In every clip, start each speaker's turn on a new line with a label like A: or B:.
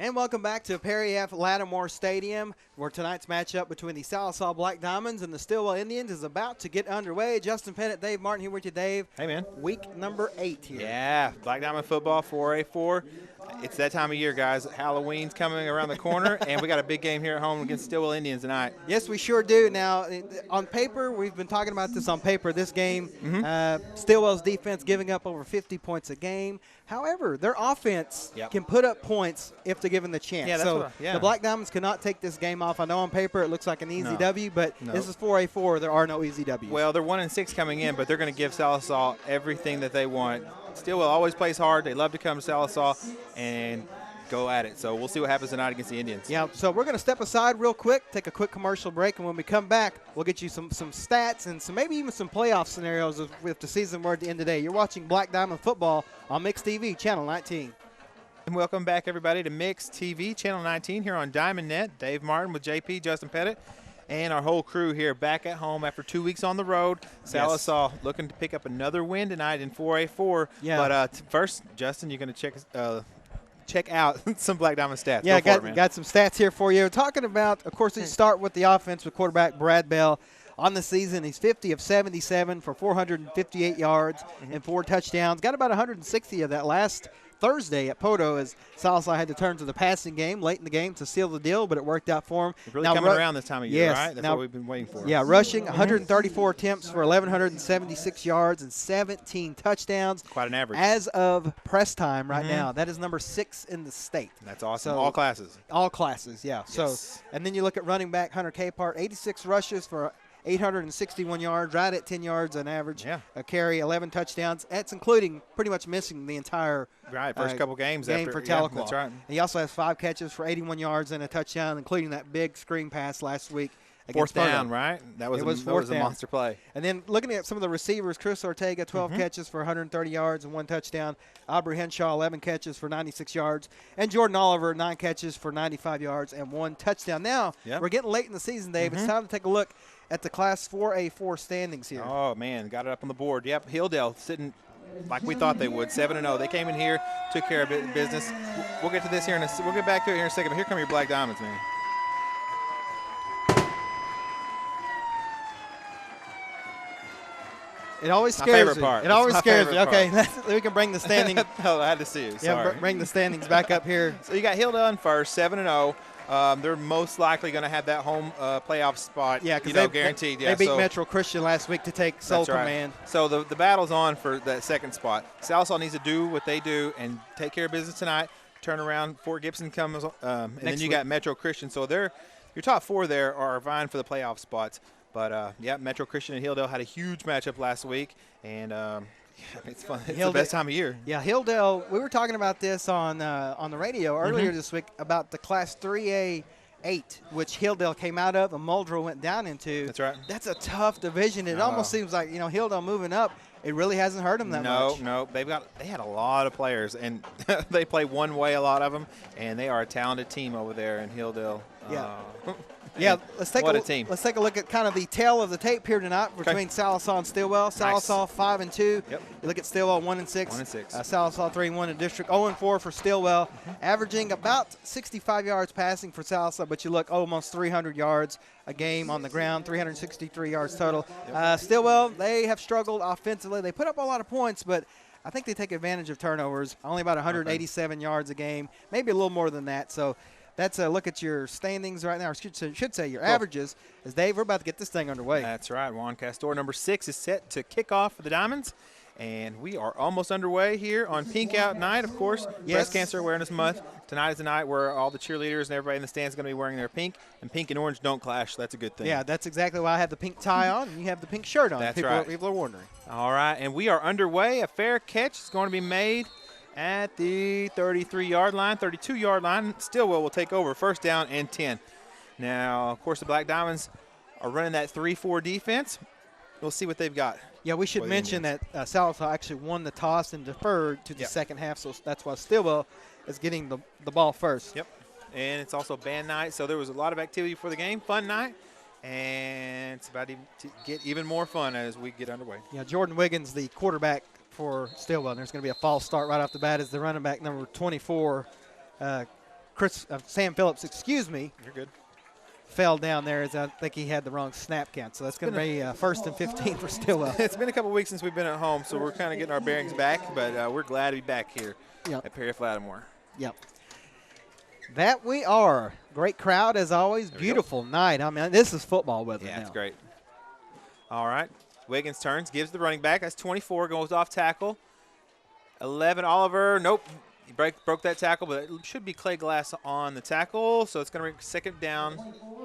A: And welcome back to Perry F. Lattimore Stadium, where tonight's matchup between the Sallisaw Black Diamonds and the Stilwell Indians is about to get underway. Justin Pettit, Dave Martin here with you, Dave.
B: Hey, man.
A: Week number 8 here.
B: Yeah, Black Diamond football, 4A4. It's that time of year, guys. Halloween's coming around the corner, and we got a big game here at home against Stilwell Indians tonight.
A: Yes, we sure do. Now, on paper, we've been talking about this on paper. This game, Stilwell's defense giving up over 50 points a game. However, their offense can put up points if they're given the chance.
B: Yeah,
A: so the Black Diamonds cannot take this game off. I know on paper it looks like an easy W, but this is 4A4. There are no easy W's.
B: Well, they're 1-6 coming in, but they're going to give Sallisaw everything that they want. Stilwell always plays hard. They love to come to Sallisaw and go at it. So we'll see what happens tonight against the Indians.
A: Yeah, so we're going to step aside real quick, take a quick commercial break, and when we come back, we'll get you some stats and maybe even some playoff scenarios if the season were at the end of the day. You're watching Black Diamond Football on Mix TV, Channel 19.
B: And welcome back, everybody, to Mix TV, Channel 19 here on Diamond Net. Dave Martin with JP, Justin Pettit, and our whole crew here back at home after 2 weeks on the road. Sallisaw looking to pick up another win tonight in 4A4.
A: Yeah.
B: But first, Justin, you're going to check out some Black Diamond stats.
A: Yeah,
B: got
A: some stats here for you. We're talking about, of course, we start with the offense with quarterback Brad Bell. On the season, he's 50 of 77 for 458 yards and 4 touchdowns. Got about 160 of that last Thursday at Poto as Sallisaw had to turn to the passing game late in the game to seal the deal, but it worked out for him.
B: Really coming around this time of year, right? That's what we've been waiting for.
A: Yeah, rushing 134 attempts for 1,176 yards and 17 touchdowns.
B: Quite an average.
A: As of press time right now, that is number 6 in the state.
B: That's awesome.
A: So,
B: all classes.
A: All classes, yeah.
B: Yes.
A: So, and then you look at running back Hunter Capehart, 86 rushes for 861 yards, right at 10 yards on average.
B: Yeah.
A: A carry, 11 touchdowns. That's including pretty much missing the entire
B: first couple games
A: game
B: after,
A: for Tahlequah.
B: that's right.
A: And he also has 5 catches for 81 yards and a touchdown, including that big screen pass last week.
B: Fourth down, right? That was a monster play.
A: And then looking at some of the receivers, Chris Ortega, 12 catches for 130 yards and 1 touchdown. Aubrey Henshaw, 11 catches for 96 yards. And Jordan Oliver, 9 catches for 95 yards and 1 touchdown. Now, we're getting late in the season, Dave. It's time to take a look at the Class 4A4 standings here.
B: Oh, man, got it up on the board. Yep, Hilldale sitting like we thought they would, 7-0. They came in here, took care of business. We'll get to this here we'll get back to it here in a second. But here come your Black Diamonds, man.
A: It always scares me.
B: Part.
A: It always scares me.
B: Part.
A: Okay, we can bring the standings.
B: Oh, I had to see you. Sorry.
A: Yeah, bring the standings back up here.
B: So you got Hilldale in first, 7-0. They're most likely going to have that home playoff spot.
A: Yeah, because
B: guaranteed.
A: They beat Metro Christian last week to take sole command.
B: So the battle's on for that second spot. Sallisaw needs to do what they do and take care of business tonight. Turn around. Fort Gibson comes, and then you got Metro Christian. So your top 4 there are vying for the playoff spots. But, Metro Christian and Hilldale had a huge matchup last week, and it's fun. It's the best time of year.
A: Yeah, Hilldale, we were talking about this on the radio earlier this week about the Class 3A 8, which Hilldale came out of and Muldrow went down into.
B: That's right.
A: That's a tough division. It almost seems like, Hilldale moving up, it really hasn't hurt them that much.
B: No, they had a lot of players, and they play one way, a lot of them, and they are a talented team over there in Hilldale.
A: Yeah. Yeah, let's take a look at kind of the tail of the tape here tonight between Sallisaw and Stilwell. Sallisaw 5-2.
B: Yep.
A: You look at Stilwell 1-6.
B: 1-6.
A: Sallisaw 3-1 in district. 0-4 for Stilwell, averaging about 65 yards passing for Sallisaw, but you look almost 300 yards a game on the ground, 363 yards total. Stilwell, they have struggled offensively. They put up a lot of points, but I think they take advantage of turnovers. Only about 187 yards a game, maybe a little more than that. So that's a look at your standings right now, or should say your averages. As Dave, we're about to get this thing underway.
B: That's right. Juan Castor, number 6, is set to kick off for the Diamonds. And we are almost underway here on Pink Out Night, of course, Breast Cancer Awareness Month. Tonight is the night where all the cheerleaders and everybody in the stands is going to be wearing their pink, and pink and orange don't clash. So that's a good thing.
A: Yeah, that's exactly why I have the pink tie on, and you have the pink shirt on.
B: That's right.
A: People are wondering.
B: All right, and we are underway. A fair catch is going to be made at the 33-yard line, 32-yard line. Stilwell will take over, first down and 10. Now, of course, the Black Diamonds are running that 3-4 defense. We'll see what they've got.
A: Yeah, we should mention that Sallisaw actually won the toss and deferred to the second half, so that's why Stilwell is getting the ball first.
B: Yep, and it's also band night, so there was a lot of activity for the game, fun night, and it's about to get even more fun as we get underway.
A: Yeah, Jordan Wiggins, the quarterback for Stilwell, and there's going to be a false start right off the bat as the running back number 24, Sam Phillips, excuse me.
B: You're good.
A: Fell down there as I think he had the wrong snap count. So that's going to be first and 15 for Stilwell.
B: It's been a couple weeks since we've been at home, so we're kind of getting our bearings back, but we're glad to be back here at Perry Lattimore.
A: Yep. That we are. Great crowd as always. Beautiful night. I mean, this is football weather now.
B: Yeah, it's great. All right. Wiggins turns, gives the running back. That's 24, goes off tackle. 11, Oliver. Nope. He broke that tackle, but it should be Clay Glass on the tackle, so it's going to be second down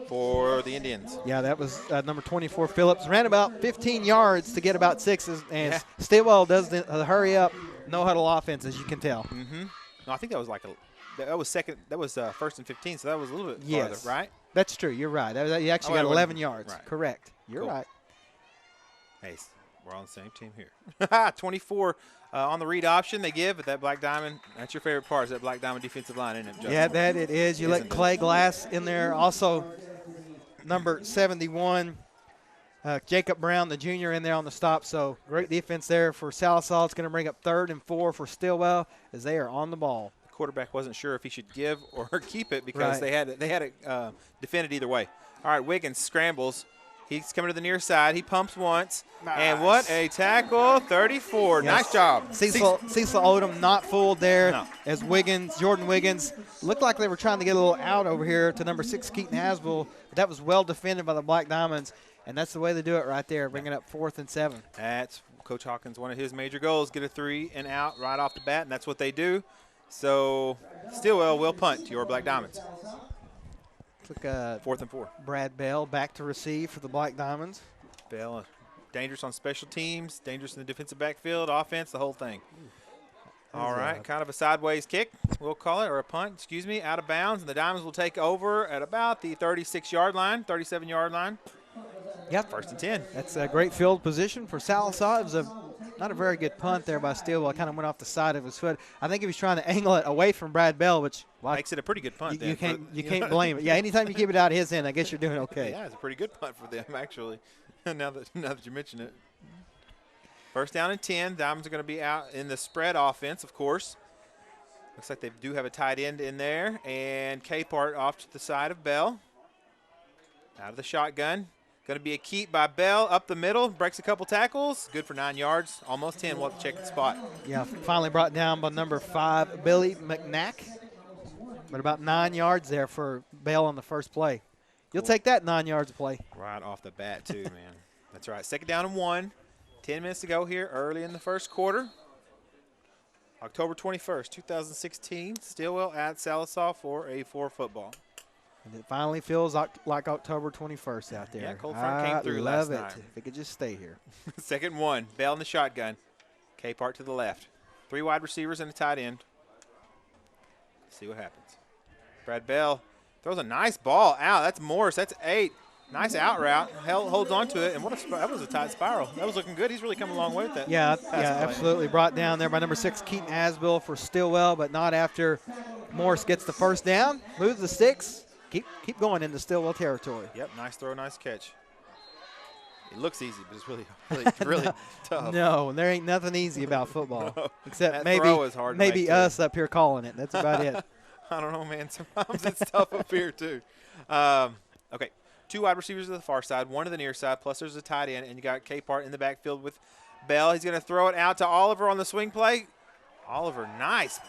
B: for the Indians.
A: Yeah, that was number 24, Phillips. Ran about 15 yards to get about 6, and Stilwell does the hurry up, no huddle offense, as you can tell.
B: No, I think that was that was first and 15, so that was a little bit farther, right?
A: That's true. You're right. You actually got 11 yards.
B: Right.
A: Correct. You're right.
B: Hey, we're on the same team here. 24 on the read option they give, but that black diamond, that's your favorite part, is that black diamond defensive line, isn't it, Justin?
A: Yeah, that it is. You let Clay Glass in there. Also, number 71, Jacob Brown, the junior, in there on the stop. So great defense there for Sallisaw. It's going to bring up 3rd and 4 for Stilwell as they are on the ball.
B: The quarterback wasn't sure if he should give or keep it because they had it defended either way. All right, Wiggins scrambles. He's coming to the near side. He pumps once. Nice. And what a tackle, 34. Yes. Nice job.
A: Cecil Odom not fooled there as Jordan Wiggins, looked like they were trying to get a little out over here to number 6, Keaton Hasbell. But that was well defended by the Black Diamonds, and that's the way they do it right there, bringing up 4th and 7.
B: That's Coach Hawkins, one of his major goals, get a 3 and out right off the bat, and that's what they do. So Stilwell will punt your Black Diamonds.
A: Took
B: 4th and 4.
A: Brad Bell back to receive for the Black Diamonds.
B: Bell, dangerous on special teams, dangerous in the defensive backfield, offense, the whole thing. All right, kind of a sideways kick, we'll call it, or a punt, excuse me, out of bounds. And the Diamonds will take over at about the 36-yard line, 37-yard line.
A: Yep.
B: 1st and 10.
A: That's a great field position for Sallisaw. It was not a very good punt there by Stilwell. Kind of went off the side of his foot. I think he was trying to angle it away from Brad Bell, which
B: makes it a pretty good punt.
A: You can't blame it. Yeah, anytime you keep it out of his end, I guess you're doing okay.
B: Yeah, it's a pretty good punt for them actually. now that you mention it. 1st down and 10. Diamonds are going to be out in the spread offense, of course. Looks like they do have a tight end in there, and Capehart off to the side of Bell. Out of the shotgun. Going to be a keep by Bell up the middle, breaks a couple tackles, good for 9 yards, almost 10. We'll have to check the spot.
A: Yeah, finally brought down by number 5, Billy McNack, but about 9 yards there for Bell on the first play. You'll take that 9 yards of play.
B: Right off the bat, too, man. That's right. 2nd down and 1. 10 minutes to go here early in the first quarter. October 21st, 2016, Stilwell at Sallisaw for a 4 football.
A: And it finally feels like October 21st out there.
B: Yeah, cold front came through last night.
A: If it could just stay here.
B: 2nd and 1. Bell in the shotgun. Capehart to the left. 3 wide receivers and a tight end. Let's see what happens. Brad Bell throws a nice ball out. That's Morris. That's 8. Nice out route. Holds on to it. And that was a tight spiral. That was looking good. He's really come a long way with that.
A: Yeah, absolutely. Brought down there by number 6, Keaton Hasbell for Stilwell, but not after Morris gets the 1st down. Moves the sticks. Keep going into Stilwell territory.
B: Yep, nice throw, nice catch. It looks easy, but it's really tough.
A: No, there ain't nothing easy about football.
B: No,
A: except
B: maybe
A: maybe us up here calling it. That's about it.
B: I don't know, man. Sometimes it's tough up here, too. Okay, 2 wide receivers to the far side, 1 to the near side, plus there's a tight end, and you got Capehart in the backfield with Bell. He's going to throw it out to Oliver on the swing play. Oliver, nice.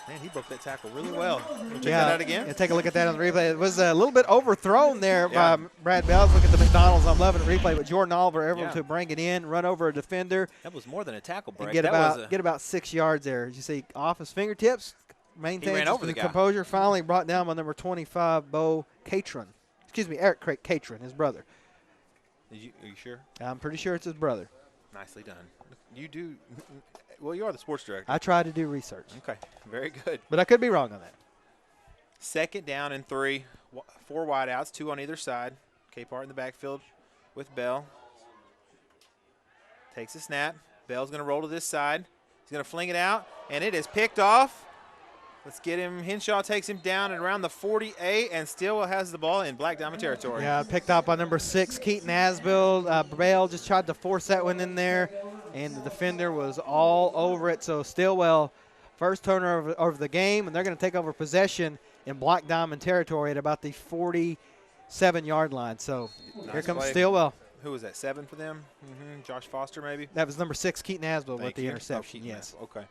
B: Man, he broke that tackle really well. Check that out again.
A: Yeah, take a look at that on the replay. It was a little bit overthrown there by Brad Bell. Look at the McDonald's. I'm loving the replay. But Jordan Oliver able to bring it in, run over a defender.
B: That was more than a tackle break.
A: And get about 6 yards there. As you see, off his fingertips, maintains his composure. Finally brought down by number 25, Bo Catron. Excuse me, Eric Catron, his brother.
B: Are you sure?
A: I'm pretty sure it's his brother.
B: Nicely done. You do. Well, you are the sports director.
A: I try to do research.
B: Okay, very good.
A: But I could be wrong on that.
B: 2nd down and 3, 4 wideouts, 2 on either side. Capehart in the backfield with Bell. Takes a snap. Bell's going to roll to this side. He's going to fling it out, and it is picked off. Let's get him. Henshaw takes him down at around the 48, and Stilwell has the ball in Black Diamond territory.
A: Yeah, picked up by number 6, Keaton Hasbell. Bell just tried to force that one in there, and the defender was all over it. So Stilwell First turnover of the game, and they're going to take over possession in Black Diamond territory at about the 47-yard line. So here comes Stilwell.
B: Who was that, 7 for them? Josh Foster maybe?
A: That was number 6, Keaton Asbill, with the
B: you.
A: interception.
B: Yes. Okay.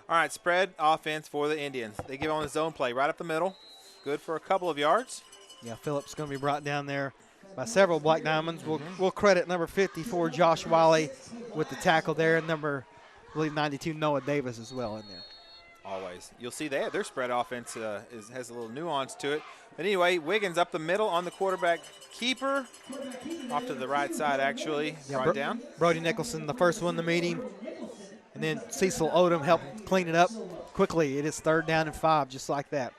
B: All right, spread offense for the Indians. They give on the zone play right up the middle. Good for a couple of yards.
A: Yeah, Phillips going to be brought down there by several Black Diamonds. We'll credit number 54, Josh Wiley, with the tackle there, and number, I believe, 92, Noah Davis as well in there.
B: Always. You'll see their spread offense has a little nuance to it. But anyway, Wiggins up the middle on the quarterback keeper. Off to the right side, actually.
A: Yeah,
B: right down.
A: Brody Nicholson, the first one in the meeting. And then Cecil Odom helped clean it up quickly. It is 3rd down and 5, just like that.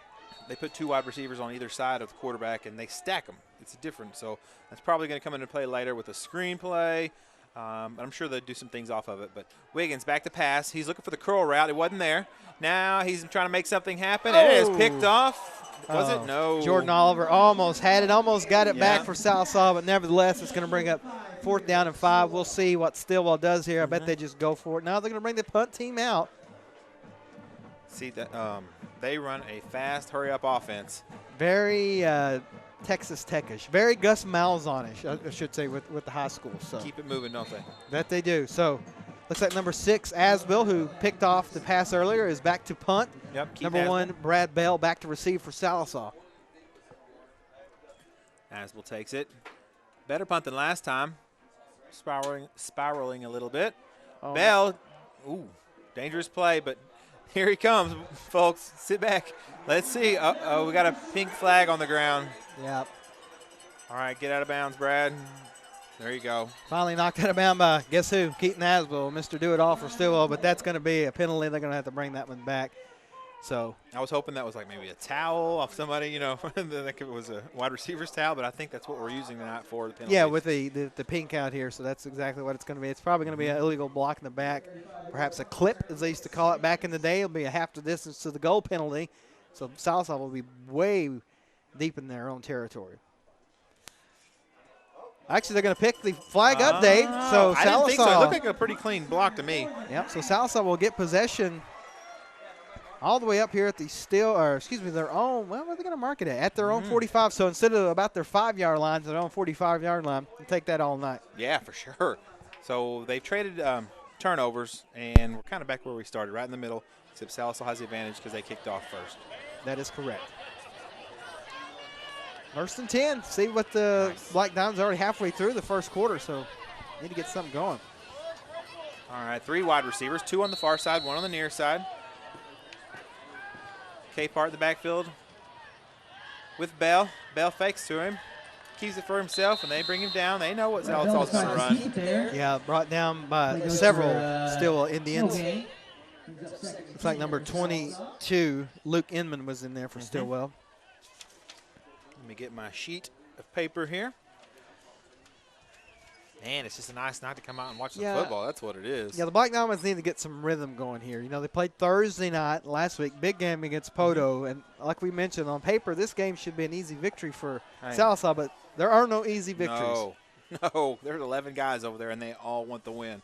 B: They put 2 wide receivers on either side of the quarterback, and they stack them. It's different. So that's probably going to come into play later with a screen play. I'm sure they'll do some things off of it. But Wiggins back to pass. He's looking for the curl route. It wasn't there. Now he's trying to make something happen. It is picked off. Was it? No.
A: Jordan Oliver almost had it, almost got it back for Sallisaw, but nevertheless, it's going to bring up 4th down and 5. We'll see what Stilwell does here. I bet they just go for it. Now they're going to bring the punt team out.
B: See that they run a fast, hurry-up offense.
A: Very Texas Tech-ish, very Gus Malzahn-ish, I should say, with the high school. So
B: keep it moving, don't they?
A: That they do. So looks like number 6, Asbill, who picked off the pass earlier, is back to punt.
B: Yep.
A: Number 1, Brad Bell, back to receive for Sallisaw.
B: Asbill takes it. Better punt than last time. Spiraling a little bit. Bell, dangerous play, but here he comes, folks. Sit back. Let's see. We got a pink flag on the ground.
A: Yep.
B: All right, get out of bounds, Brad. There you go.
A: Finally knocked out of bounds by, guess who? Keaton Asbill, Mr. Do-It-All for Stilwell, but that's going to be a penalty. They're going to have to bring that one back. So
B: I was hoping that was like maybe a towel off somebody, you know, like it was a wide receiver's towel, but I think that's what we're using tonight for the penalty.
A: Yeah, with the pink out here, so that's exactly what it's going to be. It's probably going to be an illegal block in the back, perhaps a clip, as they used to call it back in the day. It'll be a half the distance to the goal penalty, so Sallisaw will be way deep in their own territory. Actually, they're going to pick the flag up, Dave. So
B: I didn't think so. It looked like a pretty clean block to me.
A: Yep, so Sallisaw will get possession all the way up here at the their own, well, where are they going to mark it at? At their own 45. So instead of about their 5-yard line to their own 45-yard line, we'll take that all night.
B: Yeah, for sure. So they've traded turnovers, and we're kind of back where we started, right in the middle, except Sallisaw has the advantage because they kicked off first.
A: That is correct. 1st and 10. See what the Black Diamonds already halfway through the first quarter, so need to get something going.
B: All right, 3 wide receivers, 2 on the far side, 1 on the near side. K-Part in the backfield with Bell. Bell fakes to him, keeps it for himself, and they bring him down. They know what Sallisaw's going to run.
A: Yeah, brought down by several Stilwell Indians. Looks like number 22, Luke Inman, was in there for Stilwell.
B: Let me get my sheet of paper here. Man, it's just a nice night to come out and watch some football. That's what it is.
A: Yeah, the Black Diamonds need to get some rhythm going here. You know, they played Thursday night last week, big game against Poto. And like we mentioned, on paper, this game should be an easy victory for Sallisaw, but there are no easy victories.
B: No, there's 11 guys over there, and they all want the win.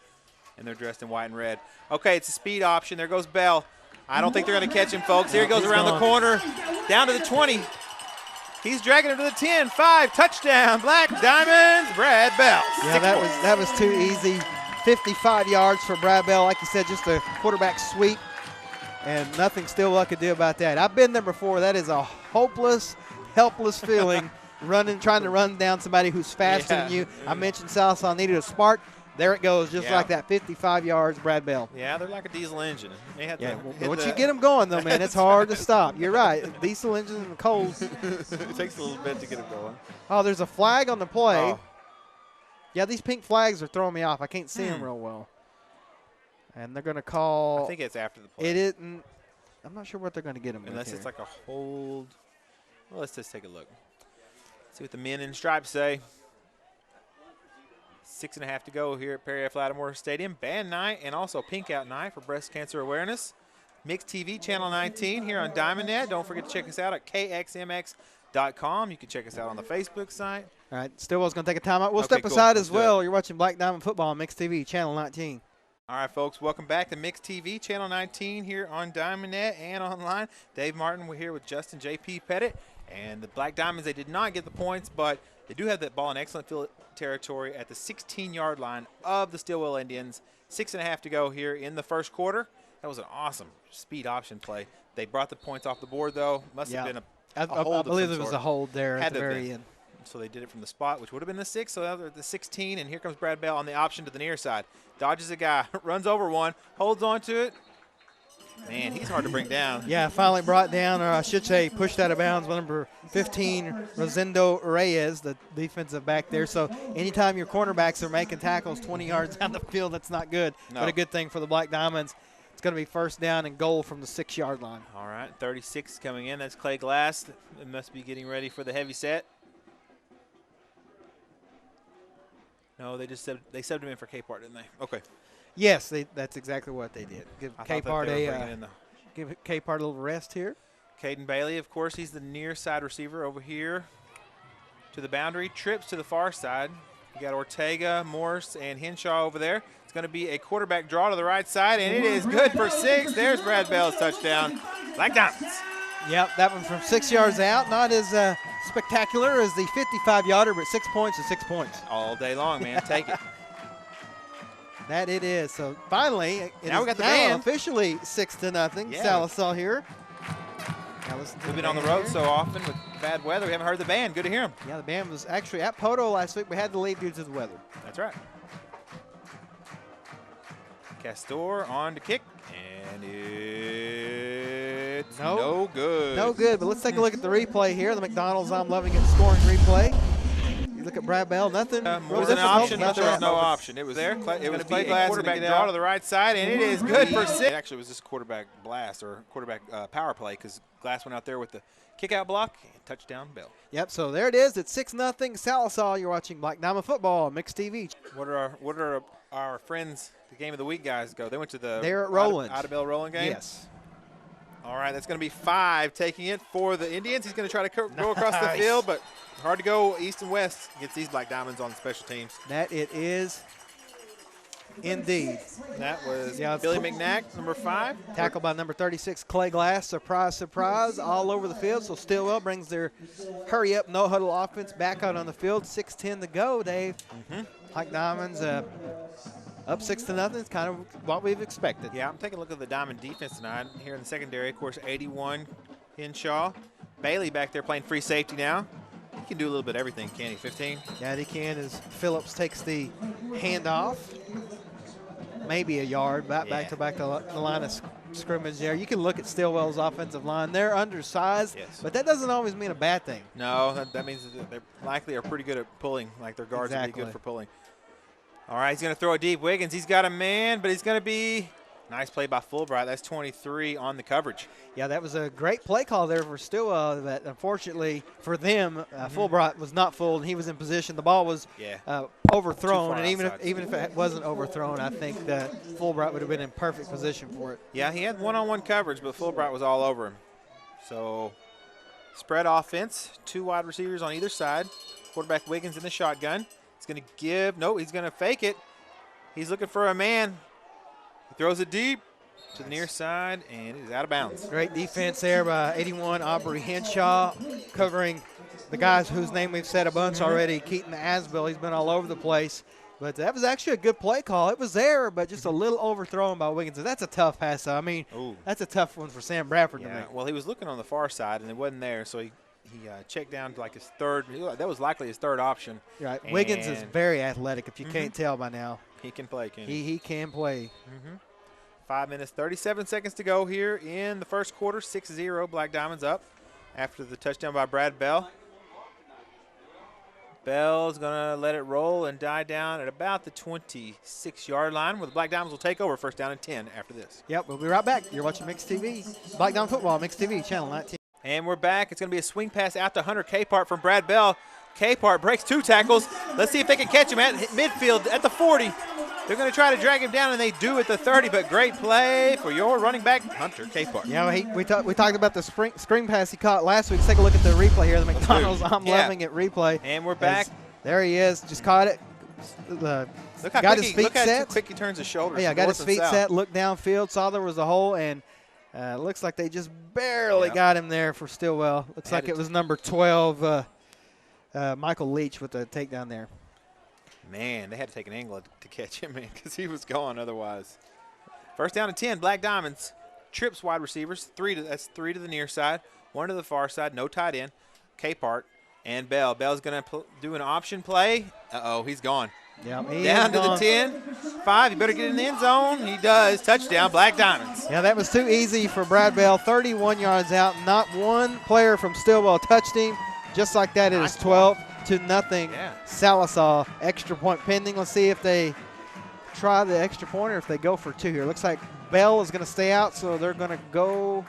B: And they're dressed in white and red. Okay, it's a speed option. There goes Bell. I don't think they're going to catch him, folks. Here he goes around the corner, down to the 20. He's dragging him to the 10, 5, touchdown, Black Diamonds, Brad Bell.
A: Yeah, that was too easy. 55 yards for Brad Bell. Like you said, just a quarterback sweep, and nothing Stilwell could do about that. I've been there before. That is a hopeless, helpless feeling, trying to run down somebody who's faster than you. I mentioned Sallisaw needed a spark. There it goes, just like that, 55 yards, Brad Bell.
B: Yeah, they're like a diesel engine. They had
A: once you get them going, though, man, it's hard to stop. You're right. Diesel engine in the cold.
B: It takes a little bit to get them going.
A: Oh, there's a flag on the play. Yeah, these pink flags are throwing me off. I can't see them real well. And they're going to call.
B: I think it's after the play.
A: It isn't. I'm not sure what they're going to get them
B: unless it's like a hold. Well, let's just take a look. See what the men in stripes say. 6.5 to go here at Perry F. Lattimore Stadium. Band night and also Pink Out night for breast cancer awareness. Mixed TV, Channel 19 here on DiamondNet. Don't forget to check us out at kxmx.com. You can check us out on the Facebook site.
A: All right, Stilwell's going to take a timeout. We'll step aside as well. You're watching Black Diamond Football on Mixed TV, Channel 19.
B: All right, folks, welcome back to Mix TV, Channel 19 here on DiamondNet and online. Dave Martin, we're here with Justin J.P. Pettit. And the Black Diamonds, they did not get the points, but they do have that ball in excellent field territory at the 16-yard line of the Stilwell Indians. 6.5 to go here in the first quarter. That was an awesome speed option play. They brought the points off the board, though. Must have been a hold.
A: I believe there was a hold there at the very end.
B: So they did it from the spot, which would have been the 6, so now they're at the 16, and here comes Brad Bell on the option to the near side. Dodges a guy, runs over one, holds on to it. Man, he's hard to bring down.
A: Yeah, finally brought down, or I should say pushed out of bounds, by number 15, Rosendo Reyes, the defensive back there. So anytime your cornerbacks are making tackles 20 yards down the field, that's not good. No. But a good thing for the Black Diamonds. It's going to be first down and goal from the 6-yard line.
B: All right, 36 coming in. That's Clay Glass. It must be getting ready for the heavy set. No, they subbed him in for Capehart, didn't they? Okay.
A: Yes, that's exactly what they did. Give Capehart a little rest here.
B: Caden Bailey, of course, he's the near side receiver over here to the boundary. Trips to the far side. You got Ortega, Morse, and Henshaw over there. It's going to be a quarterback draw to the right side, and it is good for 6. There's Brad Bell's touchdown. Black Diamonds.
A: Yep, that one from 6 yards out. Not as spectacular as the 55-yarder, but 6 points is 6 points.
B: All day long, man. Take it.
A: That it is. So finally,
B: now we got the band.
A: Officially 6-0. Yeah. Sallisaw here.
B: We've been on the road so often with bad weather. We haven't heard the band. Good to hear them.
A: Yeah, the band was actually at Poto last week. We had to leave due to the weather.
B: That's right. Castor on to kick, and it's no good.
A: No good, but let's take a look at the replay here. The McDonald's I'm Loving It scoring replay. You look at Brad Bell, nothing.
B: Was an option, but there was no option. It was there. It was Clay Glass quarterback draw to the right side, and it is good for 6. It actually was just quarterback blast or quarterback power play because Glass went out there with the kick-out block and touchdown Bell.
A: Yep, so there it is. It's 6-0 Sallisaw. You're watching Black Diamond Football on Mix TV.
B: What are our friends, the Game of the Week guys, go? They went to the
A: They're at Roland.
B: Idabel Roland game?
A: Yes.
B: All right, that's going to be 5 taking it for the Indians. He's going to try to go across the field, but hard to go east and west against these Black Diamonds on the special teams.
A: That it is indeed.
B: That was Billy McNack, number 5.
A: Tackled by number 36, Clay Glass. Surprise, surprise, all over the field. So Stilwell brings their hurry-up, no-huddle offense back out on the field. 6:10 to go, Dave. Black Diamonds up 6-0. It's kind of what we've expected.
B: Yeah, I'm taking a look at the Diamond defense tonight. Here in the secondary, of course, 81, Henshaw. Bailey back there playing free safety now. He can do a little bit of everything, can't he? 15?
A: Yeah, he can as Phillips takes the handoff. Maybe a yard, back to the line of scrimmage there. You can look at Stilwell's offensive line. They're undersized, but that doesn't always mean a bad thing.
B: No, that means that they likely are pretty good at pulling, like their guards would be good for pulling. All right, he's going to throw it deep. Wiggins, he's got a man, but he's going to be nice play by Fulbright. That's 23 on the coverage.
A: Yeah, that was a great play call there for Stilwell, but unfortunately for them, Fulbright was not fooled, and he was in position. The ball was overthrown, and even if it wasn't overthrown, I think that Fulbright would have been in perfect position for it.
B: Yeah, he had one-on-one coverage, but Fulbright was all over him. So spread offense, 2 wide receivers on either side. Quarterback Wiggins in the shotgun. He's going to give. No, he's going to fake it. He's looking for a man. He throws it deep to the near side, and it is out of bounds.
A: Great defense there by 81 Aubrey Henshaw, covering the guys whose name we've said a bunch already. Keaton Asbill, he's been all over the place. But that was actually a good play call. It was there, but just a little overthrown by Wiggins. That's a tough pass. I mean, that's a tough one for Sam Bradford to make.
B: Well, he was looking on the far side, and it wasn't there, so he checked down to like his third. That was likely his third option.
A: Right. Wiggins is very athletic, if you can't tell by now.
B: He can play, can't he?
A: He can play.
B: 5 minutes, 37 seconds to go here in the first quarter. 6-0, Black Diamonds up after the touchdown by Brad Bell. Bell's going to let it roll and die down at about the 26-yard line, where the Black Diamonds will take over first down and 10 after this.
A: Yep, we'll be right back. You're watching Mix TV. Black Diamond Football, Mix TV, Channel 19.
B: And we're back. It's going to be a swing pass out to Hunter Capehart from Brad Bell. Capehart breaks 2 tackles. Let's see if they can catch him at midfield at the 40. They're going to try to drag him down, and they do at the 30, but great play for your running back, Hunter Capehart.
A: Yeah, we talked about the screen pass he caught last week. Let's take a look at the replay here, the McDonald's I'm Loving It replay.
B: And we're back.
A: There he is. Just caught it.
B: Look how
A: got
B: quick
A: his feet
B: look how
A: set.
B: quick he turns his shoulders.
A: Yeah,
B: from
A: got
B: north
A: his
B: and
A: feet
B: south.
A: set, looked downfield, saw there was a hole, and looks like they just barely got him there for Stilwell. Looks like it was number 12, Michael Leach with the takedown there.
B: Man, they had to take an angle to catch him, man, because he was gone otherwise. First down and 10, Black Diamonds. Trips wide receivers. That's three to the near side, one to the far side, no tight end. Capehart and Bell. Bell's going to do an option play. Uh-oh, he's gone.
A: Yeah,
B: down to the 10. 5, you better get in the end zone. He does. Touchdown, Black Diamonds.
A: Yeah, that was too easy for Brad Bell. 31 yards out. Not one player from Stilwell touched him. Just like that, it is 12-0.
B: Yeah.
A: Sallisaw, extra point pending. Let's see if they try the extra point or if they go for 2 here. Looks like Bell is going to stay out, so they're going to go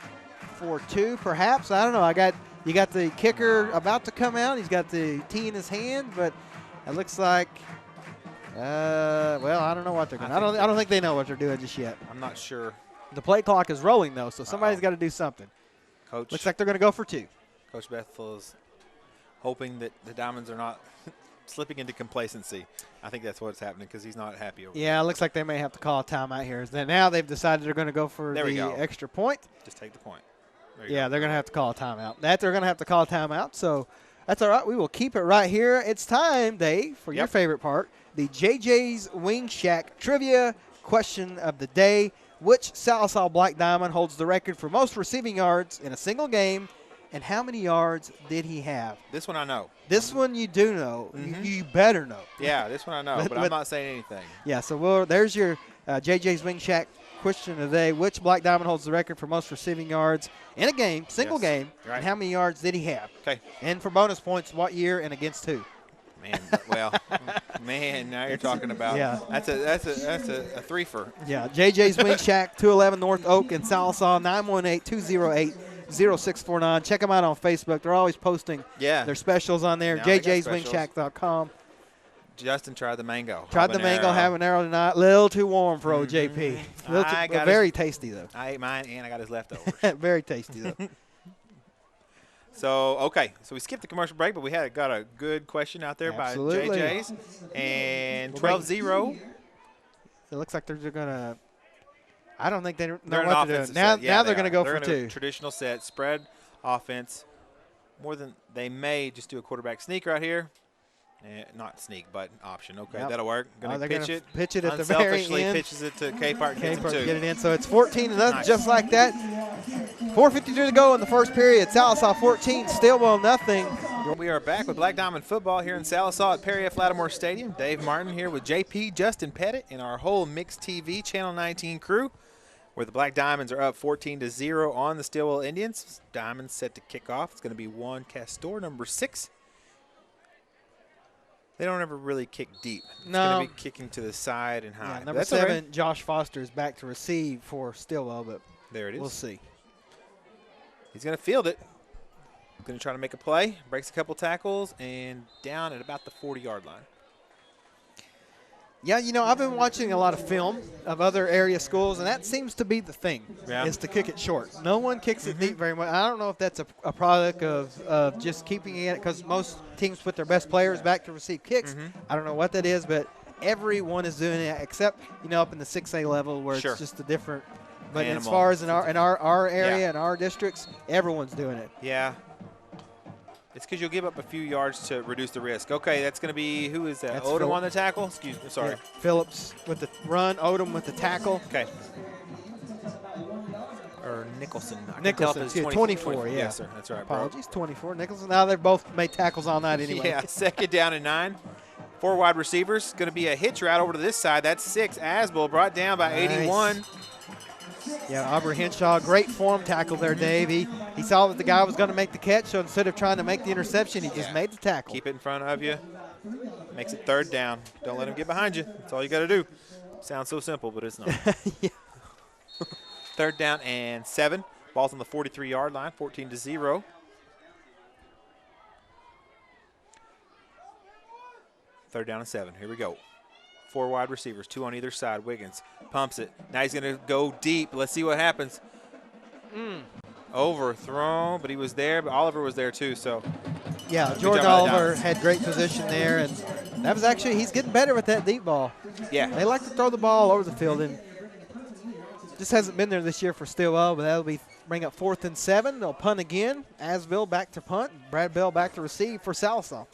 A: for 2 perhaps. I don't know. You got the kicker about to come out. He's got the tee in his hand, but it looks like well, I don't know what they're going to do. I don't think they know what they're doing just yet.
B: I'm not sure.
A: The play clock is rolling, though, so somebody's got to do something.
B: Coach.
A: Looks like they're going to go for 2.
B: Coach Bethel is hoping that the Diamonds are not slipping into complacency. I think that's what's happening because he's not happy over
A: Yeah, it looks like they may have to call a timeout here. Now they've decided they're going to go for the extra point.
B: Just take the point.
A: Yeah, they're going to have to call a timeout. They're going to have to call a timeout, so that's all right. We will keep it right here. It's time, Dave, for your favorite part, the JJ's Wing Shack Trivia Question of the Day. Which Sallisaw Black Diamond holds the record for most receiving yards in a single game, and how many yards did he have?
B: This one I know.
A: This one you do know. You better know.
B: Yeah, this one I know, but I'm not saying anything.
A: Yeah, so there's your JJ's Wing Shack question of the day. Which Black Diamond holds the record for most receiving yards in a game, single game, and how many yards did he have?
B: Okay.
A: And for bonus points, what year and against who?
B: Man, well, now you're talking about that's a threefer.
A: Yeah, JJ's Wing Shack, 211 North Oak in Sallisaw, 918-208-0649. Check them out on Facebook. They're always posting their specials on there. JJ'sWingShack.com.
B: Justin tried the mango.
A: Tried the mango habanero tonight. Little too warm for old JP. Very tasty, though.
B: I ate mine, and I got his leftovers.
A: Very tasty, though.
B: So we skipped the commercial break, but we got a good question out there by JJ's. And 12-0.
A: It looks like they're going to – I don't think they know
B: they're
A: what to do. Now they're going to go for 2.
B: Traditional set, spread offense. More than they may just do a quarterback sneak right here. Not sneak, but option. Okay, that'll work. Going to pitch it.
A: Pitch it at the very end.
B: Pitches it to Capehart. Capehart
A: get it in. So it's 14-0, just like that. 4:53 to go in the first period. Sallisaw 14, Stilwell nothing.
B: We are back with Black Diamond football here in Sallisaw at Perry F. Lattimore Stadium. Dave Martin here with JP, Justin Pettit, and our whole Mixed TV Channel 19 crew, where the Black Diamonds are up 14-0 on the Stilwell Indians. Diamonds set to kick off. It's going to be Juan Castor, number 6. They don't ever really kick deep. It's going to be kicking to the side and high.
A: Yeah, number 7, Josh Foster, is back to receive for Stilwell, but
B: there it is.
A: We'll see.
B: He's going to field it. Going to try to make a play. Breaks a couple tackles and down at about the 40-yard line.
A: Yeah, I've been watching a lot of film of other area schools, and that seems to be the thing, is to kick it short. No one kicks it deep very much. I don't know if that's a product of just keeping it, because most teams put their best players back to receive kicks. I don't know what that is, but everyone is doing it except, up in the 6A level where it's just a different. But as far as in our area and our districts, everyone's doing it.
B: Yeah. It's because you'll give up a few yards to reduce the risk. Okay, that's going to be, who is that?
A: That's
B: Odom on the tackle? Excuse me, sorry.
A: Yeah, Phillips with the run, Odom with the tackle.
B: Okay. Or Nicholson.
A: Nicholson, 24, yeah.
B: Yes, sir, that's right.
A: Apologies, 24. Nicholson, now they've both made tackles all night anyway.
B: Yeah, second down and 9. 4 wide receivers. Going to be a hitch route over to this side. That's 6. Asbel brought down by 81.
A: Yeah, Aubrey Henshaw, great form tackle there, Dave. He saw that the guy was going to make the catch, so instead of trying to make the interception, he just made the tackle.
B: Keep it in front of you. Makes it 3rd down. Don't let him get behind you. That's all you got to do. Sounds so simple, but it's not. 3rd down and 7. Ball's on the 43-yard line, 14-0. Third down and 7. Here we go. 4 wide receivers, 2 on either side. Wiggins pumps it. Now he's going to go deep. Let's see what happens. Overthrown, but he was there. But Oliver was there too, so
A: Yeah,
B: Good
A: Jordan
B: job by the
A: Oliver
B: Diamonds.
A: had great position there, and that was actually, he's getting better with that deep ball.
B: Yeah.
A: They like to throw the ball over the field, and just hasn't been there this year for Stilwell, but that'll bring up 4th and 7. They'll punt again. Asville back to punt. Brad Bell back to receive for Sallisaw.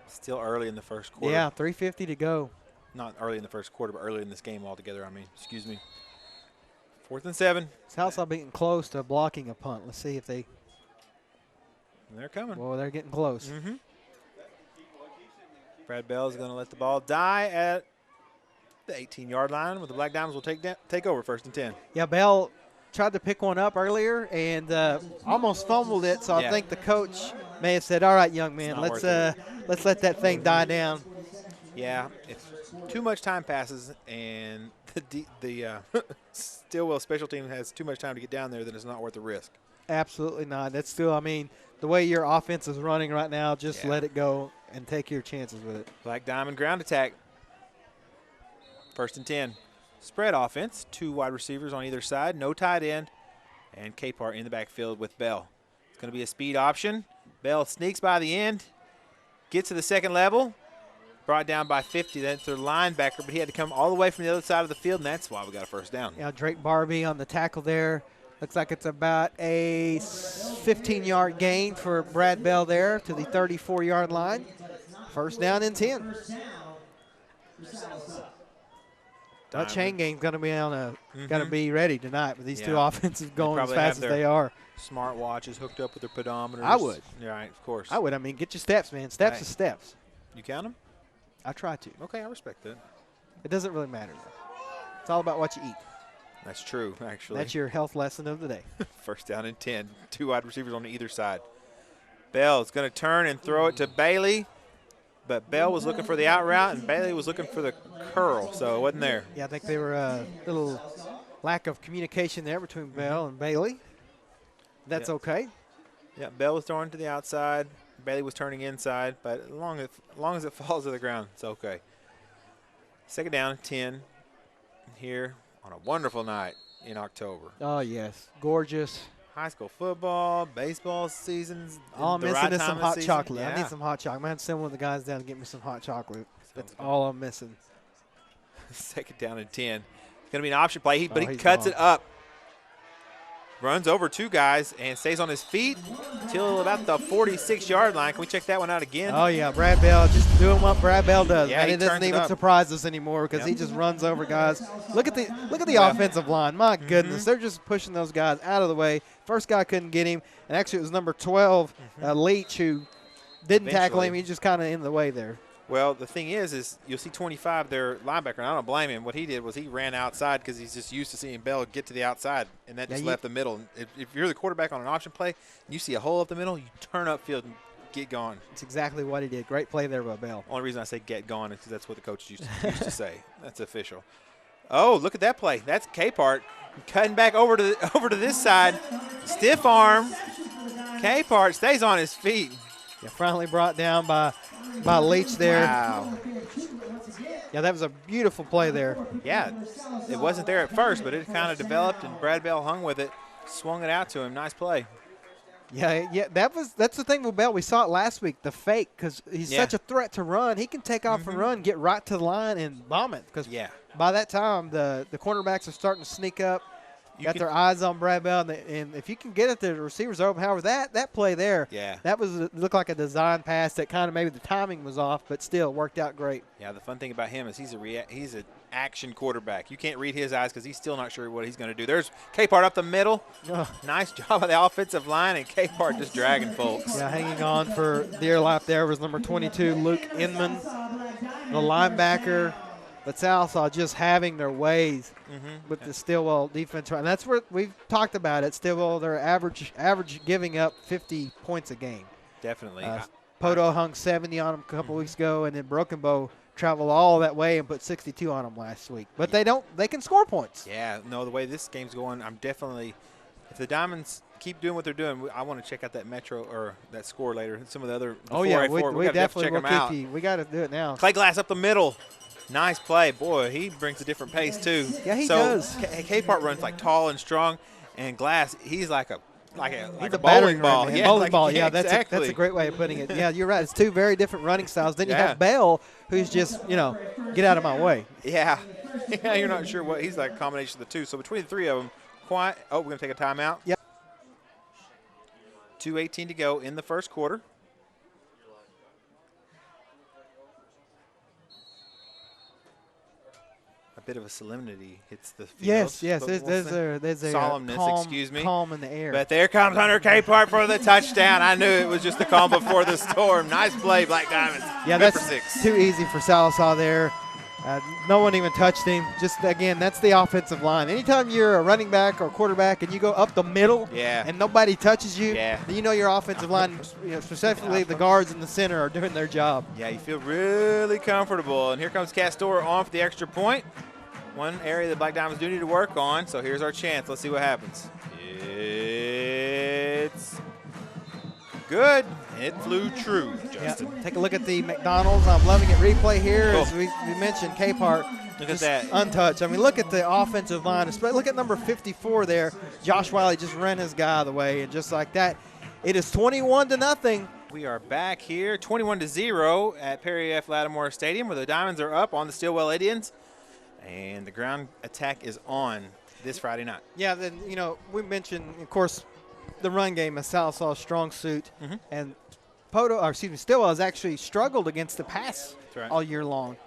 B: Still early in the first quarter.
A: Yeah, 3:50 to go.
B: Not early in the first quarter, but early in this game altogether, I mean. Excuse me. 4th and 7.
A: Sallisaw being close to blocking a punt. Let's see if they.
B: And they're coming.
A: Well, they're getting close.
B: Mm-hmm. Brad Bell is going to let the ball die at the 18-yard line, with the Black Diamonds will take over 1st and 10.
A: Yeah, Bell tried to pick one up earlier and almost fumbled it, so I think the coach may have said, all right, young man, let's let that thing die down.
B: Yeah, if too much time passes and the Stilwell special team has too much time to get down there, then it's not worth the risk.
A: Absolutely not. That's still, I mean, the way your offense is running right now, just let it go and take your chances with it.
B: Black Diamond ground attack. 1st and 10. Spread offense. 2 wide receivers on either side. No tight end. And Capehart in the backfield with Bell. It's going to be a speed option. Bell sneaks by the end. Gets to the second level. Brought down by 50. That's their linebacker, but he had to come all the way from the other side of the field, and that's why we got a 1st down.
A: Yeah, Drake Barbie on the tackle there. Looks like it's about a 15-yard gain for Brad Bell there to the 34-yard line. 1st down and 10. That chain game's going to be on got to be ready tonight with these two offenses going as fast as they are.
B: Smart watches hooked up with their pedometers.
A: I would.
B: Yeah, right, of course.
A: I would. I mean, get your steps, man. Steps are steps.
B: You count them?
A: I try to.
B: Okay, I respect that.
A: It doesn't really matter, though. It's all about what you eat.
B: That's true, actually.
A: That's your health lesson of the day.
B: 1st down and 10. 2 wide receivers on either side. Bell is going to turn and throw it to Bailey. But Bell was looking for the out route, and Bailey was looking for the curl, so it wasn't there.
A: Yeah, I think there were a little lack of communication there between Bell and Bailey. That's okay.
B: Yeah, Bell was throwing to the outside. Bailey was turning inside, but as long as it falls to the ground, it's okay. 2nd down, 10 here on a wonderful night in October.
A: Oh, yes. Gorgeous.
B: High school football, baseball seasons.
A: All I'm missing is some hot chocolate.
B: Yeah.
A: I need some hot chocolate. I'm going to send one of the guys down to get me some hot chocolate. That's all I'm missing.
B: 2nd down and 10. It's going to be an option play, but he cuts
A: gone.
B: it up. Runs over 2 guys and stays on his feet till about the 46-yard line. Can we check that one out again?
A: Oh, yeah. Brad Bell just doing what Brad Bell does.
B: Yeah,
A: and it doesn't even surprise us anymore because he just runs over guys. Look at the offensive line. My goodness. They're just pushing those guys out of the way. First guy couldn't get him. And actually it was number 12, Leach, who didn't tackle him. He just kind of in the way there.
B: Well, the thing is you'll see 25, their linebacker, and I don't blame him. What he did was he ran outside because he's just used to seeing Bell get to the outside, and that just left the middle. If you're the quarterback on an option play, and you see a hole up the middle, you turn upfield and get gone.
A: That's exactly what he did. Great play there by Bell.
B: Only reason I say get gone is because that's what the coach used to say. That's official. Oh, look at that play. That's Capehart cutting back over to this side. Stiff arm. Capehart stays on his feet.
A: Yeah, finally brought down by Leach there.
B: Wow.
A: Yeah, that was a beautiful play there.
B: Yeah, it wasn't there at first, but it kind of developed, and Brad Bell hung with it, swung it out to him. Nice play.
A: Yeah, that's the thing with Bell. We saw it last week, the fake, because he's such a threat to run. He can take off and run, get right to the line, and bomb it. Because by that time, the cornerbacks are starting to sneak up. Got their eyes on Brad Bell, and if you can get it, the receivers open. However, that play there, that looked like a design pass that kind of maybe the timing was off, but still worked out great.
B: Yeah, the fun thing about him is he's an action quarterback. You can't read his eyes because he's still not sure what he's going to do. There's Capehart up the middle. Nice job of the offensive line, and Capehart just dragging folks.
A: Yeah, hanging on for dear life there was number 22, Luke Inman, the linebacker. But Sallisaw just having their ways with the Stilwell defense. And that's where we've talked about it. Stilwell, they're average giving up 50 points a game.
B: Definitely.
A: Poto hung 70 on them a couple weeks ago, and then Broken Bow traveled all that way and put 62 on them last week. But they can score points.
B: Yeah, no, the way this game's going, I'm definitely – if the Diamonds keep doing what they're doing, I want to check out that Metro or that score later. Some of the other –
A: we definitely will
B: check them out.
A: We got to do it now.
B: Clay Glass up the middle. Nice play. Boy, he brings a different pace, too.
A: Yeah, he does.
B: Capehart runs like tall and strong, and Glass, he's like a Like
A: He's
B: a
A: battering
B: bowling ball.
A: ram, man.
B: Yeah,
A: Bowling ball. Yeah,
B: exactly.
A: that's a great way of putting it. Yeah, you're right. It's two very different running styles. Then you
B: Yeah.
A: have Bell, who's just, get out of my way.
B: Yeah. Yeah, you're not sure what. He's like a combination of the two. So between the three of them, quiet. Oh, we're going to take a timeout.
A: Yep.
B: 2:18 to go in the first quarter. A bit of a solemnity hits the field.
A: Yes.
B: But
A: There's a
B: solemnness,
A: calm,
B: excuse me.
A: calm in the air.
B: But there comes Hunter Capehart for the touchdown. I knew it was just the calm before the storm. Nice play, Black Diamonds.
A: Yeah,
B: Good
A: that's
B: for 6.
A: too easy for Sallisaw there. No one even touched him. Just, again, that's the offensive line. Anytime you're a running back or quarterback and you go up the middle and nobody touches you, then you know your offensive line, specifically the guards in the center, are doing their job.
B: Yeah, you feel really comfortable. And here comes Castor on for the extra point. One area that Black Diamonds do need to work on, so here's our chance. Let's see what happens. It's good. It flew true, Justin.
A: Yeah. Take a look at the McDonald's. I'm loving it. Replay here.
B: Cool.
A: As we mentioned, Capehart.
B: Look at that.
A: Untouched. I mean, look at the offensive line. Look at number 54 there. Josh Wiley just ran his guy out of the way, and just like that, it is 21-0.
B: We are back here, 21-0 at Perry F. Lattimore Stadium, where the Diamonds are up on the Stilwell Indians. And the ground attack is on this Friday night.
A: Yeah, then, we mentioned, of course, the run game is Sallisaw's strong suit. And Stilwell has actually struggled against the pass all year long.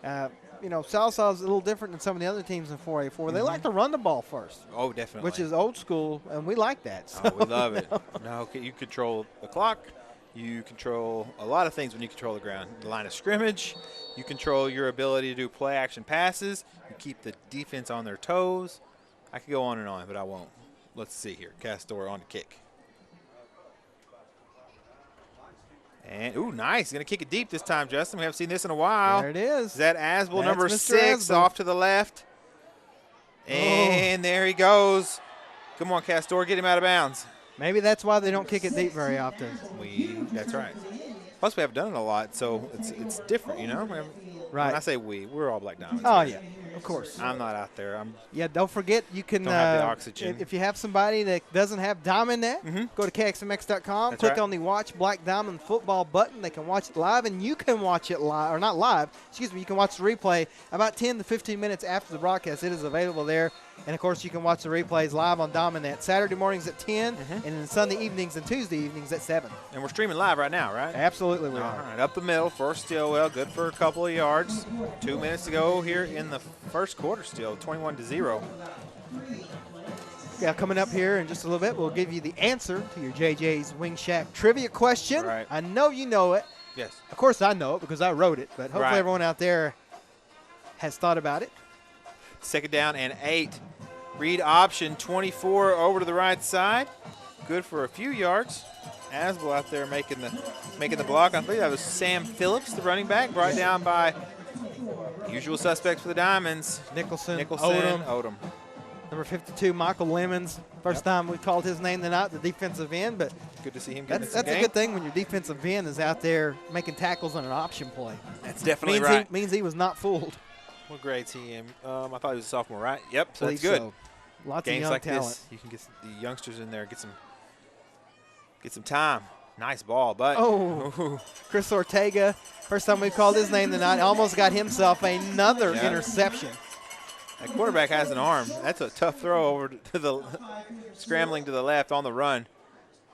A: Sallisaw is a little different than some of the other teams in 4A4. They like to run the ball first.
B: Oh, definitely.
A: Which is old school, and we like that. So,
B: we love it. No, you control the clock. You control a lot of things when you control the ground. The line of scrimmage. You control your ability to do play-action passes. You keep the defense on their toes. I could go on and on, but I won't. Let's see here. Castor on the kick. And, ooh, nice. He's going to kick it deep this time, Justin. We haven't seen this in a while.
A: There it is.
B: Is that Asbel, number
A: Mr.
B: 6,
A: Asbel.
B: off to the left. And there he goes. Come on, Castor. Get him out of bounds.
A: Maybe that's why they don't kick it deep very often.
B: That's right. Plus, we haven't done it a lot, so it's different,
A: Right.
B: When I say we're all Black Diamonds.
A: Oh,
B: right?
A: yeah, of course.
B: I'm not out there.
A: Don't forget, you can
B: Don't have the oxygen.
A: If you have somebody that doesn't have Diamond Net, go to KXMX.com, click on the Watch Black Diamond Football button. They can watch it live, and you can watch it live, or not live, excuse me, you can watch the replay about 10 to 15 minutes after the broadcast. It is available there. And, of course, you can watch the replays live on Diamond Net Saturday mornings at 10 and then Sunday evenings and Tuesday evenings at 7.
B: And we're streaming live right now, right?
A: Absolutely we
B: All
A: are.
B: right, up the middle for Stilwell. Good for a couple of yards. 2 minutes to go here in the first quarter still, 21-0.
A: Yeah, coming up here in just a little bit, we'll give you the answer to your JJ's Wing Shack trivia question.
B: Right.
A: I know you know it.
B: Yes.
A: Of course I know it because I wrote it, but hopefully
B: Right.
A: everyone out there has thought about it.
B: Second down and 8. Read option 24 over to the right side. Good for a few yards. Asbel out there making the block. I believe that was Sam Phillips, the running back, brought down by usual suspects for the Diamonds.
A: Nicholson,
B: Odom.
A: Number 52, Michael Lemons. First time we called his name tonight, the defensive end, but
B: Good to see him getting
A: that's
B: some
A: a
B: game.
A: good thing when your defensive end is out there making tackles on an option play.
B: That's definitely
A: means
B: right.
A: Means he was not fooled.
B: What grade's he in? I thought he was a sophomore, right? Yep, so that's
A: Believe
B: good.
A: so. Lots
B: Games
A: of young
B: like
A: talent.
B: this, you can get the youngsters in there, get some time. Nice ball, but
A: Chris Ortega, first time we've called his name tonight, almost got himself another interception.
B: That quarterback has an arm. That's a tough throw over to the scrambling to the left on the run.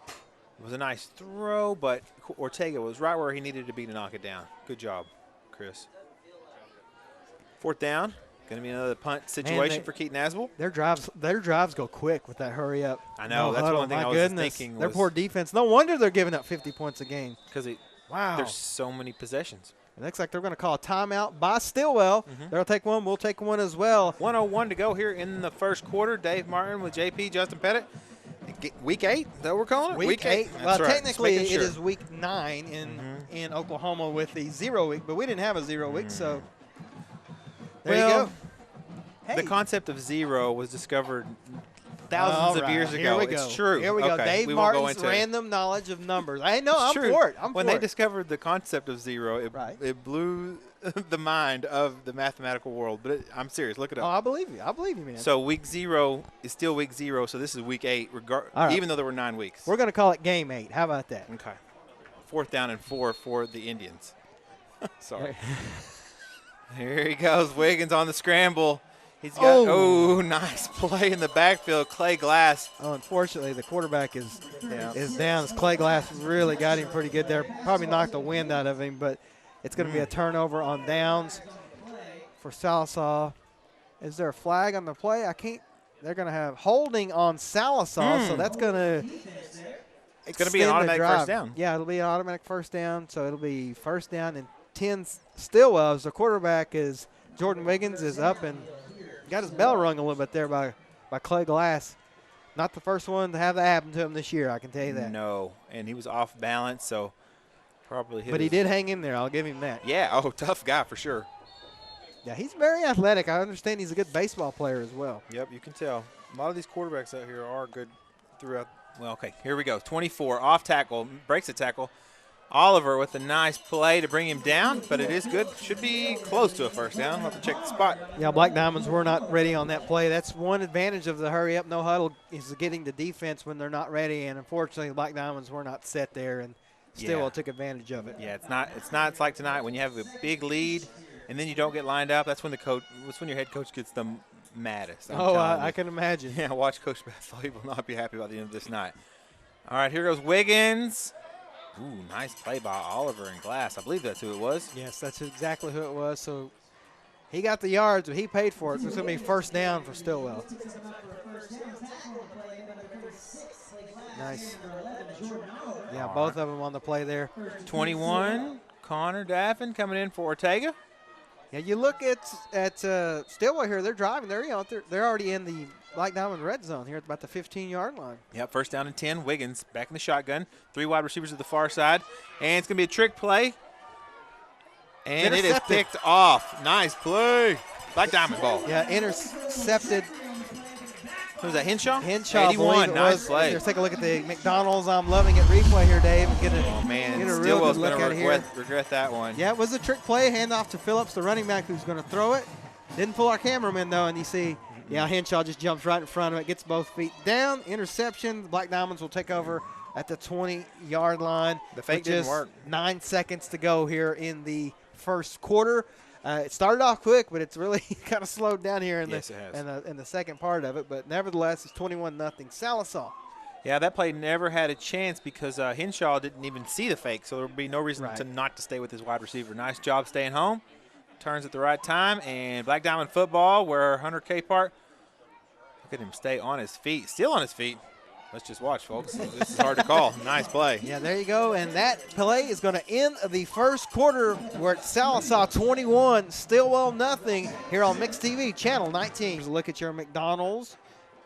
B: It was a nice throw, but Ortega was right where he needed to be to knock it down. Good job, Chris. Fourth down. Going to be another punt situation for Keaton Asbel.
A: Their drives go quick with that hurry up.
B: I know. That's one thing I was thinking.
A: Their poor defense. No wonder they're giving up 50 points a game.
B: Because there's so many possessions.
A: It looks like they're going to call a timeout by Stilwell. They'll take one. We'll take one as well.
B: 1:01 to go here in the first quarter. Dave Martin with JP, Justin Pettit. Week 8, is that what we're calling it?
A: Week 8.
B: That's
A: Well,
B: right.
A: technically it is week 9 in Oklahoma with the 0 week, but we didn't have a 0 week, so there you go.
B: The concept of 0 was discovered thousands of years ago.
A: Here we go.
B: It's true.
A: Here we go.
B: Okay,
A: Dave
B: we won't go
A: Martin's
B: into it.
A: random knowledge of numbers. I know.
B: It's
A: I'm
B: true.
A: for it.
B: When they discovered the concept of zero, it blew the mind of the mathematical world. But I'm serious. Look it up.
A: Oh, I believe you. I believe you, man.
B: So week 0 is still week 0. So this is week 8,
A: right.
B: even though there were 9 weeks.
A: We're going to call it game 8. How about that?
B: Okay. 4th down and 4 for the Indians. Sorry. Here he goes. Wiggins on the scramble. He's got, nice play in the backfield. Clay Glass.
A: Oh, unfortunately, the quarterback is down. Clay Glass really got him pretty good there. Probably knocked the wind out of him, but it's going to be a turnover on downs for Sallisaw. Is there a flag on the play? I can't. They're going to have holding on Sallisaw, so that's going to
B: It's going to be an automatic first down.
A: Yeah, it'll be an automatic first down, so it'll be first down and 10 Stilwell. As the quarterback is Jordan Wiggins is up and got his bell rung a little bit there by Clay Glass. Not the first one to have that happen to him this year, I can tell you that.
B: No, and he was off balance, so probably hit.
A: But he did hang in there. I'll give him that.
B: Yeah, tough guy for sure.
A: Yeah, he's very athletic. I understand he's a good baseball player as well.
B: Yep, you can tell. A lot of these quarterbacks out here are good throughout. Well, okay, here we go. 24, off tackle, breaks a tackle. Oliver with a nice play to bring him down, but it is good. Should be close to a first down. We'll have to check the spot.
A: Yeah, Black Diamonds were not ready on that play. That's one advantage of the hurry up, no huddle is getting the defense when they're not ready, and unfortunately the Black Diamonds were not set there, and Stilwell took advantage of it.
B: Yeah, it's like tonight when you have a big lead and then you don't get lined up. That's when your head coach gets the maddest.
A: I can imagine.
B: Yeah, watch Coach Bethel. He will not be happy about the end of this night. All right, here goes Wiggins. Ooh, nice play by Oliver and Glass. I believe that's who it was.
A: Yes, that's exactly who it was. So he got the yards, but he paid for it. So it's going to be first down for Stilwell. Nice. Yeah, both of them on the play there.
B: 21, Connor Daffin coming in for Ortega.
A: Yeah, you look at Stilwell here. They're driving. They're already in the Black Diamond red zone here at about the 15-yard line.
B: Yep, first down and 10. Wiggins back in the shotgun. 3 wide receivers to the far side. And it's going to be a trick play. And it is picked off. Nice play. Black Diamond ball.
A: Yeah, intercepted.
B: Who was that, Henshaw?
A: Henshaw,
B: 81, nice play.
A: Let's take a look at the McDonald's I'm loving it replay here, Dave, and get a real good look at it here.
B: Regret that one.
A: Yeah, it was a trick play. Handoff to Phillips, the running back, who's going to throw it. Didn't pull our cameraman, though, and you see, Henshaw just jumps right in front of it, gets both feet down. Interception. The Black Diamonds will take over at the 20-yard line.
B: The fake didn't work.
A: 9 seconds to go here in the first quarter. It started off quick, but it's really kind of slowed down here in the second part of it. But nevertheless, it's 21-0 Sallisaw.
B: Yeah, that play never had a chance because Henshaw didn't even see the fake, so there would be no reason not to stay with his wide receiver. Nice job staying home. Turns at the right time, and Black Diamond football where Hunter Capehart, look at him stay on his feet, still on his feet. Let's just watch, folks. This is hard to call. Nice play.
A: Yeah, there you go. And that play is going to end the first quarter. We're at Sallisaw 21, Stilwell nothing here on Mix TV, Channel 19. Look at your McDonald's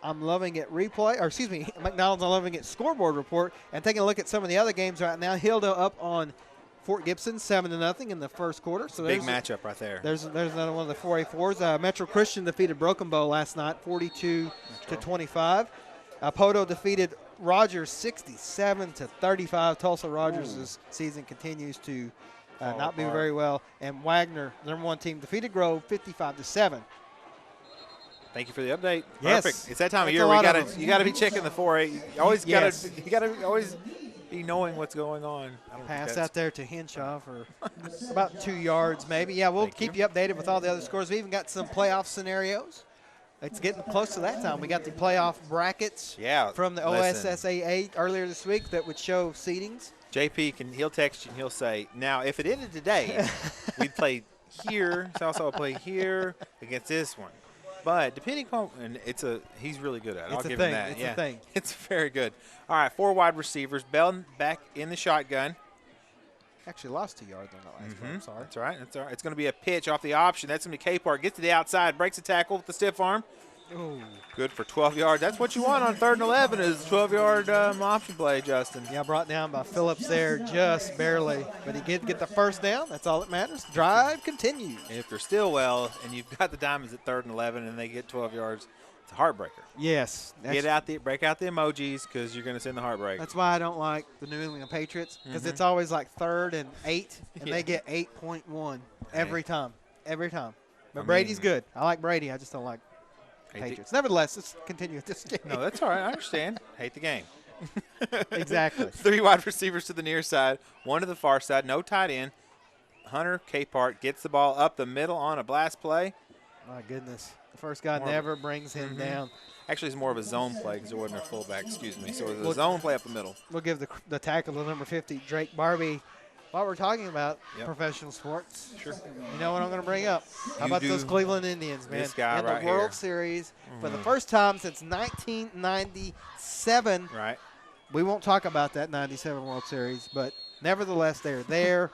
A: I'm Loving It replay, or excuse me, McDonald's I'm Loving It scoreboard report, and taking a look at some of the other games right now. Hilda up on Fort Gibson 7-0 in the first quarter. So
B: big matchup right there.
A: There's another one of the 4A4s. Metro Christian defeated Broken Bow last night, 42-25. Poto defeated Rogers 67-35. Tulsa Rogers' season continues to not be very well. And Wagner, the #1 team, defeated Grove 55-7.
B: Thank you for the update.
A: Yes.
B: Perfect. It's that time of year. You got to be checking the 4A. You always got to be knowing what's going on.
A: Pass out there to Henshaw for about 2 yards maybe. Yeah, we'll keep you updated with all the other scores. We even got some playoff scenarios. It's getting close to that time. We got the playoff brackets from the OSSAA earlier this week that would show seedings.
B: JP, he'll text you and he'll say, now, if it ended today, we'd play here. Sallisaw will play here against this one. But depending on, and he's really good at it. I'll give him that.
A: It's a thing.
B: It's very good. All right, 4 wide receivers. Bell back in the shotgun.
A: Actually lost 2 yards on that last play. I'm sorry.
B: That's all right. That's all right. It's going to be a pitch off the option. That's going to be Capehart. Gets to the outside, breaks a tackle with the stiff arm.
A: Ooh.
B: Good for 12 yards. That's what you want on 3rd and 11 is a 12-yard option play, Justin.
A: Yeah, brought down by Phillips there just barely. But he did get the first down. That's all that matters. Drive continues.
B: And if you're Stilwell and you've got the Diamonds at 3rd and 11 and they get 12 yards,
A: It's
B: a heartbreaker.
A: Yes.
B: Break out the emojis because you're going to send the heartbreak.
A: That's why I don't like the New England Patriots because it's always like 3rd and 8, and they get 8.1 every time. Every time. But Brady's good. I like Brady. I just don't like Patriots. Nevertheless, let's continue with this game.
B: No, that's all right. I understand. Hate the game.
A: Exactly.
B: 3 wide receivers to the near side, 1 to the far side, no tight end. Hunter Capehart gets the ball up the middle on a blast play.
A: My goodness. The first guy never brings him down.
B: Actually, it's more of a zone play because it wasn't a fullback, excuse me. So it was a zone play up the middle.
A: We'll give the tackle to number 50, Drake Barbie. While we're talking about professional sports,
B: sure.
A: You know what I'm going to bring up? How about those Cleveland Indians, man?
B: This guy
A: in
B: right
A: the World
B: here.
A: Series for the first time since 1997.
B: Right.
A: We won't talk about that 97 World Series, but nevertheless, they're there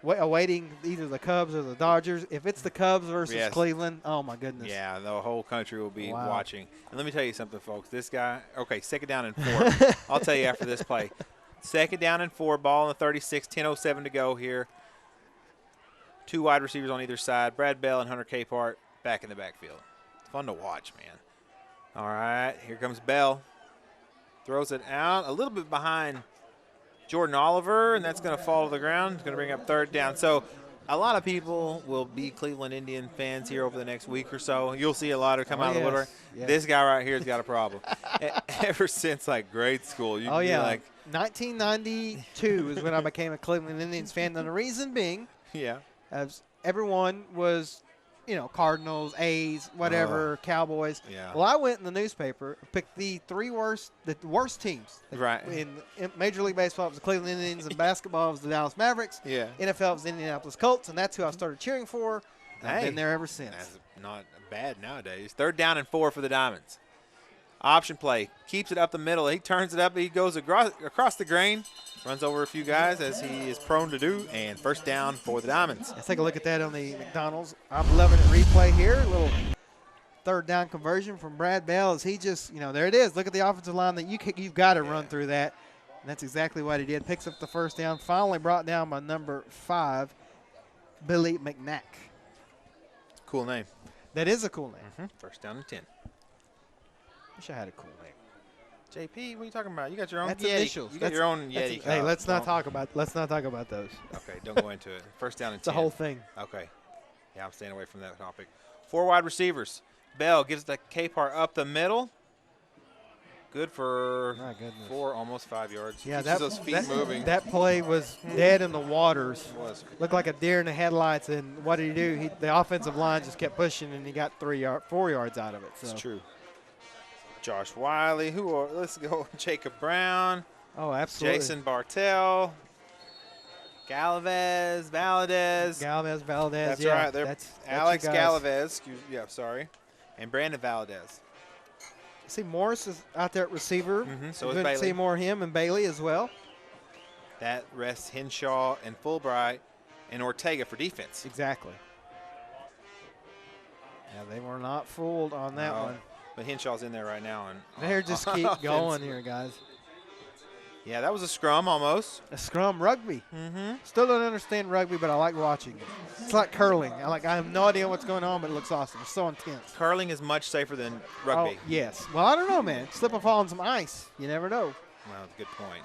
A: awaiting either the Cubs or the Dodgers. If it's the Cubs versus Cleveland, oh, my goodness.
B: Yeah, the whole country will be watching. And let me tell you something, folks. This guy, okay, 2nd down and 4. I'll tell you after this play. 2nd down and 4, ball in the 36, 10:07 to go here. 2 wide receivers on either side. Brad Bell and Hunter Capehart back in the backfield. It's fun to watch, man. All right, here comes Bell. Throws it out a little bit behind Jordan Oliver, and that's going to fall to the ground. It's going to bring up 3rd down. So a lot of people will be Cleveland Indian fans here over the next week or so. You'll see a lot of come out of the woodwork. Yes. This guy right here has got a problem. Ever since, like, grade school. You can be like,
A: 1992 is when I became a Cleveland Indians fan, and the reason being, as everyone was, Cardinals, A's, whatever, Cowboys.
B: Yeah.
A: Well, I went in the newspaper, picked the worst teams.
B: Right.
A: In Major League Baseball, it was the Cleveland Indians, and basketball it was the Dallas Mavericks.
B: Yeah.
A: NFL was the Indianapolis Colts, and that's who I started cheering for. I've been there ever since.
B: That's not bad nowadays. 3rd down and 4 for the Diamonds. Option play. Keeps it up the middle. He turns it up. He goes across the grain. Runs over a few guys as he is prone to do. And 1st down for the Diamonds.
A: Let's take a look at that on the McDonald's. I'm loving it. Replay here. A little 3rd down conversion from Brad Bell as he just, there it is. Look at the offensive line that you've got to run through that. And that's exactly what he did. Picks up the 1st down. Finally brought down by number 5, Billy McNack.
B: Cool name.
A: That is a cool name.
B: 1st down and 10.
A: Wish I had a cool name.
B: JP, what are you talking about? You got your own
A: That's
B: Yeti.
A: Initials.
B: You got your own Yeti.
A: Hey, let's not talk about those.
B: Okay, don't go into it. 1st down and 10.
A: It's the whole thing.
B: Okay. Yeah, I'm staying away from that topic. 4 wide receivers. Bell gives the Capehart up the middle. Good for 4, almost 5 yards.
A: Yeah,
B: keeps those feet moving.
A: That play was dead in the waters.
B: It was.
A: Looked like a deer in the headlights, and what did he do? The offensive line just kept pushing, and he got 4 yards out of it. So.
B: It's true. Josh Wiley, let's go. Jacob Brown.
A: Oh, absolutely.
B: Jason Bartell. Valdez.
A: That's
B: right. That's Alex Galvez. Sorry. And Brandon Valdez.
A: See, Morris is out there at receiver.
B: So is Bailey.
A: See more of him and Bailey as well.
B: That rests Henshaw and Fulbright and Ortega for defense.
A: Exactly. Yeah, they were not fooled on that one.
B: But Henshaw's in there right now. And
A: they just keep going here, guys.
B: Yeah, that was a scrum almost.
A: A scrum rugby. Still don't understand rugby, but I like watching it. It's like curling. I have no idea what's going on, but it looks awesome. It's so intense.
B: Curling is much safer than rugby.
A: Oh, yes. Well, I don't know, man. Slip and fall on some ice. You never know.
B: Well, that's a good point.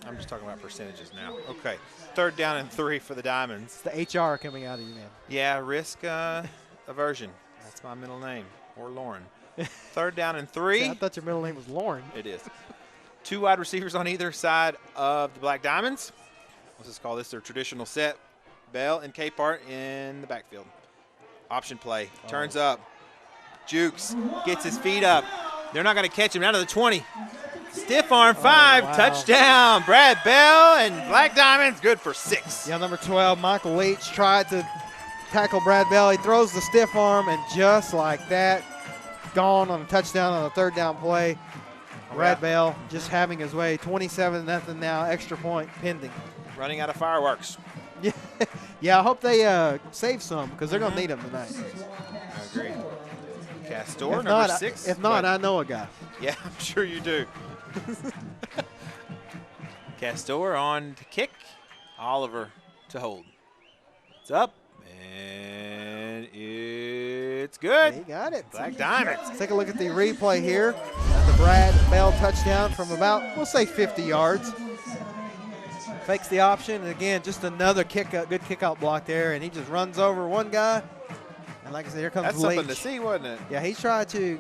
B: I'm just talking about percentages now. Okay. 3rd down and 3 for the Diamonds.
A: It's the HR coming out of you, man.
B: Yeah, risk aversion. That's my middle name. Or Lauren. 3rd down and 3.
A: See, I thought your middle name was Lauren.
B: It is. 2 wide receivers on either side of the Black Diamonds. Let's just call this their traditional set. Bell and Capehart in the backfield. Option play. Turns up. Jukes gets his feet up. They're not going to catch him. Down to the 20. Stiff arm 5. Wow. Touchdown. Brad Bell and Black Diamonds good for 6.
A: Yeah, number 12, Michael Leach tried to tackle Brad Bell. He throws the stiff arm, and just like that, gone on a touchdown on a 3rd down play. Brad Bell just having his way. 27-0 now. Extra point pending.
B: Running out of fireworks.
A: Yeah, I hope they save some because they're going to need them tonight.
B: I agree. Castor, number 6.
A: If not, I know a guy.
B: Yeah, I'm sure you do. Castor on to kick. Oliver to hold. It's up and it's good.
A: He got it.
B: Black Diamonds.
A: Let's take a look at the replay here. The Brad Bell touchdown from about, we'll say 50 yards. Fakes the option, and again, just another good kick-out block there, and he just runs over one guy. And like I said, here comes
B: That's
A: Leach.
B: something to see, wasn't it?
A: Yeah, he tries to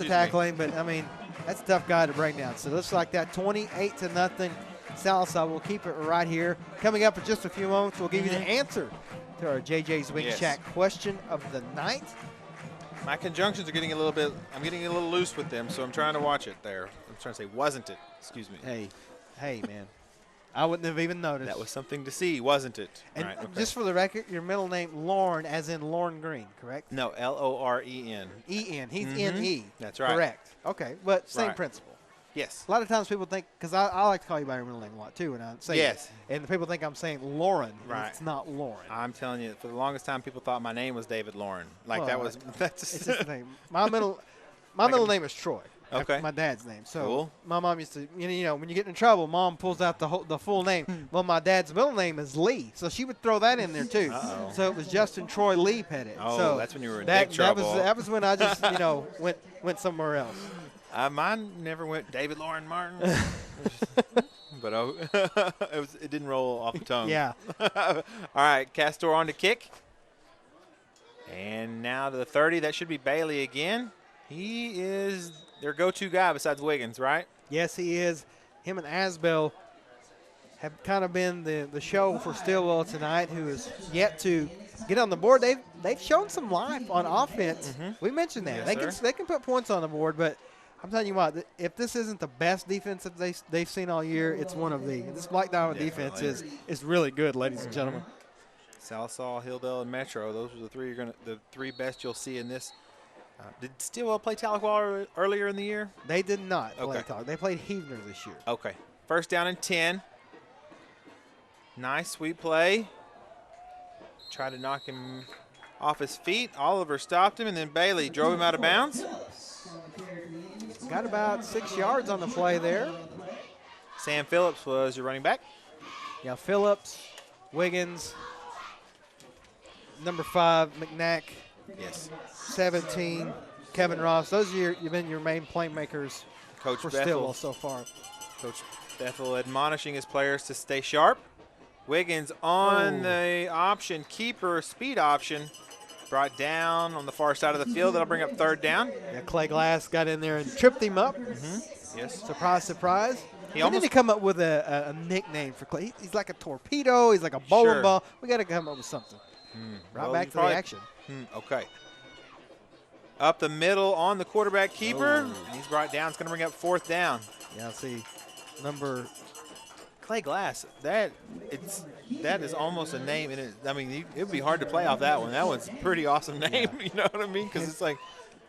A: tackle him, but I mean, that's a tough guy to bring down. So it looks like that 28-0. Sallisaw will keep it right here. Coming up in just a few moments, we'll give you the answer to our JJ's Wing Shack question of the night.
B: My conjunctions are getting a little bit, I'm getting a little loose with them, so I'm trying to watch it there. I'm trying to say, wasn't it? Excuse me.
A: Hey, man. I wouldn't have even noticed.
B: That was something to see, wasn't it?
A: And
B: right, okay.
A: just for the record, your middle name, Lorne, as in Lorne Green, correct?
B: No, L-O-R-E-N.
A: E-N. He's N-E.
B: That's right.
A: Correct. Okay, but same principle.
B: Yes.
A: A lot of times people think, because I like to call you by your middle name a lot too, and I say
B: yes.
A: it, and people think I'm saying Lauren.
B: Right.
A: It's not Lauren.
B: I'm telling you, for the longest time, people thought my name was David Lauren. Like
A: Well,
B: that was, that's
A: it's just the thing. My middle name is Troy.
B: Okay.
A: My dad's name. So
B: cool.
A: My mom used to, when you get in trouble, Mom pulls out the full name. Well, my dad's middle name is Lee, so she would throw that in there too.
B: Uh-oh.
A: So it was Justin Troy Lee Pettit.
B: Oh,
A: so
B: that's when you were in big trouble.
A: That was when I just went somewhere else.
B: Mine never went David Lauren Martin, but it didn't roll off the tongue.
A: Yeah.
B: All right, Castor on to kick, and now to the 30. That should be Bailey again. He is their go-to guy besides Wiggins, right?
A: Yes, he is. Him and Asbell have kind of been the show for Stilwell tonight, who is yet to get on the board. They've shown some life on offense. We mentioned that.
B: Yes,
A: they can put points on the board, but I'm telling you what, if this isn't the best defense that they've seen all year, it's one of the. This Black Diamond defense is really good, ladies and gentlemen.
B: Sallisaw, Hilldale, and Metro. Those are the three best you'll see in this. Did Stilwell play Tahlequah earlier in the year?
A: They did not play
B: Okay.
A: Tahlequah. They played Heavener this year.
B: Okay. First down and 10. Nice sweep play. Tried to knock him off his feet. Oliver stopped him, and then Bailey drove him out of bounds.
A: Got about 6 yards on the play there.
B: Sam Phillips was your running back.
A: Yeah, Phillips, Wiggins, number 5, McNack.
B: Yes.
A: 17, Kevin Ross. Those are you've been your main playmakers
B: Coach
A: for
B: Bethel.
A: Stilwell so far.
B: Coach Bethel admonishing his players to stay sharp. Wiggins on the option, keeper, speed option. Brought down on the far side of the field. That'll bring up third down.
A: Yeah, Clay Glass got in there and tripped him up.
B: Yes.
A: Surprise, surprise.
B: He
A: We
B: almost
A: need to come up with a nickname for Clay. He's like a torpedo. He's like a bowling
B: Sure.
A: ball. We got to come up with something. Right
B: Well,
A: back
B: you
A: to
B: probably-
A: the action.
B: Okay. Up the middle on the quarterback keeper. He's brought down. It's going to bring up fourth down.
A: Yeah, see, number.
B: Clay Glass. That is almost a name. And it would be hard to play off that one. That one's a pretty awesome name. You know what I mean? Because it's like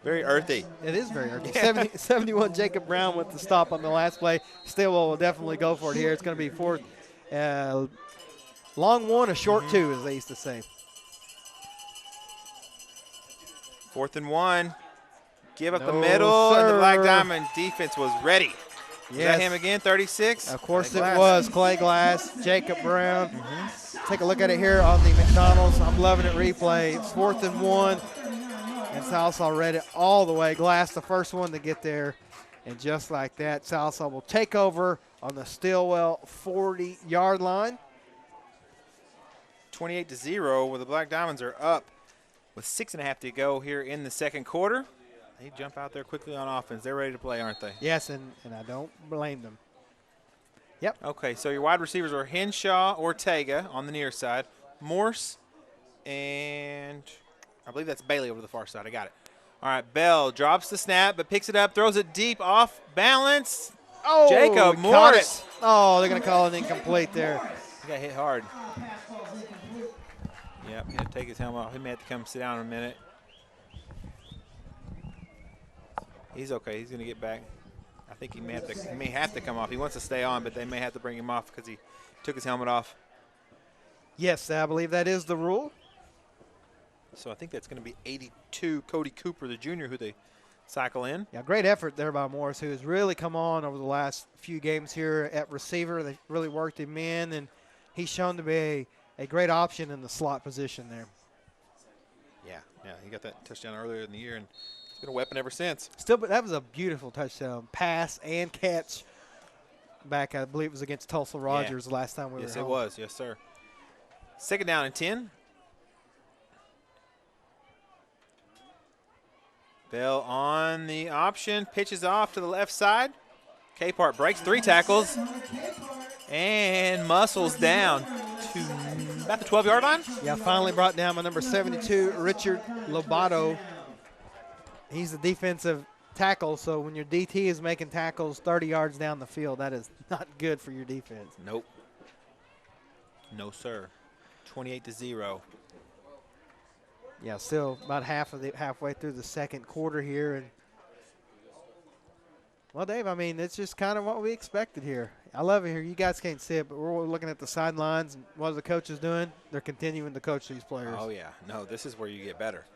B: very earthy.
A: It is very early. 71 Jacob Brown with the stop on the last play. Stilwell will definitely go for it here. It's going to be fourth. Long one, a short two, as they used to say.
B: 4th and 1. Give up the
A: No,
B: middle, and the Black
A: sir.
B: Diamond defense was ready. Is that him again, 36?
A: Of course
B: Clay
A: it
B: Glass.
A: was. Clay Glass, Jacob Brown. Take a look at it here on the McDonald's. I'm loving it replay. It's 4th and 1. And Sallisaw read it all the way. Glass, the first one to get there. And just like that, Sallisaw will take over on the Stilwell 40-yard line.
B: 28-0, where the Black Diamonds are up with 6.5 to go here in the second quarter. They jump out there quickly on offense. They're ready to play, aren't they?
A: Yes, and I don't blame them. Yep.
B: Okay, so your wide receivers are Henshaw, Ortega on the near side, Morse, and I believe that's Bailey over the far side. I got it. All right, Bell drops the snap but picks it up, throws it deep off balance.
A: Oh,
B: Jacob
A: he
B: Morris.
A: caught it. Oh, they're going to call it incomplete there.
B: He got hit hard. Yep, he had to take his helmet off. He may have to come sit down in a minute. He's okay. He's going to get back. I think he may have to come off. He wants to stay on, but they may have to bring him off because he took his helmet off.
A: Yes, I believe that is the rule.
B: So I think that's going to be 82, Cody Cooper, the junior, who they cycle in.
A: Yeah, great effort there by Morris, who has really come on over the last few games here at receiver. They really worked him in, and he's shown to be a great option in the slot position there.
B: Yeah, Yeah, he got that touchdown earlier in the year, and it's been a weapon ever since.
A: Still, but that was a beautiful touchdown pass and catch. Back, I believe it was against Tulsa Rogers the last time we were home.
B: Yes, it was. Yes, sir. 2nd down and 10. Bell on the option, pitches off to the left side. Capehart breaks 3 tackles and muscles down to about the 12-yard line.
A: Yeah, finally brought down by number 72, Richard Lobato. He's the defensive tackle, so when your DT is making tackles 30 yards down the field, that is not good for your defense.
B: Nope. No, sir. 28-0.
A: Yeah, still about halfway through the second quarter here. And well, Dave, I mean, it's just kind of what we expected here. I love it here. You guys can't see it, but we're looking at the sidelines. And what are the coaches doing? They're continuing to coach these players.
B: Oh, yeah. No, this is where you get better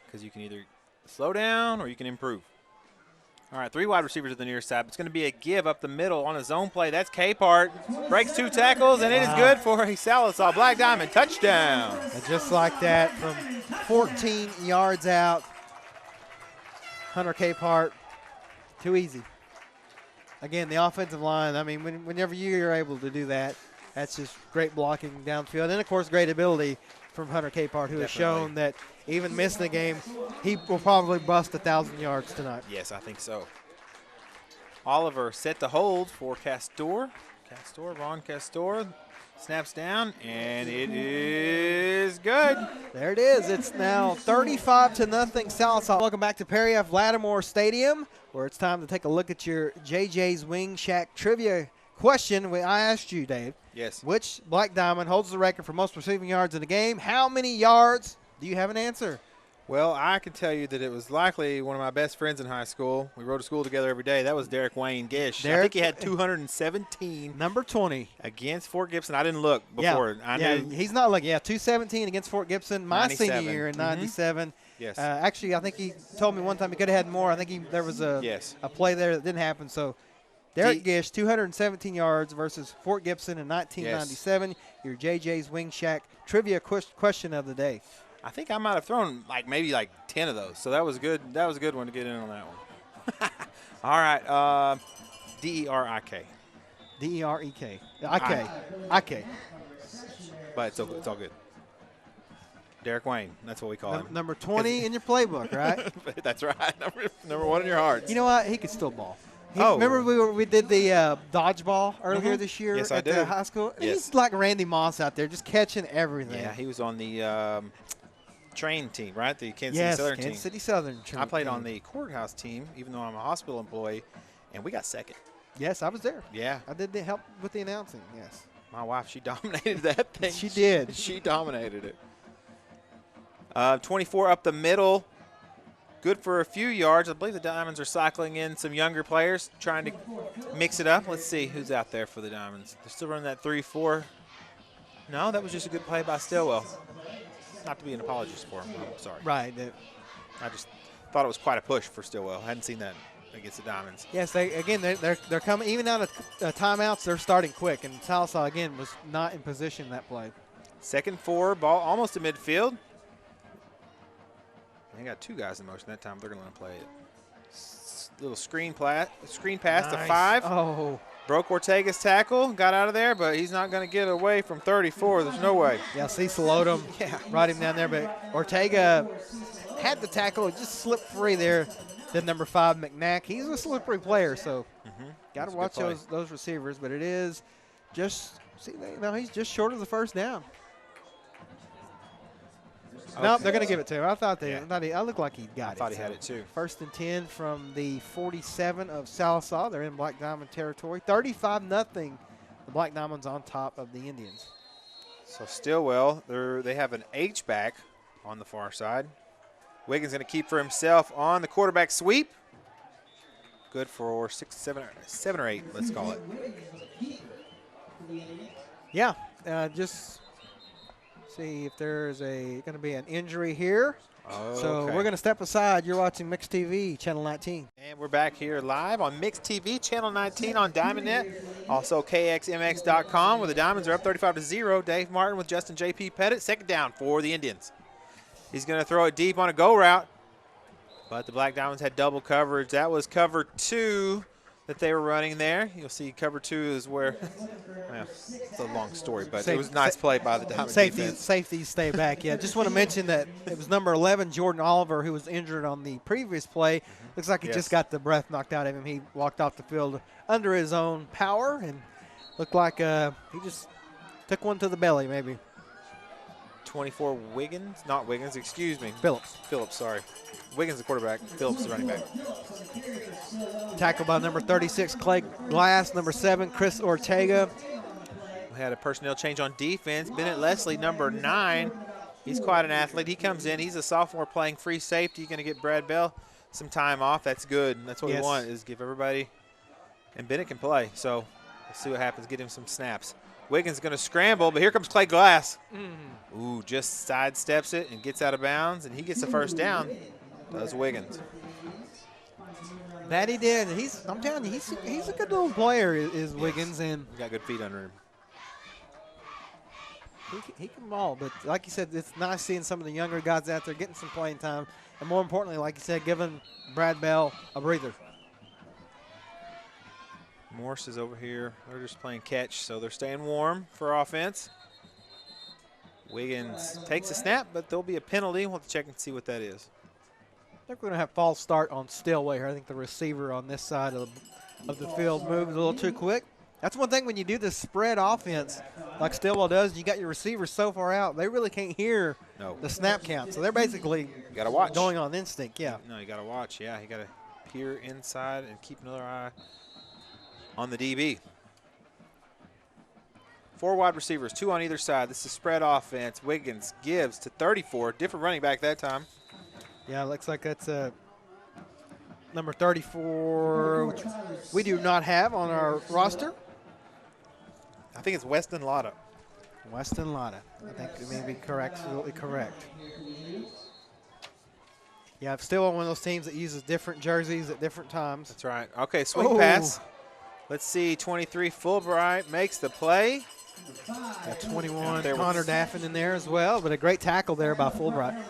B: because you can either slow down or you can improve. All right, 3 wide receivers at the near side. It's going to be a give up the middle on a zone play. That's Capehart. Breaks 2 tackles, and it is good for a Sallisaw Black Diamond touchdown.
A: And just like that, from 14 yards out, Hunter Capehart, too easy. Again, the offensive line, I mean, whenever you're able to do that, that's just great blocking downfield. And, of course, great ability from Hunter Capehart, who has shown that even missing the game, he will probably bust 1,000 yards tonight.
B: Yes, I think so. Oliver set to hold for Castor. Ron Castor snaps down, and it is good.
A: There it is. It's now 35-0 Sallisaw. Welcome back to Perry F. Lattimore Stadium, where it's time to take a look at your JJ's Wing Shack trivia question. I asked you, Dave.
B: Yes.
A: Which Black Diamond holds the record for most receiving yards in a game? How many yards? Do you have an answer?
B: Well, I can tell you that it was likely one of my best friends in high school. We rode to school together every day. That was Derek Wayne Gish. I think he had 217.
A: Number 20.
B: Against Fort Gibson. I didn't look before.
A: I knew. He's not looking. Yeah, 217 against Fort Gibson. My
B: 97.
A: senior year in 97.
B: Yes.
A: Actually, I think he told me one time he could have had more. I think there was a play there that didn't happen. So Derek Gish, 217 yards versus Fort Gibson in 1997. Your JJ's Wing Shack trivia question of the day.
B: I think I might have thrown maybe 10 of those. So that was good. That was a good one to get in on that one. All right. D-E-R-I-K.
A: D-E-R-E-K. I-K.
B: But it's all good. Derek Wayne. That's what we call him.
A: Number 20 in your playbook, right?
B: That's right. Number 1 in your hearts.
A: You know what? He could still ball. Remember we did the dodgeball earlier this year at the high school?
B: Yes.
A: He's like Randy Moss out there, just catching everything.
B: Yeah, he was on the train team, right? The Kansas City Southern team.
A: Kansas City Southern.
B: I played on the courthouse team, even though I'm a hospital employee, and we got second.
A: Yes, I was there.
B: Yeah.
A: I did help with the announcing, yes.
B: My wife, she dominated that thing.
A: She did.
B: She dominated it. 24 up the middle. Good for a few yards. I believe the Diamonds are cycling in some younger players, trying to mix it up. Let's see who's out there for the Diamonds. They're still running that 3-4. No, that was just a good play by Stilwell. Not to be an apologist for him. I'm sorry.
A: Right.
B: I just thought it was quite a push for Stilwell. I hadn't seen that against the Diamonds.
A: Yes, they're coming. Even out of timeouts, they're starting quick. And Sallisaw, again, was not in position that play.
B: 2nd 4, ball almost to midfield. They got 2 guys in motion that time. They're going to let him play it. Little screen pass to 5.
A: Oh.
B: Broke Ortega's tackle. Got out of there, but he's not going to get away from 34. There's no way.
A: Yeah, Cecil Odom brought him down there, but Ortega had the tackle. It just slipped free there. Then number 5, McNack. He's a slippery player, so got to watch those receivers. But it is just he's just short of the first down. No, they're going to give it to him. I thought I looked like he got it.
B: I thought he had it too.
A: 1st and 10 from the 47 of Sallisaw. They're in Black Diamond territory. 35-0. The Black Diamonds on top of the Indians.
B: So Stilwell, they have an H-back on the far side. Wiggins going to keep for himself on the quarterback sweep. Good for 7 or 8, let's call it.
A: Yeah, just see if there's going to be an injury here.
B: Okay.
A: So we're going to step aside. You're watching Mixed TV, Channel 19.
B: And we're back here live on Mixed TV, Channel 19 on DiamondNet. Also KXMX.com, where the Diamonds are up 35-0. Dave Martin with Justin J.P. Pettit. 2nd down for the Indians. He's going to throw it deep on a go route. But the Black Diamonds had double coverage. That was cover 2 that they were running there. You'll see cover 2 is where, well, it's a long story, but it was a nice play by the Diamond defense.
A: Safeties stay back, yeah. Just want to mention that it was number 11, Jordan Oliver, who was injured on the previous play. Looks like he just got the breath knocked out of him. He walked off the field under his own power and looked like he just took one to the belly maybe.
B: 24 Wiggins, not Wiggins, excuse me.
A: Phillips, sorry.
B: Wiggins the quarterback, Phillips the running back.
A: Tackled by number 36, Clay Glass, number 7, Chris Ortega.
B: We had a personnel change on defense. Bennett Leslie, number 9. He's quite an athlete. He comes in. He's a sophomore playing free safety. You're going to get Brad Bell some time off. That's good. That's what we want, is give everybody. And Bennett can play. So let's see what happens. Get him some snaps. Wiggins is going to scramble, but here comes Clay Glass. Ooh, just sidesteps it and gets out of bounds, and he gets the first down. Does Wiggins.
A: That he did. I'm telling you, he's a good little player, is Wiggins. And
B: he got good feet under him.
A: He can ball, but like you said, it's nice seeing some of the younger guys out there getting some playing time. And more importantly, like you said, giving Brad Bell a breather.
B: Morse is over here. They're just playing catch, so they're staying warm for offense. Wiggins takes a snap, but there'll be a penalty. We'll have to check and see what that is.
A: I think we're going to have false start on Stilwell here. I think the receiver on this side of the field moved a little too quick. That's one thing when you do this spread offense like Stilwell does, you got your receivers so far out, they really can't hear the snap count. So they're basically going on instinct,
B: No, you got to watch, You got to peer inside and keep another eye on the DB. 4 wide receivers, 2 on either side. This is spread offense. Wiggins gives to 34. Different running back that time.
A: Yeah, it looks like that's number 34, which we do not have on our roster.
B: I think it's Weston Lotta.
A: Weston Lotta. I think it may be correct, absolutely correct. Yeah, I'm still on one of those teams that uses different jerseys at different times.
B: That's right. Okay, swing pass. Let's see, 23 Fulbright makes the play.
A: Got 21 Connor Daffin in there as well, but a great tackle there by Fulbright.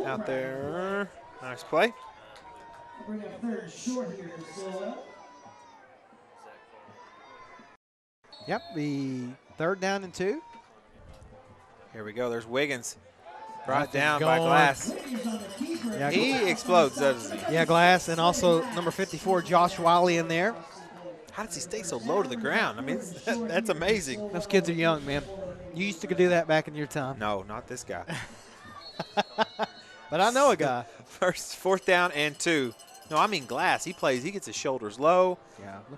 B: Out there, nice play.
A: Yep, the 3rd down and 2.
B: Here we go. There's Wiggins. Brought down by Glass.
A: Yeah,
B: he explodes, doesn't he?
A: Yeah, Glass, and also number 54, Josh Wiley in there.
B: How does he stay so low to the ground? I mean, that's amazing.
A: Those kids are young, man. You used to do that back in your time.
B: No, not this guy.
A: But I know a guy.
B: 4th down and 2. No, I mean Glass. He plays. He gets his shoulders low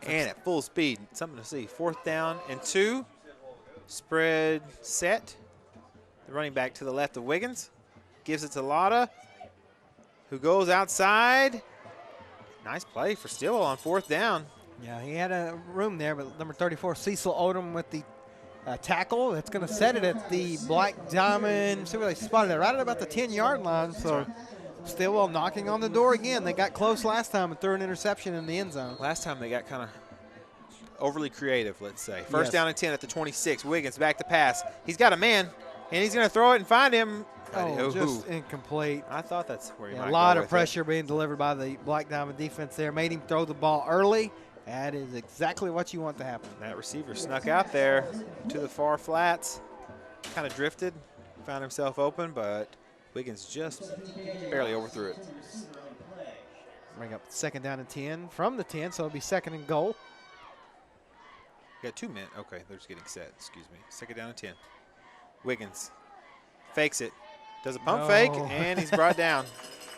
B: and at full speed. Something to see. 4th down and 2. Spread set. The running back to the left of Wiggins. Gives it to Lotta, who goes outside. Nice play for Stilwell on 4th down.
A: Yeah, he had a room there, but number 34, Cecil Odom with the tackle. That's going to set it at the Black Diamond. See where they spotted it, right at about the 10-yard line. So Stilwell knocking on the door again. They got close last time and threw an interception in the end zone.
B: Last time they got kind of overly creative, let's say. 1st down and 10 at the 26. Wiggins back to pass. He's got a man, and he's going to throw it and find him.
A: Just incomplete.
B: I thought that's where he might go.
A: A lot of pressure being delivered by the Black Diamond defense there. Made him throw the ball early. That is exactly what you want to happen.
B: That receiver snuck out there to the far flats. Kind of drifted, found himself open, but Wiggins just barely overthrew it.
A: Bring up 2nd down and 10 from the 10, so it'll be 2nd and goal.
B: Got 2 men. Okay, they're just getting set. Excuse me. 2nd down and 10. Wiggins fakes it. Does a pump fake, and he's brought down.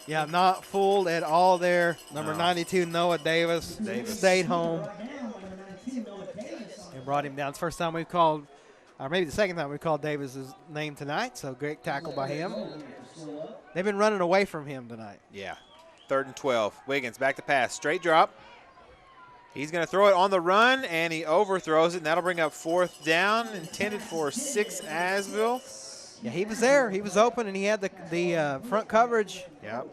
A: Yeah, not fooled at all there. Number 92, Noah Davis stayed home and brought him down. It's the first time we've called, or maybe the 2nd time we called Davis's name tonight, so great tackle by him. They've been running away from him tonight.
B: Yeah. 3rd and 12. Wiggins back to pass. Straight drop. He's going to throw it on the run, and he overthrows it, and that'll bring up 4th down, intended for 6 Asville.
A: Yeah, he was there. He was open, and he had the front coverage.
B: Yep.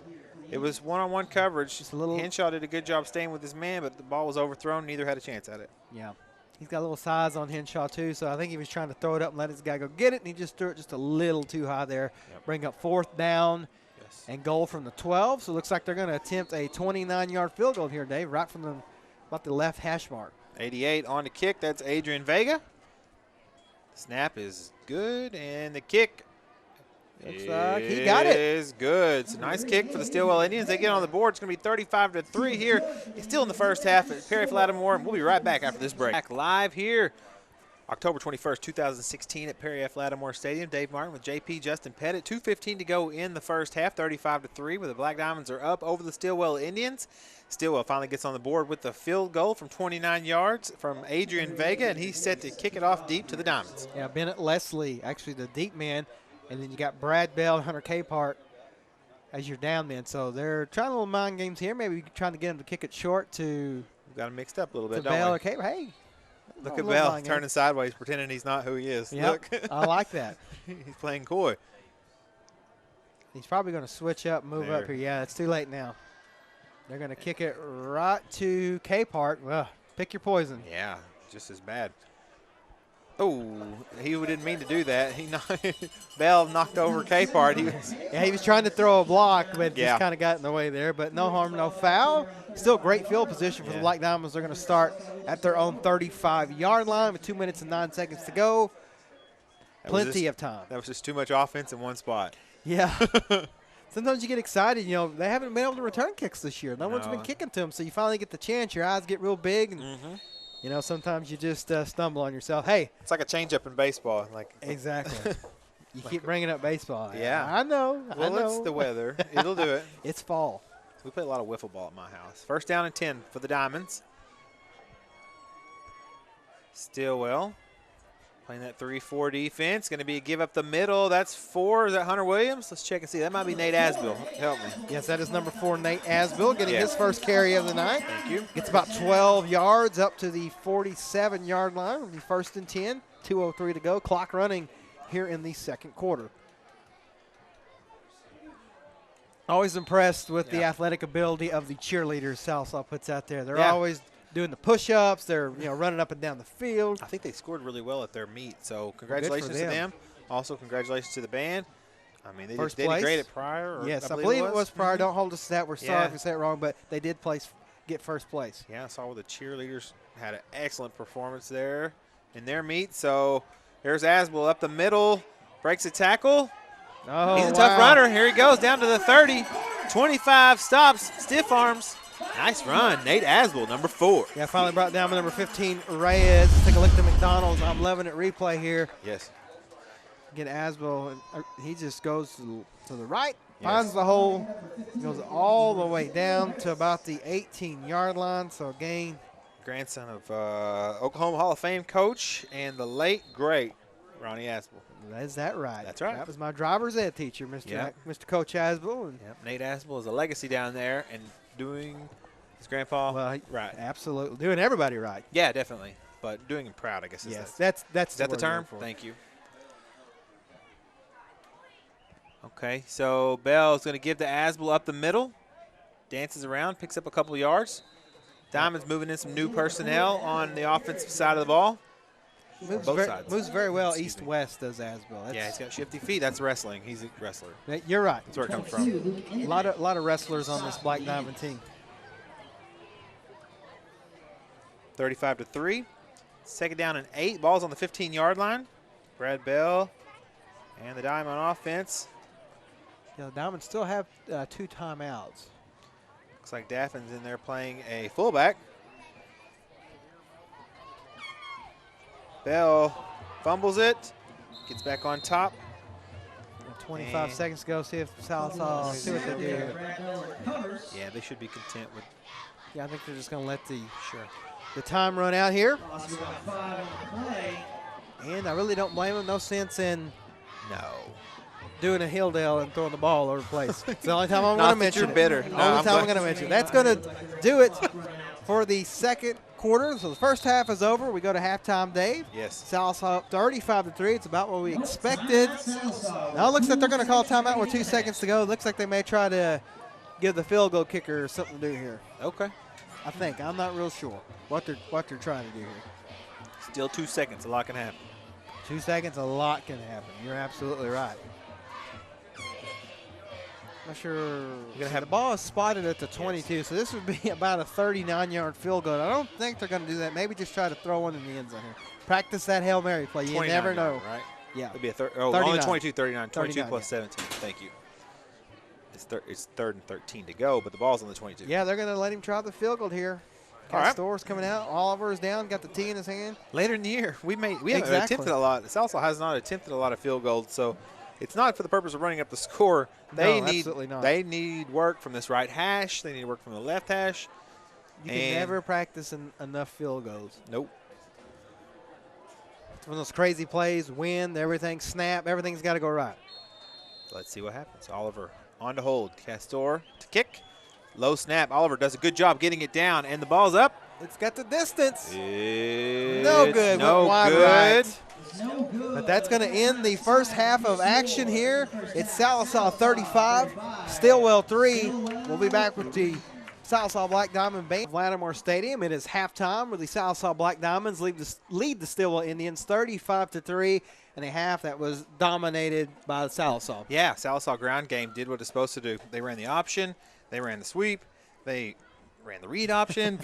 B: It was one-on-one coverage. Just a little. Henshaw did a good job staying with his man, but the ball was overthrown. Neither had a chance at it.
A: Yeah. He's got a little size on Henshaw, too, so I think he was trying to throw it up and let his guy go get it, and he just threw it just a little too high there.
B: Yep.
A: Bring up 4th down and goal from the 12. So it looks like they're going to attempt a 29-yard field goal here, Dave, right from about the left hash mark.
B: 88 on the kick. That's Adrian Vega. Snap is good, and the kick
A: looks like he got it.
B: Is good. It's a nice kick for the Stilwell Indians. They get on the board. It's going to be 35-3 here. It's still in the first half at Perry Lattimore, and we'll be right back after this break. Back live here, October 21st, 2016 at Perry F. Lattimore Stadium. Dave Martin with JP Justin Pettit. 2:15 to go in the first half, 35-3, where the Black Diamonds are up over the Stilwell Indians. Stilwell finally gets on the board with the field goal from 29 yards from Adrian Vega, and he's set to kick it off deep to the Diamonds.
A: Yeah, Bennett Leslie, actually the deep man, and then you got Brad Bell and Hunter Capehart as your down men. So they're trying a little mind games here, maybe trying to get them to kick it short to
B: We've got him mixed up a little bit,
A: Bell
B: don't
A: or Capehart. Hey.
B: Look at Bell turning sideways, pretending he's not who he is.
A: Yep,
B: Look.
A: I like that.
B: He's playing coy.
A: He's probably going to switch up, move up here. Yeah, it's too late now. They're going to kick it right to Capehart. Well, pick your poison.
B: Yeah, just as bad. Oh, he didn't mean to do that. Bell knocked over Capehart.
A: He was trying to throw a block, but just kind of got in the way there. But no harm, no foul. Still great field position for the Black Diamonds. They're going to start at their own 35-yard line with 2 minutes and 9 seconds to go. Plenty of time.
B: That was just too much offense in one spot.
A: Yeah. Sometimes you get excited. You know, they haven't been able to return kicks this year. No one's been kicking to them, so you finally get the chance. Your eyes get real big, and you know, sometimes you just stumble on yourself. Hey,
B: it's like a changeup in baseball.
A: Exactly. You keep bringing up baseball.
B: Yeah.
A: I know.
B: Well, it's the weather. It'll do it.
A: It's fall.
B: We play a lot of wiffle ball at my house. First down and 10 for the Diamonds. Stilwell playing that 3-4 defense. Going to be a give up the middle. That's 4. Is that Hunter Williams? Let's check and see. That might be Nate Asbill. Help me.
A: Yes, that is number 4, Nate Asbill, getting his first carry of the night.
B: Thank you.
A: Gets about 12 yards up to the 47-yard line. It'll be 1st and 10. 2:03 to go. Clock running here in the second quarter. Always impressed with the athletic ability of the cheerleaders Sallisaw puts out there. They're always doing the push-ups. They're running up and down the field.
B: I think they scored really well at their meet, so congratulations to them. Also, congratulations to the band. I mean, they did great at Pryor.
A: Yes, I believe it was Pryor. Don't hold us to that. We're sorry if we say it wrong, but they did get first place.
B: Yeah, I saw where the cheerleaders had an excellent performance there in their meet. So there's Asbill up the middle, breaks a tackle.
A: Oh,
B: he's a tough runner. Here he goes down to the 30. 25 stops, stiff arms. Nice run. Nate Asbill, number 4.
A: Yeah, finally brought down by number 15, Reyes. Let's take a look at the McDonald's. I'm loving it. Replay here.
B: Yes.
A: Get Asbill. He just goes to the right, finds the hole, goes all the way down to about the 18-yard line. So, gain.
B: Grandson of Oklahoma Hall of Fame coach and the late, great Ronnie Asbill.
A: Is that right?
B: That's right.
A: That was my driver's ed teacher, Mr. Coach Asbill. And
B: Nate Asbill is a legacy down there and doing his grandpa right.
A: Absolutely. Doing everybody right.
B: Yeah, definitely. But doing him proud, I guess.
A: Yes, that's
B: is that the term? Thank you. Okay, so Bell is going to give to Asbill up the middle. Dances around, picks up a couple yards. Diamond's moving in some new personnel on the offensive side of the ball.
A: Moves very well east-west, does Asbill.
B: Yeah, he's got shifty feet. That's wrestling. He's a wrestler.
A: You're right.
B: That's where it comes from.
A: A lot of wrestlers on this Black Diamond team.
B: 35-3. Second down and 8. Ball's on the 15-yard line. Brad Bell and the Diamond offense.
A: Yeah, the Diamonds still have 2 timeouts.
B: Looks like Daffin's in there playing a fullback. Bell fumbles it, gets back on top.
A: 25 seconds to go. See if Sallisaw, see what they do here.
B: Yeah, they should be content with.
A: Yeah, I think they're just going to let the time run out here. And I really don't blame them. No sense in doing a Hilldale and throwing the all over the place. It's the only time I'm going to mention.
B: You're bitter.
A: Only time I'm going to mention. That's going to do it for the second quarter. So the first half is over. We go to halftime, Dave.
B: Yes.
A: Sallisaw up 35-3. It's about what we expected. Now it looks like they're going to call timeout with 2 seconds to go. It looks like they may try to give the field goal kicker something to do here.
B: Okay.
A: I think. I'm not real sure what they're trying to do here.
B: Still 2 seconds. A lot can happen.
A: 2 seconds, a lot can happen. You're absolutely right. Not sure. The ball is spotted at the 22, yes. So this would be about a 39-yard field goal. I don't think they're going to do that. Maybe just try to throw one in the end zone here. Practice that Hail Mary play. You never know.
B: Yard, right?
A: Yeah.
B: It'd be a only 22, 39. 22 plus 17. Thank you. It's 3rd and 13 to go, but the ball's on the 22.
A: Yeah, they're going to let him try the field goal here. Castor's coming out. Oliver is down. Got the tee in his hand.
B: Later in the year, we haven't attempted a lot. Sallisaw has not attempted a lot of field goals, so it's not for the purpose of running up the score.
A: Absolutely not.
B: They need work from this right hash. They need work from the left hash.
A: You can never practice enough field goals.
B: Nope.
A: It's one of those crazy plays, wind, everything, snap, everything's got to go right.
B: Let's see what happens. Oliver on to hold. Castor to kick. Low snap. Oliver does a good job getting it down, and the ball's up.
A: It's got the distance.
B: It's
A: no good.
B: No
A: wide
B: good.
A: Right. But that's going to end the first half of action here. It's Sallisaw 35, Stilwell 3. We'll be back with the Sallisaw Black Diamond Band. Lattimore Stadium. It is halftime where the Sallisaw Black Diamonds lead the Stilwell Indians 35-3 and a half that was dominated by Sallisaw.
B: Yeah, Sallisaw ground game did what it's supposed to do. They ran the option. They ran the sweep. They ran the read option,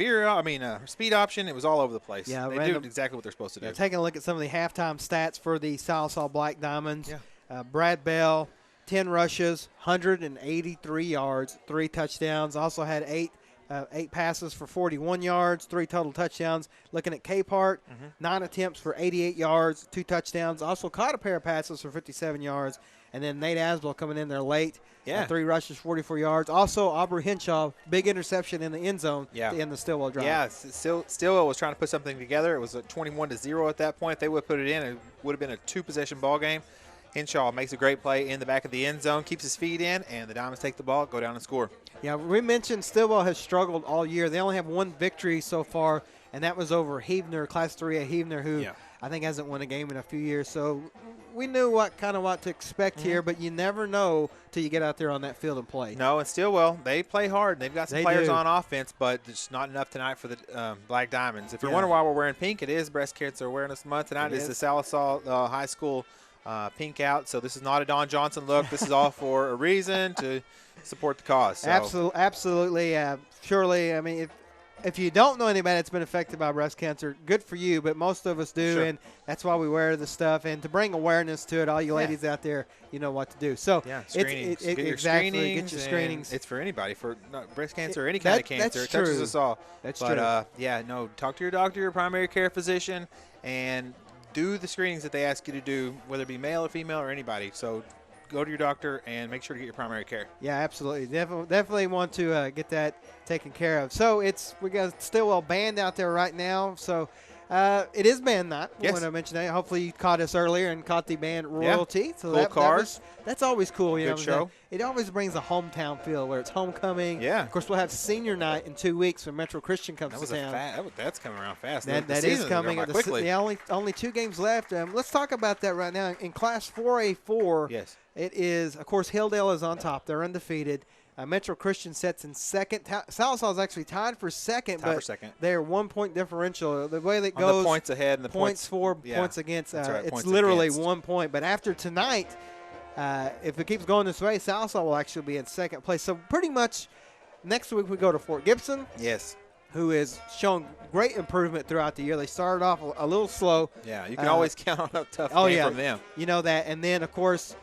B: speed option. It was all over the place.
A: Yeah,
B: they do exactly what they're supposed to do.
A: Taking a look at some of the halftime stats for the Sallisaw Black Diamonds.
B: Yeah.
A: Brad Bell, 10 rushes, 183 yards, 3 touchdowns. Also had 8 passes for 41 yards, 3 total touchdowns. Looking at Capehart, 9 attempts for 88 yards, 2 touchdowns. Also caught a pair of passes for 57 yards. And then Nate Asbell coming in there late.
B: Yeah.
A: 3 rushes, 44 yards. Also, Aubrey Henshaw, big interception in the end zone to end the Stilwell drive.
B: Yeah, Stilwell was trying to put something together. It was a 21-0 at that point. They would have put it in. It would have been a 2-possession ball game. Henshaw makes a great play in the back of the end zone, keeps his feet in, and the Diamonds take the ball, go down and score.
A: Yeah, we mentioned Stilwell has struggled all year. They only have 1 victory so far, and that was over Heavener, Class 3A Heavener, who I think hasn't won a game in a few years. So we knew what to expect here, but you never know till you get out there on that field and play.
B: No, and Stilwell, they play hard. They've got some players on offense, but it's not enough tonight for the Black Diamonds. If you're wondering why we're wearing pink, it is Breast Cancer Awareness Month tonight. It's the Sallisaw High School pink out, so this is not a Don Johnson look. This is all for a reason to support the cause. So.
A: Absolutely. Surely, I mean, if you don't know anybody that's been affected by breast cancer, good for you, but most of us do, and that's why we wear the stuff. And to bring awareness to it, all you ladies out there, you know what to do. So
B: screenings. Get your screenings. It's for anybody, for breast cancer or any kind of cancer. It touches us all.
A: That's true.
B: But, talk to your doctor, your primary care physician, and do the screenings that they ask you to do, whether it be male or female or anybody. So go to your doctor and make sure to get your primary care.
A: Yeah, absolutely. Definitely want to get that taken care of. So we got Stilwell band out there right now. So it is band night.
B: Yes.
A: I want to mention that. Hopefully you caught us earlier and caught the band royalty. So
B: cool cars.
A: That's always cool.
B: Good show.
A: It always brings a hometown feel where it's homecoming.
B: Yeah.
A: Of course, we'll have senior night in 2 weeks when Metro Christian comes to town.
B: That's coming around fast.
A: That is coming.
B: Quickly.
A: Only 2 games left. Let's talk about that right now. In Class 4A4, it is, of course, Hilldale is on top. They're undefeated. Metro Christian sets in second. Sallisaw is actually tied for second, they're 1 point differential. The way that goes,
B: on the points ahead and the points
A: for, points against. It's
B: points
A: literally
B: against.
A: 1 point. But after tonight, if it keeps going this way, Sallisaw will actually be in second place. So pretty much next week we go to Fort Gibson.
B: Yes.
A: Who has shown great improvement throughout the year. They started off a little slow.
B: Yeah, you can always count on a tough game from them.
A: You know that. And then, of course,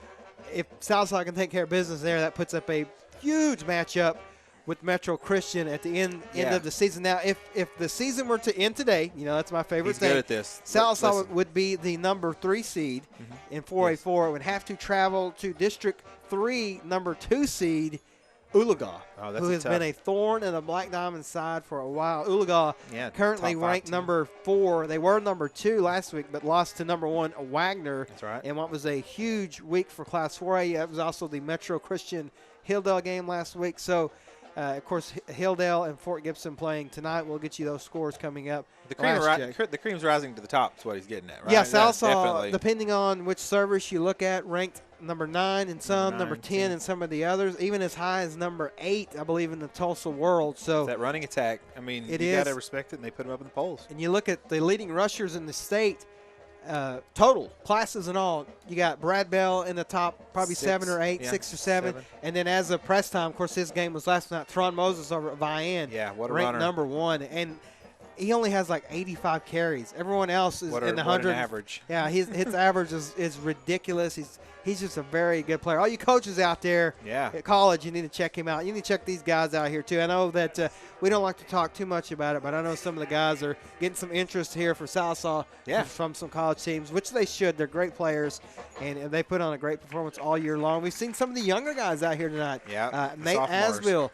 A: if Sallisaw can take care of business there, that puts up a huge matchup with Metro Christian at the end of the season. Now, if the season were to end today, that's my favorite thing.
B: He's good at this.
A: Sallisaw would be the number 3 seed in 4A4. It would have to travel to District 3, number 2 seed, Oologah, who has been a thorn in the Black Diamond side for a while. Oologah currently ranked number 4. They were number 2 last week, but lost to number 1, Wagner.
B: That's right.
A: And what was a huge week for Class 4A. That was also the Metro Christian Hilldale game last week. So Of course, Hilldale and Fort Gibson playing tonight. We'll get you those scores coming up.
B: The cream's rising to the top is what he's getting at, right?
A: Yeah, Sallisaw,
B: definitely.
A: depending on which service you look at, ranked number 9 in some, number 10 in some of the others, even as high as number 8, I believe, in the Tulsa world. So
B: it's that running attack, I mean, you got to respect it, and they put him up in the polls.
A: And you look at the leading rushers in the state, total, classes and all, you got Brad Bell in the top, probably 7 or 8, 6 or 7. And then as of press time, of course, his game was last night, Thron Moses over at Vian.
B: Yeah, what a
A: ranked
B: runner.
A: number 1. And he only has like 85 carries. Everyone else is in the 100.
B: Average.
A: Yeah, his average is ridiculous. He's just a very good player. All you coaches out there at college, you need to check him out. You need to check these guys out here, too. I know that we don't like to talk too much about it, but I know some of the guys are getting some interest here for Sallisaw from some college teams, which they should. They're great players, and they put on a great performance all year long. We've seen some of the younger guys out here tonight.
B: Yeah,
A: Nate Asbill.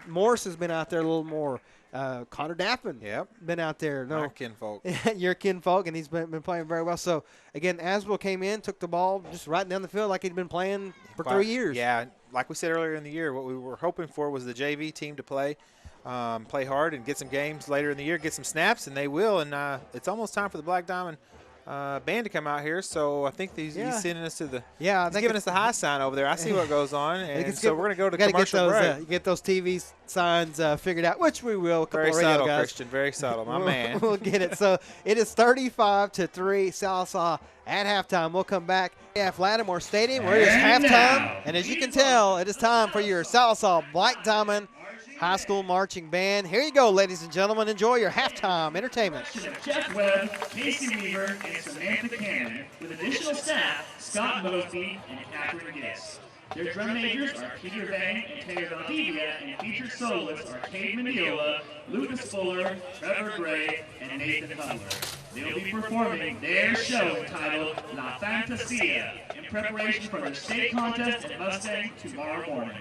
A: Morris has been out there a little more. Connor Dappin, been out there.
B: No, our kinfolk.
A: Your kinfolk, and he's been playing very well. So, again, Asbill came in, took the ball just right down the field like he'd been playing for 3 years.
B: Yeah, like we said earlier in the year, what we were hoping for was the JV team to play hard and get some games later in the year, get some snaps, and they will. And it's almost time for the Black Diamond band to come out here, so I think he's sending us to the he's giving us the high sign over there. I see what goes on, and so we're going to go to commercial break.
A: Get those TV signs figured out, which we will.
B: Very subtle, Christian, very subtle, my man.
A: We'll get it. So it is 35-3, Sallisaw at halftime. We'll come back at Lattimore Stadium where it is halftime, and as you can tell, it is time for your Sallisaw Black Diamond High School Marching Band. Here you go, ladies and gentlemen. Enjoy your halftime entertainment.
C: Jeff Webb, Casey Weaver, and Samantha Cannon, with additional staff, Scott Mosby and Catherine Giss. Their drum majors are Peter Vang and Taylor Valdivia, and featured soloists are Cade Mendiola, Lucas Fuller, Trevor Gray, and Nathan Cutler. They'll be performing their show entitled La Fantasia in preparation for the state contest in Mustang tomorrow morning.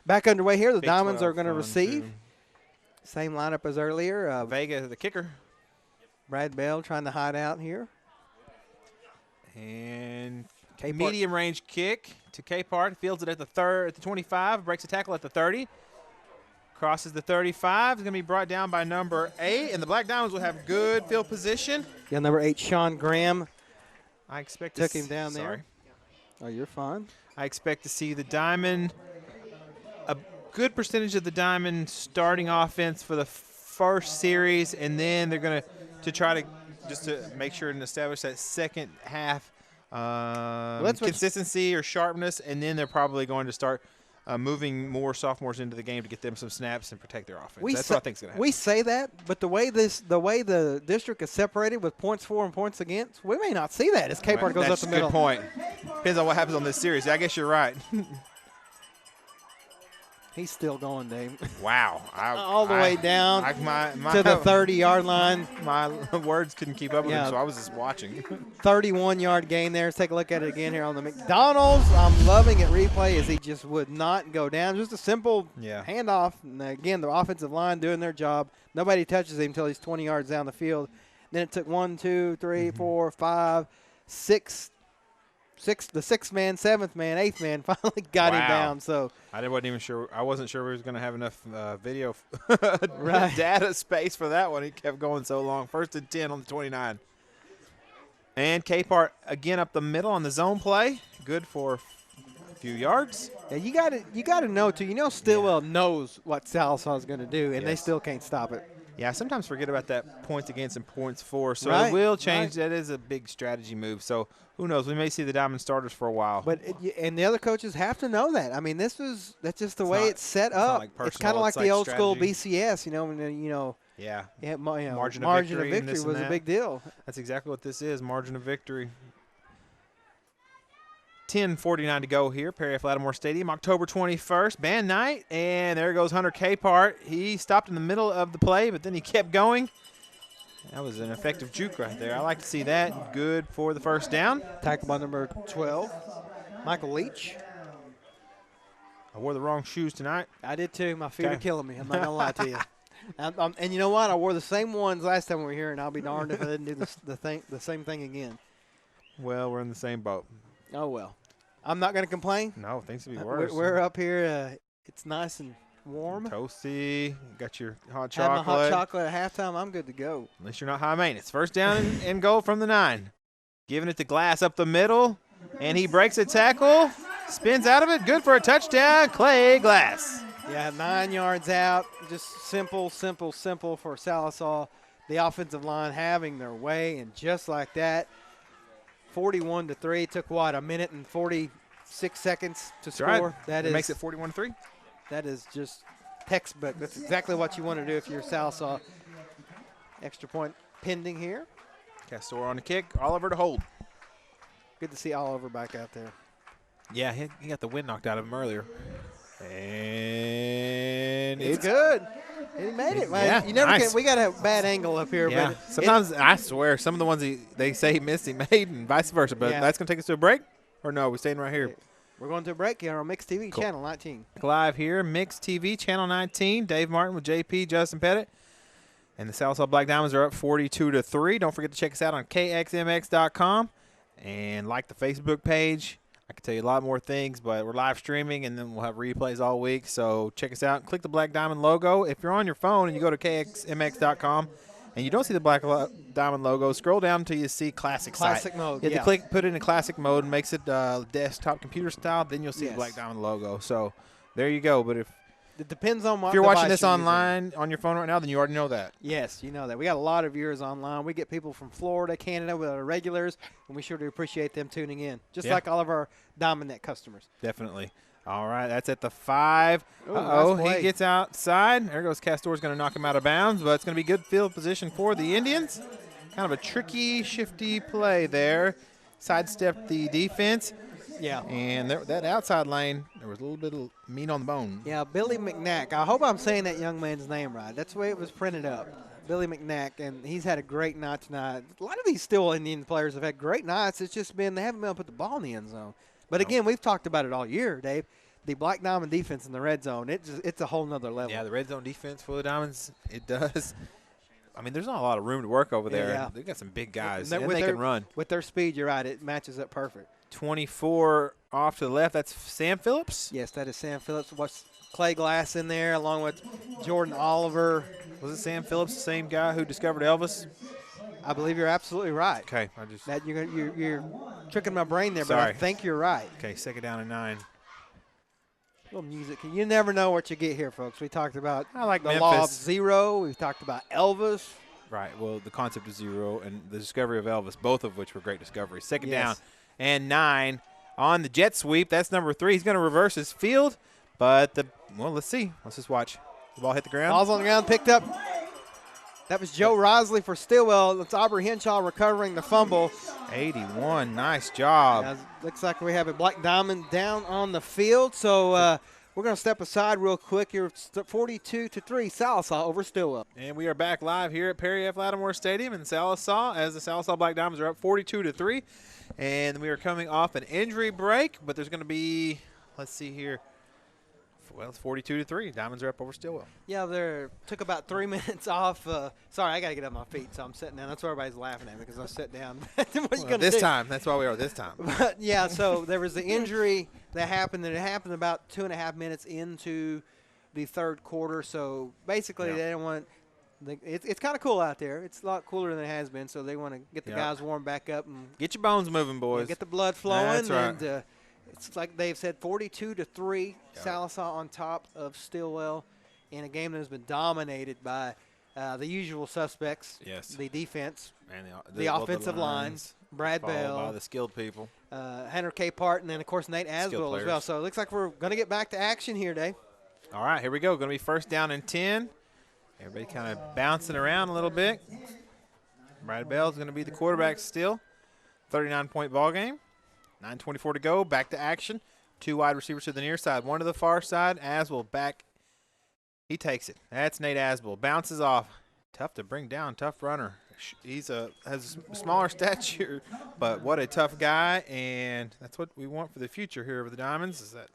A: Back underway here. The
B: Big
A: Diamonds
B: 12
A: are going to
B: fun,
A: receive.
B: too.
A: Same lineup as earlier.
B: Vega, the kicker.
A: Brad Bell trying to hide out here.
B: And
A: Capehart.
B: medium range kick to Capehart. Fields it at the 25. Breaks a tackle at the 30. Crosses the 35. Is going to be brought down by number 8. And the Black Diamonds will have good field position.
A: Yeah, number 8, Sean Graham.
B: I expect
A: Took him down there.
B: Sorry.
A: Oh, you're fine.
B: I expect to see the Diamond, a good percentage of the Diamond starting offense for the first series, and then they're going to try to make sure and establish that second half consistency or sharpness, and then they're probably going to start moving more sophomores into the game to get them some snaps and protect their offense. That's what I think is going to happen.
A: We say that, but the way the district is separated with points for and points against, we may not see that as Capehart goes up the middle.
B: That's a good point. Depends on what happens on this series. I guess you're right.
A: He's still going, Dave.
B: Wow.
A: All the way down to the 30-yard line.
B: My words couldn't keep up with him, so I was just watching.
A: 31-yard gain there. Let's take a look at it again here on the McDonald's. I'm loving it replay as he just would not go down. Just a simple handoff. And again, the offensive line doing their job. Nobody touches him until he's 20 yards down the field. Then it took 1, 2, 3, 4, 5, 6. The 6th man, 7th man, 8th man finally got him down. So
B: I wasn't even sure. I wasn't sure we was going to have enough video
A: right.
B: data space for that one. He kept going so long. 1st and 10 on the 29. And Capehart again up the middle on the zone play. Good for a few yards.
A: Yeah, you got to know too. You know Stilwell knows what Sallisaw is going to do, and they still can't stop it.
B: Yeah, I sometimes forget about that points against and points for. So
A: right.
B: it will change. That is a big strategy move. So who knows? We may see the Diamond starters for a while.
A: But and the other coaches have to know that. I mean, that's just the way it's set up. It's kind of like the old school BCS. Margin of victory was a big deal.
B: That's exactly what this is. Margin of victory. 10:49 to go here, Perry F. Lattimore Stadium, October 21st, band night, and there goes Hunter Capehart. He stopped in the middle of the play, but then he kept going. That was an effective juke right there. I like to see that. Good for the first down.
A: Tackled by number 12, Michael Leach.
B: I wore the wrong shoes tonight.
A: I did too. My feet are killing me. I'm not going to lie to you. And you know what? I wore the same ones last time we were here, and I'll be darned if I didn't do the same thing again.
B: Well, we're in the same boat.
A: Oh, well. I'm not going to complain.
B: No, things could be worse.
A: We're up here. It's nice and warm.
B: Toasty. Got your hot
A: Have
B: chocolate.
A: my hot chocolate at halftime. I'm good to go.
B: At least you're not high maintenance. First down and goal from the 9. Giving it to Glass up the middle. And he breaks a tackle. Spins out of it. Good for a touchdown. Clay Glass.
A: Yeah, 9 yards out. Just simple for Sallisaw. The offensive line having their way. And just like that, 41-3. Took what, a minute and 46 seconds to score.
B: Right. That makes it 41-3.
A: That is just textbook. That's exactly what you want to do if you're Sallisaw. Extra point pending here.
B: Castor on the kick. Oliver to hold.
A: Good to see Oliver back out there.
B: Yeah, he got the wind knocked out of him earlier. And
A: it's good. He made it, man.
B: Yeah,
A: you never
B: nice.
A: We got a bad angle up here.
B: Yeah.
A: But
B: sometimes I swear some of the ones they say he missed, he made, and vice versa. But that's going to take us to a break? Or no, we're staying right here.
A: We're going to a break here on Mixed TV, Channel 19.
B: Live here, Mixed TV, Channel 19. Dave Martin with JP, Justin Pettit. And the Sallisaw Black Diamonds are up 42-3. Don't forget to check us out on KXMX.com and like the Facebook page. I can tell you a lot more things, but we're live streaming, and then we'll have replays all week. So check us out. Click the Black Diamond logo. If you're on your phone and you go to KXMX.com and you don't see the Black Diamond logo, scroll down until you see Classic
A: mode.
B: You have to click, put it in Classic mode, and makes it desktop computer style. Then you'll see the Black Diamond logo. So there you go. But
A: it depends on what
B: if you're watching this online on your phone right now, then you already know that.
A: Yes, you know that. We got a lot of viewers online. We get people from Florida, Canada with our regulars, and we sure do appreciate them tuning in, just like all of our Diamond customers.
B: Definitely. All right, that's at the 5.
A: Nice
B: he gets outside. There goes Castor's going to knock him out of bounds, but it's going to be good field position for the Indians. Kind of a tricky, shifty play there. Sidestepped the defense.
A: Yeah.
B: And that outside lane, there was a little bit of meat on the bone.
A: Yeah, Billy McNack. I hope I'm saying that young man's name right. That's the way it was printed up. Billy McNack, and he's had a great night tonight. A lot of these still Indian players have had great nights. It's just been they haven't been able to put the ball in the end zone. But, again, we've talked about it all year, Dave. the Black Diamond defense in the red zone, it's a whole nother level.
B: Yeah, the red zone defense for the Diamonds, it does. I mean, there's not a lot of room to work over there.
A: Yeah.
B: They've got some big guys,
A: And
B: and they can run.
A: With their speed, you're right. It matches up perfect.
B: 24 off to the left. That's Sam Phillips.
A: Yes, that is Sam Phillips. What's Clay Glass in there along with Jordan Oliver.
B: Was it Sam Phillips, the same guy who discovered Elvis?
A: I believe you're absolutely right.
B: Okay.
A: That you're tricking my brain there,
B: Sorry.
A: but I think you're right.
B: Okay, 2nd down and 9.
A: Little music. You never know what you get here, folks. We talked about
B: I like
A: the
B: Memphis.
A: law of zero. We talked about Elvis.
B: Right. Well, the concept of zero and the discovery of Elvis, both of which were great discoveries. 2nd down and 9 on the jet sweep. That's number 3. He's going to reverse his field, but let's see. Let's just watch. The ball hit the ground.
A: Ball's on the ground, picked up. That was Joe Risley for Stilwell. It's Aubrey Henshaw recovering the fumble.
B: 81. Nice job.
A: Yeah, looks like we have a Black Diamond down on the field. So we're going to step aside real quick here. 42-3, Sallisaw over Stilwell.
B: And we are back live here at Perry F. Lattimore Stadium in Sallisaw as the Sallisaw Black Diamonds are up 42-3. And we are coming off an injury break, but there's going to be, let's see here. Well, it's 42-3. Diamonds are up over Stilwell.
A: Yeah, they took about 3 minutes off. Sorry, I got to get up my feet, so I'm sitting down. That's why everybody's laughing at me because I sit down.
B: This time, that's why we are this time.
A: But, yeah, so there was the injury that happened, and it happened about 2.5 minutes into the third quarter. So, basically, they don't want it's kind of cool out there. It's a lot cooler than it has been, so they want to get the guys warmed back up. And
B: get your bones moving, boys.
A: Get the blood flowing.
B: That's right.
A: And, it's like they've said 42-3, Sallisaw on top of Stilwell in a game that has been dominated by the usual suspects.
B: Yes.
A: The defense,
B: and
A: the offensive lines, Brad Bell,
B: by the skilled people,
A: Hunter K. Parton, and then, of course, Nate Asbill as well. So it looks like we're going to get back to action here, Dave.
B: All right, here we go. Going to be 1st down and 10. Everybody kind of bouncing around a little bit. Brad Bell's going to be the quarterback still. 39-point ball game. 9:24 to go. Back to action. 2 wide receivers to the near side. 1 to the far side. Asbill back. He takes it. That's Nate Asbill. Bounces off. Tough to bring down. Tough runner. He's has a smaller stature, but what a tough guy. And that's what we want for the future here with the Diamonds is that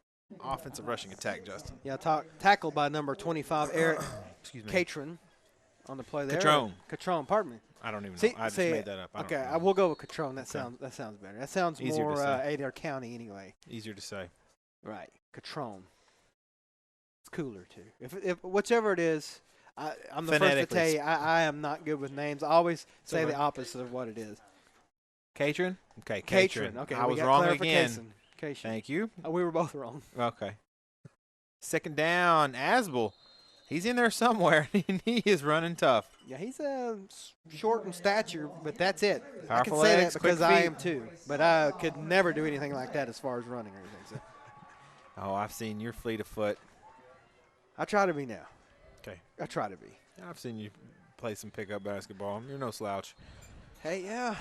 B: offensive rushing attack, Justin.
A: Yeah, tackled by number 25, Eric Catron on the play there. Catrone, pardon me.
B: I don't even know. I just made that up.
A: I will go with Catrone. That sounds better. That sounds easier more Adair County anyway.
B: Easier to say.
A: Right, Catrone. It's cooler too. If whichever it is, I'm the first to tell you I am not good with names. I always say the opposite of what it is.
B: Catron? Okay,
A: Catron. Okay,
B: I was wrong again.
A: Thank
B: you.
A: We were both wrong.
B: Okay. 2nd down, Asbill. He's in there somewhere, and he is running tough.
A: Yeah, he's short in stature, but that's it.
B: Powerful
A: I can say
B: legs,
A: that because
B: quick feet.
A: I am too, but I could never do anything like that as far as running or anything. So.
B: Oh, I've seen your fleet of foot.
A: I try to be now.
B: Okay.
A: I try to be.
B: I've seen you play some pickup basketball. You're no slouch.
A: Hey, yeah.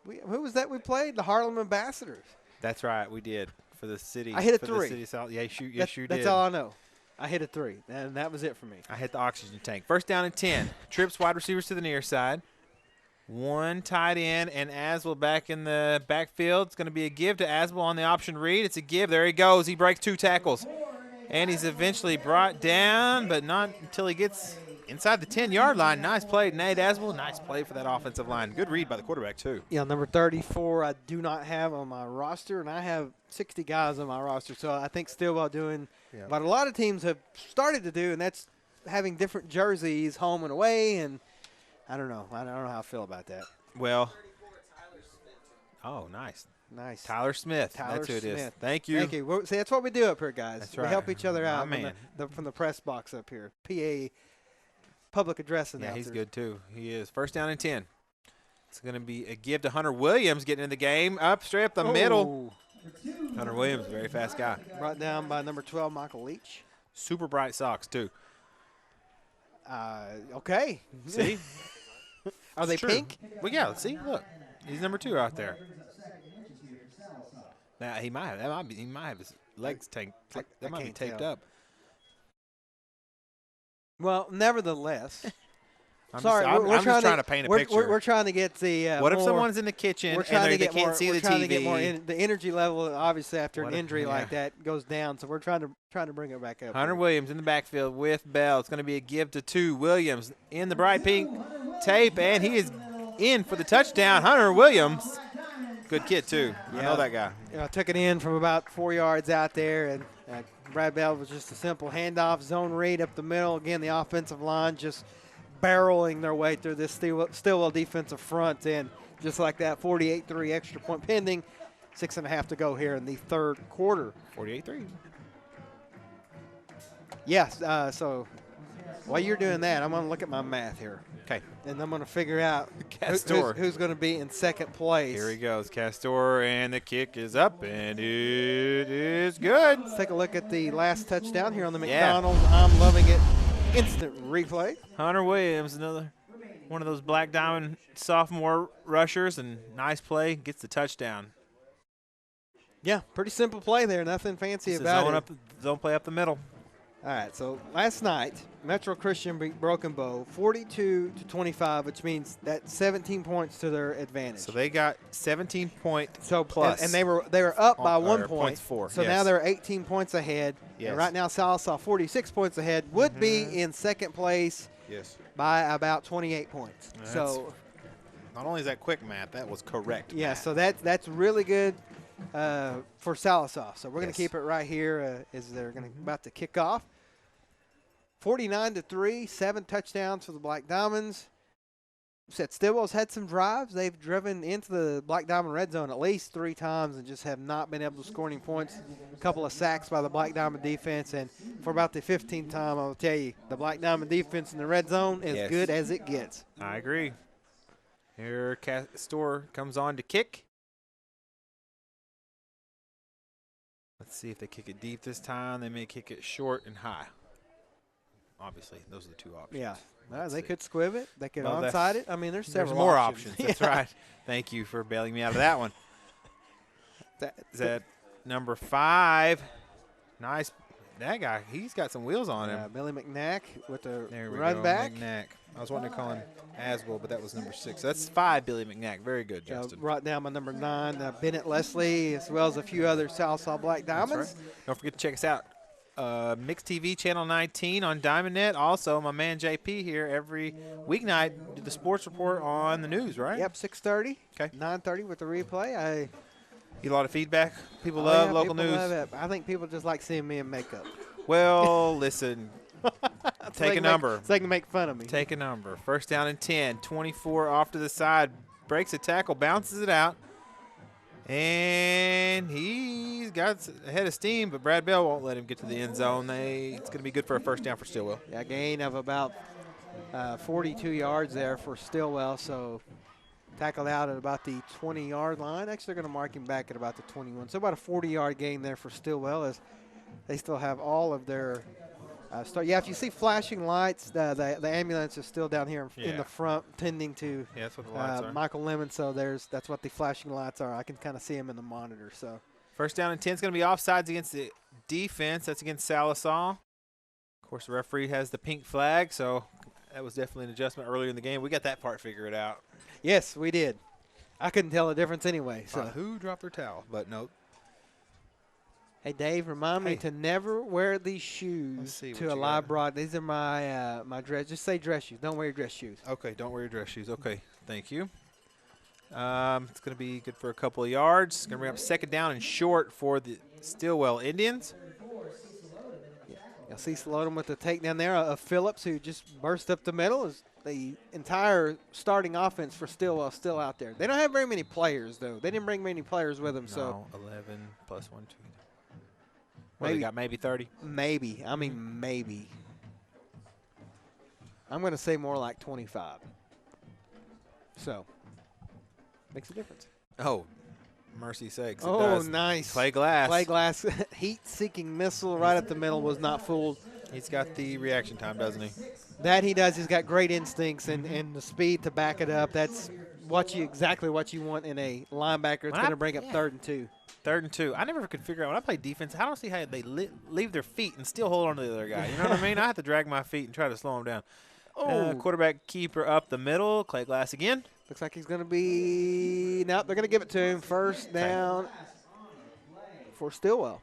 A: Who was that we played? The Harlem Ambassadors.
B: That's right, we did for the city.
A: I hit a
B: for
A: 3.
B: The city South. Yeah, yes, you did.
A: That's all I know. I hit a 3, and that was it for me.
B: I hit the oxygen tank. 1st down and 10. Trips wide receivers to the near side. 1 tight end, and Asbill back in the backfield. It's going to be a give to Asbill on the option read. It's a give. There he goes. He breaks 2 tackles. And he's eventually brought down, but not until he gets inside the 10-yard line. Nice play, Nate Asbill. Nice play for that offensive line. Good read by the quarterback, too.
A: Yeah, number 34 I do not have on my roster, and I have 60 guys on my roster. So I think Stilwell doing what a lot of teams have started to do, and that's having different jerseys home and away. And I don't know. I don't know how I feel about that.
B: Well, nice.
A: Nice.
B: Tyler Smith. That's who it is. Thank you.
A: Thank you. See, that's what we do up here, guys.
B: That's
A: we
B: right.
A: help each other out
B: from
A: the press box up here. PA, public address announcer.
B: Yeah, he's good, too. He is. 1st down and 10. It's going to be a give to Hunter Williams getting in the game. Straight up the middle. Hunter Williams, very fast guy.
A: Brought down by number 12, Michael Leach.
B: Super bright socks, too.
A: Okay.
B: See?
A: Are they pink?
B: Well, yeah, see? Look. He's number 2 out there. Now, he might have his legs taped. That might be taped up.
A: Well, nevertheless,
B: I'm
A: Sorry,
B: just trying to paint a picture.
A: We're trying to get the.
B: What if someone's in the kitchen and they can't see the TV?
A: Trying to get more. The energy level, obviously, after an injury like that, goes down. So we're trying to bring it back up.
B: Hunter Williams in the backfield with Bell. It's going to be a give to 2. Williams in the bright pink tape, and he is in for the touchdown. Hunter Williams, good kid too. I know that guy.
A: Took it in from about 4 yards out there, and Brad Bell was just a simple handoff, zone read up the middle. Again, the offensive line just barreling their way through this Stilwell defensive front, and just like that, 48-3 extra point pending. 6.5 to go here in the third quarter.
B: 48-3.
A: Yes. So while you're doing that, I'm going to look at my math here.
B: Okay.
A: And I'm going to figure out
B: Castor.
A: who's going to be in second place.
B: Here he goes, Castor, and the kick is up, and it is good.
A: Let's take a look at the last touchdown here on the McDonald's. I'm loving it. Instant replay.
B: Hunter Williams, another one of those Black Diamond sophomore rushers, and nice play, gets the touchdown.
A: Yeah, pretty simple play there. Nothing fancy about it.
B: Zone play up the middle.
A: All right, so last night, Metro Christian beat Broken Bow 42-25, which means that 17 points to their advantage.
B: So they got 17 points
A: plus, and they were up by 1 point.
B: .4,
A: so now they're 18 points ahead.
B: Yes.
A: And right now, Sallisaw 46 points ahead, would be in second place by about 28 points. So
B: not only is that quick math, that was correct.
A: Yeah,
B: math.
A: so that's really good for Sallisaw. So we're going to keep it right here as they're about to kick off. 49-3, 7 touchdowns for the Black Diamonds. Said Stilwell's had some drives. They've driven into the Black Diamond red zone at least 3 times and just have not been able to score any points. A couple of sacks by the Black Diamond defense. And for about the 15th time, I'll tell you, the Black Diamond defense in the red zone is good as it gets.
B: I agree. Here Castor comes on to kick. Let's see if they kick it deep this time. They may kick it short and high. Obviously, those are the 2 options.
A: Yeah. They could squib it. They could onside it. I mean, there's several
B: more
A: options.
B: That's right. Thank you for bailing me out of that one. Is that number 5? Nice. That guy, he's got some wheels on him.
A: Billy McNack with the
B: run
A: go, back.
B: McNack. I was wanting to call him Aswell, but that was number 6. So that's 5, Billy McNack. Very good, Justin.
A: Brought down by number 9, Bennett Leslie, as well as a few other Sallisaw Black Diamonds.
B: That's right. Don't forget to check us out. Mixed TV Channel 19 on DiamondNet. Also, my man JP here every weeknight do the sports report on the news, right?
A: Yep, 6:30.
B: Okay.
A: 9:30 with the replay.
B: Get a lot of feedback. People love local news.
A: Love it. I think people just like seeing me in makeup.
B: Well, listen. Take a number.
A: So they can make fun of me.
B: Take a number. First down and 10. 24 off to the side. Breaks a tackle. Bounces it out. And he's got a head of steam, but Brad Bell won't let him get to the end zone. It's going to be good for a first down for Stilwell.
A: Yeah, gain of about 42 yards there for Stilwell. So tackled out at about the 20-yard line. Actually, they're going to mark him back at about the 21. So about a 40-yard gain there for Stilwell as they still have all of their start. Yeah, if you see flashing lights, the ambulance is still down here in the front tending to
B: that's what the lights are.
A: Michael Lemon. So that's what the flashing lights are. I can kind of see them in the monitor. So
B: first down and 10 is going to be offsides against the defense. That's against Sallisaw. Of course, the referee has the pink flag, so that was definitely an adjustment earlier in the game. We got that part figured out.
A: Yes, we did. I couldn't tell the difference anyway. So
B: who dropped their towel? But no.
A: Hey, Dave, remind me to never wear these shoes to a live broad. These are my my dress. Just say dress shoes. Don't wear your dress shoes.
B: Okay, don't wear your dress shoes. Okay, thank you. It's going to be good for a couple of yards. It's going to bring up second down and short for the Stilwell Indians.
A: You'll see Slodum with the takedown there of Phillips, who just burst up the middle. Is the entire starting offense for Stilwell still out there. They don't have very many players, though. They didn't bring many players with them.
B: No,
A: so
B: 11 plus 1, 2. Well, they got maybe 30?
A: Maybe. I mean, maybe. I'm going to say more like 25. So, makes a difference.
B: Oh, mercy sakes.
A: Oh,
B: does.
A: nice.
B: Clay Glass.
A: Clay Glass, heat-seeking missile right at the middle, was not fooled.
B: He's got the reaction time, doesn't he?
A: That he does. He's got great instincts and the speed to back it up. That's exactly what you want in a linebacker. It's going to bring up 3rd and 2.
B: 3rd and 2. I never could figure out when I play defense, I don't see how they leave their feet and still hold on to the other guy. You know what I mean? I have to drag my feet and try to slow him down. Quarterback keeper up the middle. Clay Glass again.
A: Looks like he's going to be – nope, they're going to give it to him. First down for Stilwell.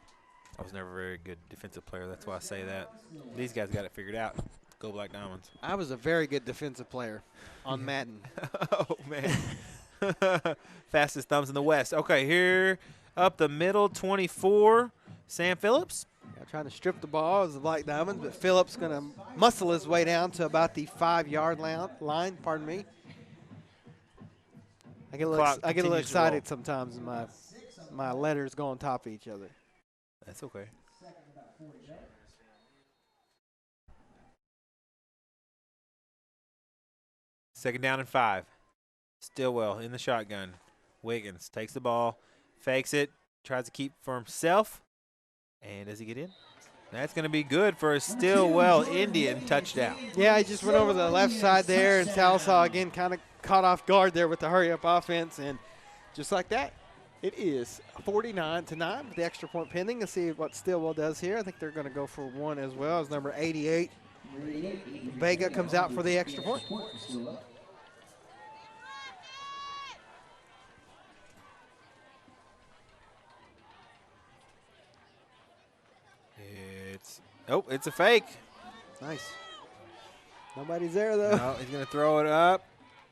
B: I was never a very good defensive player. That's why I say that. These guys got it figured out. Go Black Diamonds.
A: I was a very good defensive player on Madden.
B: Oh, man. Fastest thumbs in the West. Okay, here up the middle, 24, Sam Phillips.
A: Yeah, trying to strip the ball is the Black Diamonds, but Phillips going to muscle his way down to about the 5-yard line. Pardon me. I get a little excited sometimes, and my letters go on top of each other.
B: That's okay. Second down and 5. Stilwell in the shotgun. Wiggins takes the ball, fakes it, tries to keep for himself. And does he get in? That's going to be good for a Stilwell Indian touchdown.
A: Yeah, he just went over the left side there, and Sallisaw again kind of caught off guard there with the hurry-up offense. And just like that, it is 49-9 with the extra point pending. Let's see what Stilwell does here. I think they're going to go for one as well as number 88. Vega comes out for the extra point.
B: It's a fake.
A: Nice. Nobody's there, though.
B: No, he's going to throw it up,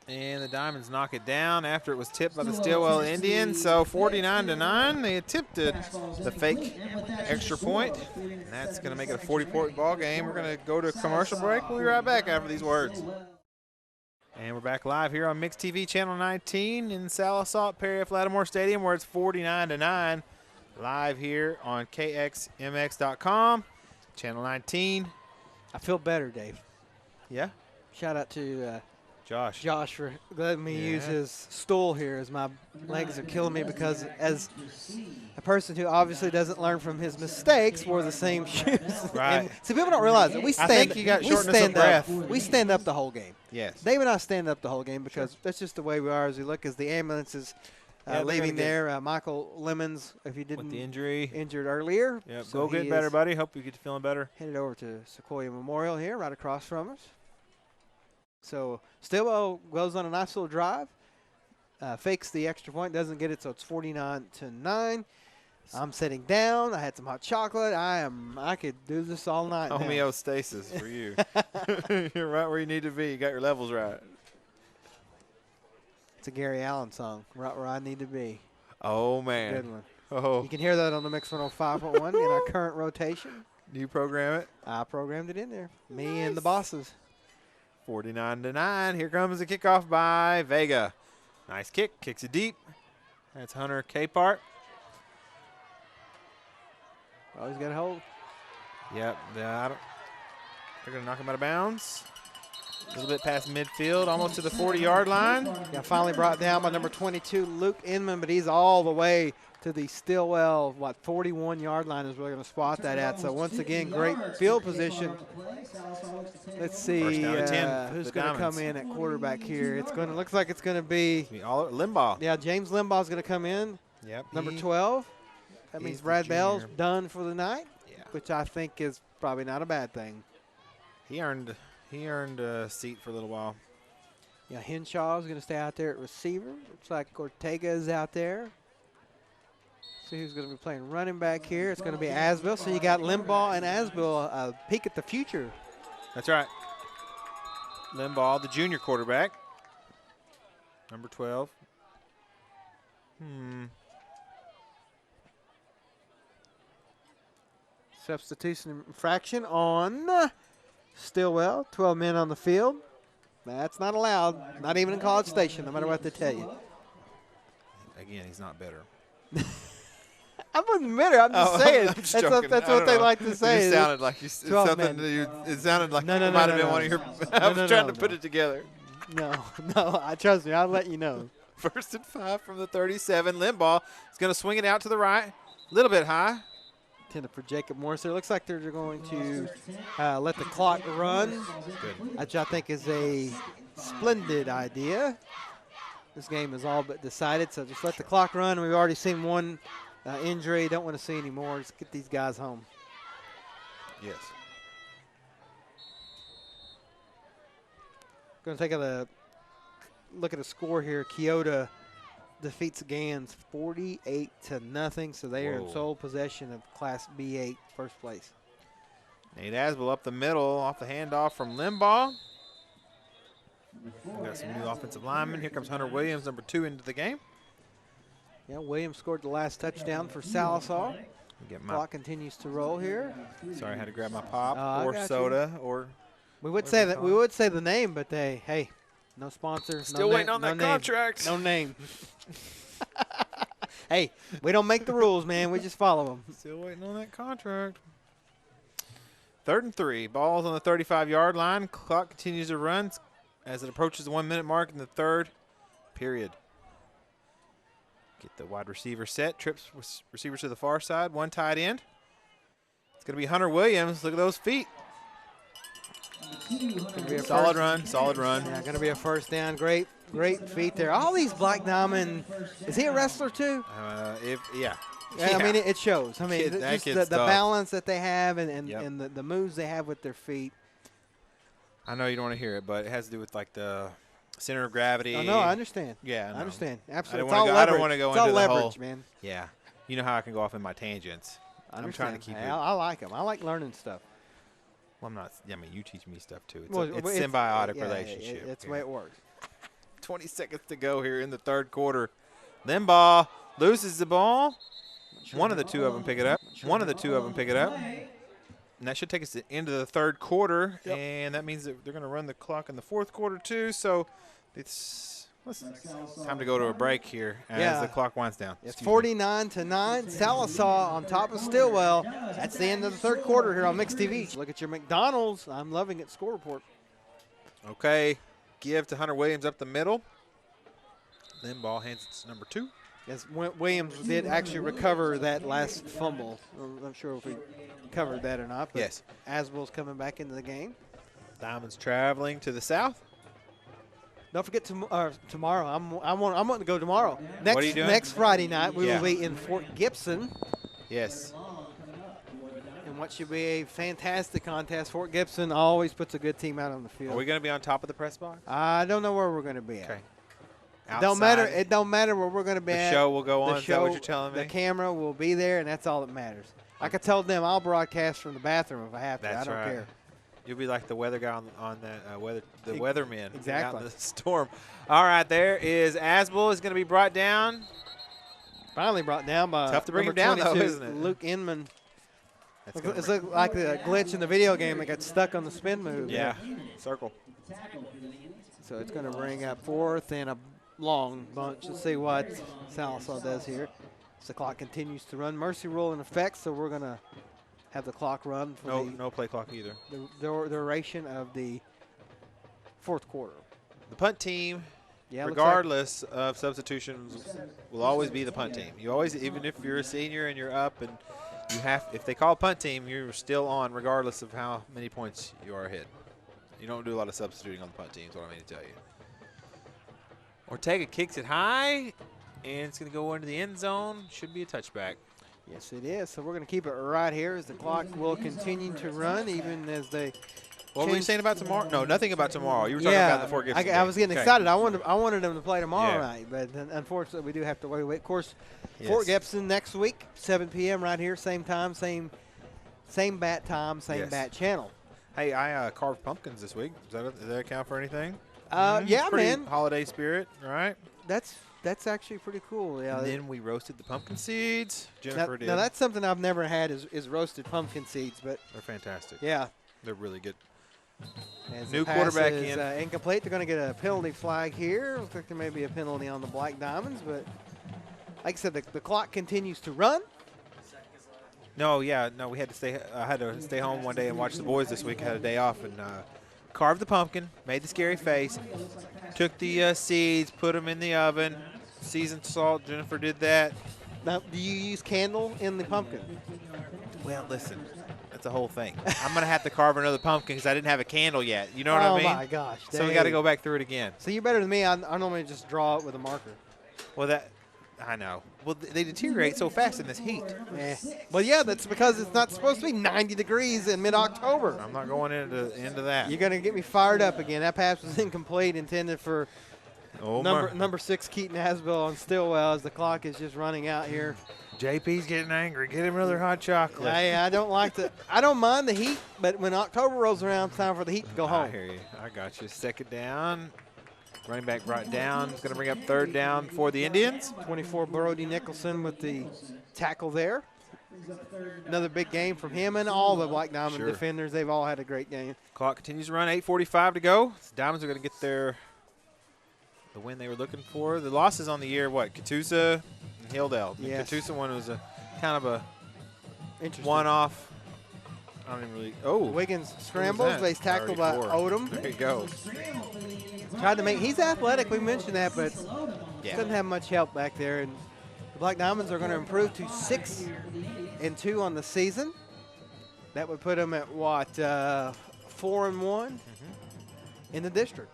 B: and the Diamonds knock it down after it was tipped by the Stilwell Indians. So 49-9, they attempted the fake extra point, and that's going to make it a 40-point ball game. We're going to go to a commercial break. We'll be right back after these words. And we're back live here on Mixed TV Channel 19 in Sallisaw at Perry F. Lattimore Stadium, where it's 49-9. Live here on KXMX.com. Channel 19.
A: I feel better, Dave.
B: Yeah?
A: Shout out to
B: Josh
A: for letting me use his stool here as my legs are killing me, because as a person who obviously doesn't learn from his mistakes wore the same shoes.
B: Right.
A: And, see, people don't realize that we stand.
B: I think you got shortness of breath.
A: We stand up the whole game.
B: Yes.
A: Dave and I stand up the whole game because that's just the way we are as we look as the ambulance is leaving there. Michael Lemons, if you didn't
B: with the injury,
A: injured earlier.
B: Yep.
A: So
B: Go get better, buddy. Hope you get feeling better.
A: Headed over to Sequoia Memorial here, right across from us. So Stilwell goes on a nice little drive, fakes the extra point, doesn't get it, so it's 49-9. I'm sitting down. I had some hot chocolate. I could do this all night.
B: Homeostasis for you. You're right where you need to be. You got your levels right.
A: It's a Gary Allen song, right where I need to be.
B: Oh, man.
A: Good one.
B: Oh.
A: You can hear that on the Mix 105.1 in our current rotation.
B: You program it?
A: I programmed it in there. Me and the bosses.
B: 49-9. Here comes the kickoff by Vega. Nice kick. Kicks it deep. That's Hunter Capart.
A: Always got a hold.
B: Yep. They're going to knock him out of bounds. A little bit past midfield, almost to the 40-yard line.
A: Yeah, finally brought down by number 22, Luke Inman, but he's all the way to the Stilwell, 41-yard line is where we're going to spot that at. So once again, great field position. Let's see who's going to come in at quarterback here. Looks like it's going to be
B: Limbaugh.
A: Yeah, James Limbaugh is going to come in.
B: Yep.
A: Number 12. That means Brad Bell's done for the night, which I think is probably not a bad thing.
B: He earned a seat for a little while.
A: Yeah, Henshaw is going to stay out there at receiver. Looks like Ortega is out there. See who's going to be playing running back here. It's going to be Asbill. So you got Limbaugh and Asbill, a peek at the future.
B: That's right. Limbaugh, the junior quarterback. Number 12.
A: Substitution infraction on Stilwell. 12 men on the field. That's not allowed. Not even in College Station, no matter what they tell you.
B: Again, he's not better.
A: I wasn't bitter. I'm just saying. That's what they like to say.
B: It sounded like it sounded like it might have been one of your. I was trying to put it together.
A: No. Trust me. I'll let you know.
B: 1st and 5 from the 37. Limbaugh is going to swing it out to the right, a little bit high.
A: Intended for Jacob Morris. It looks like they're going to let the clock run, which I think is a splendid idea. This game is all but decided, so just let the clock run. We've already seen one injury. Don't want to see any more. Just get these guys home.
B: Yes.
A: Going to take a look at the score here. Keota defeats Gans 48-0, so they are in sole possession of Class B8 first place.
B: Nate Asbel up the middle off the handoff from Limbaugh. We got some new offensive linemen. Here comes Hunter Williams, number 2, into the game.
A: Yeah, Williams scored the last touchdown for Sallisaw. Clock continues to roll here.
B: Sorry, I had to grab my pop or soda or.
A: We would say that. We would say the name, but hey, no sponsor.
B: Still waiting on that contract.
A: No name. Hey, we don't make the rules, man. We just follow them.
B: Still waiting on that contract. 3rd and 3. Ball's on the 35-yard line. Clock continues to run as it approaches the 1-minute mark in the 3rd period. Get the wide receiver set. Trips receivers to the far side. One tight end. It's going to be Hunter Williams. Look at those feet. Solid run.
A: Yeah, going to be a first down. Great feet there. All these Black Diamond. Is he a wrestler too?
B: Yeah.
A: I mean, it shows. I mean, just the balance that they have and the moves they have with their feet.
B: I know you don't want to hear it, but it has to do with like the center of gravity.
A: Oh, no, I understand.
B: Yeah,
A: I understand. Absolutely.
B: I don't want to go into
A: all
B: the
A: leverage,
B: whole,
A: man.
B: Yeah. You know how I can go off in my tangents. I'm trying to keep it.
A: I like them. I like learning stuff.
B: Well, I'm not. I mean, you teach me stuff too. It's a symbiotic relationship.
A: It's the way it works.
B: 20 seconds to go here in the 3rd quarter. Limbaugh loses the ball. One of the two of them pick it up. And that should take us to the end of the 3rd quarter. Yep. And that means that they're going to run the clock in the 4th quarter too. So it's time to go to a break here as the clock winds down.
A: It's 49-9. Sallisaw on top of Stilwell. That's the end of the 3rd quarter here on Mixed TV. Look at your McDonald's. I'm loving it. Score report.
B: Okay. Give to Hunter Williams up the middle. Limbaugh hands it to number 2.
A: Yes, Williams did actually recover that last fumble. I'm not sure if we covered that or not. But
B: yes.
A: Asbel's coming back into the game.
B: Diamonds traveling to the south.
A: Don't forget tomorrow. I'm wanting to go tomorrow.
B: What are you doing?
A: Next Friday night, we will be in Fort Gibson.
B: Yes.
A: And what should be a fantastic contest. Fort Gibson always puts a good team out on the field.
B: Are we going to be on top of the press box?
A: I don't know where we're going to be at.
B: Okay.
A: It don't matter where we're going to be at.
B: The show will go on. Is that what you're telling me?
A: The camera will be there, and that's all that matters. Like I told them, I'll broadcast from the bathroom if I have to.
B: That's
A: I don't care.
B: You'll be like the weather guy on that weatherman.
A: Exactly.
B: Out in the storm. All right, there is Asbel is going to be brought down.
A: Finally brought down by
B: tough to bring him down, though, isn't it?
A: Luke Inman. It's like the glitch in the video game that got stuck on the spin move.
B: Yeah, circle.
A: So it's going to bring up 4th and a long bunch. Let's see what Sallisaw does here. So the clock continues to run. Mercy rule in effect, so we're going to have the clock run for
B: no play clock either.
A: The duration of the 4th quarter.
B: The punt team, regardless of substitutions, will always be the punt team. You always, even if you're a senior and you're up and if they call punt team, you're still on regardless of how many points you are ahead. You don't do a lot of substituting on the punt team is what I mean to tell you. Ortega kicks it high, and it's going to go into the end zone. Should be a touchback.
A: Yes, it is. So we're going to keep it right here as the clock will continue to run, even as they.
B: What were you saying about tomorrow? No, nothing about tomorrow. You were talking about the Fort Gibson.
A: I was getting excited. I wanted them to play tomorrow night, but unfortunately we do have to wait. Of course, Fort Gibson next week, 7 p.m. right here, same time, same bat time, same bat channel.
B: Hey, I carved pumpkins this week. Does that account for anything?
A: Yeah, man.
B: Holiday spirit, right?
A: That's actually pretty cool. Yeah.
B: And then we roasted the pumpkin seeds. Jennifer did.
A: Now that's something I've never had is roasted pumpkin seeds, but
B: they're fantastic.
A: Yeah,
B: they're really good.
A: As
B: new quarterback
A: is, incomplete. They're going to get a penalty flag here. Looks like there may be a penalty on the Black Diamonds, but like I said, the clock continues to run.
B: No, we had to stay. I had to stay home one day and watch the boys this week. I had a day off and carved the pumpkin, made the scary face, took the seeds, put them in the oven, seasoned salt. Jennifer did that.
A: Now, do you use candle in the pumpkin?
B: Well, listen. That's the whole thing. I'm going to have to carve another pumpkin because I didn't have a candle yet. You know what I mean?
A: Oh, my gosh.
B: So we got to go back through it again.
A: So you're better than me. I normally just draw it with a marker.
B: Well, I know. Well, they deteriorate so fast in this heat.
A: Well, yeah, that's because it's not supposed to be 90 degrees in mid-October.
B: I'm not going into that.
A: You're going to get me fired up again. That pass was incomplete, intended for number 6 Keaton Hasbill on Stilwell as the clock is just running out here.
B: JP's getting angry. Get him another hot chocolate.
A: I don't mind the heat, but when October rolls around, it's time for the heat to go home.
B: I hear you. I got you. Second down. Running back brought down. Going to bring up third down for the Indians.
A: 24 Brody Nicholson with the tackle there. Another big game from him and all the Black Diamond defenders. They've all had a great game.
B: Clock continues to run. 8:45 to go. The Diamonds are going to get the win they were looking for. The losses on the year, what? Catoosa and Hilldale. The Catoosa one was a kind of a one-off. I don't even really. Oh.
A: Wiggins scrambles. They tackled by Odom.
B: There you go.
A: Tried to make. He's athletic. We mentioned that, but doesn't have much help back there. And the Black Diamonds are going to improve to 6-2 on the season. That would put them at what 4-1 in the district.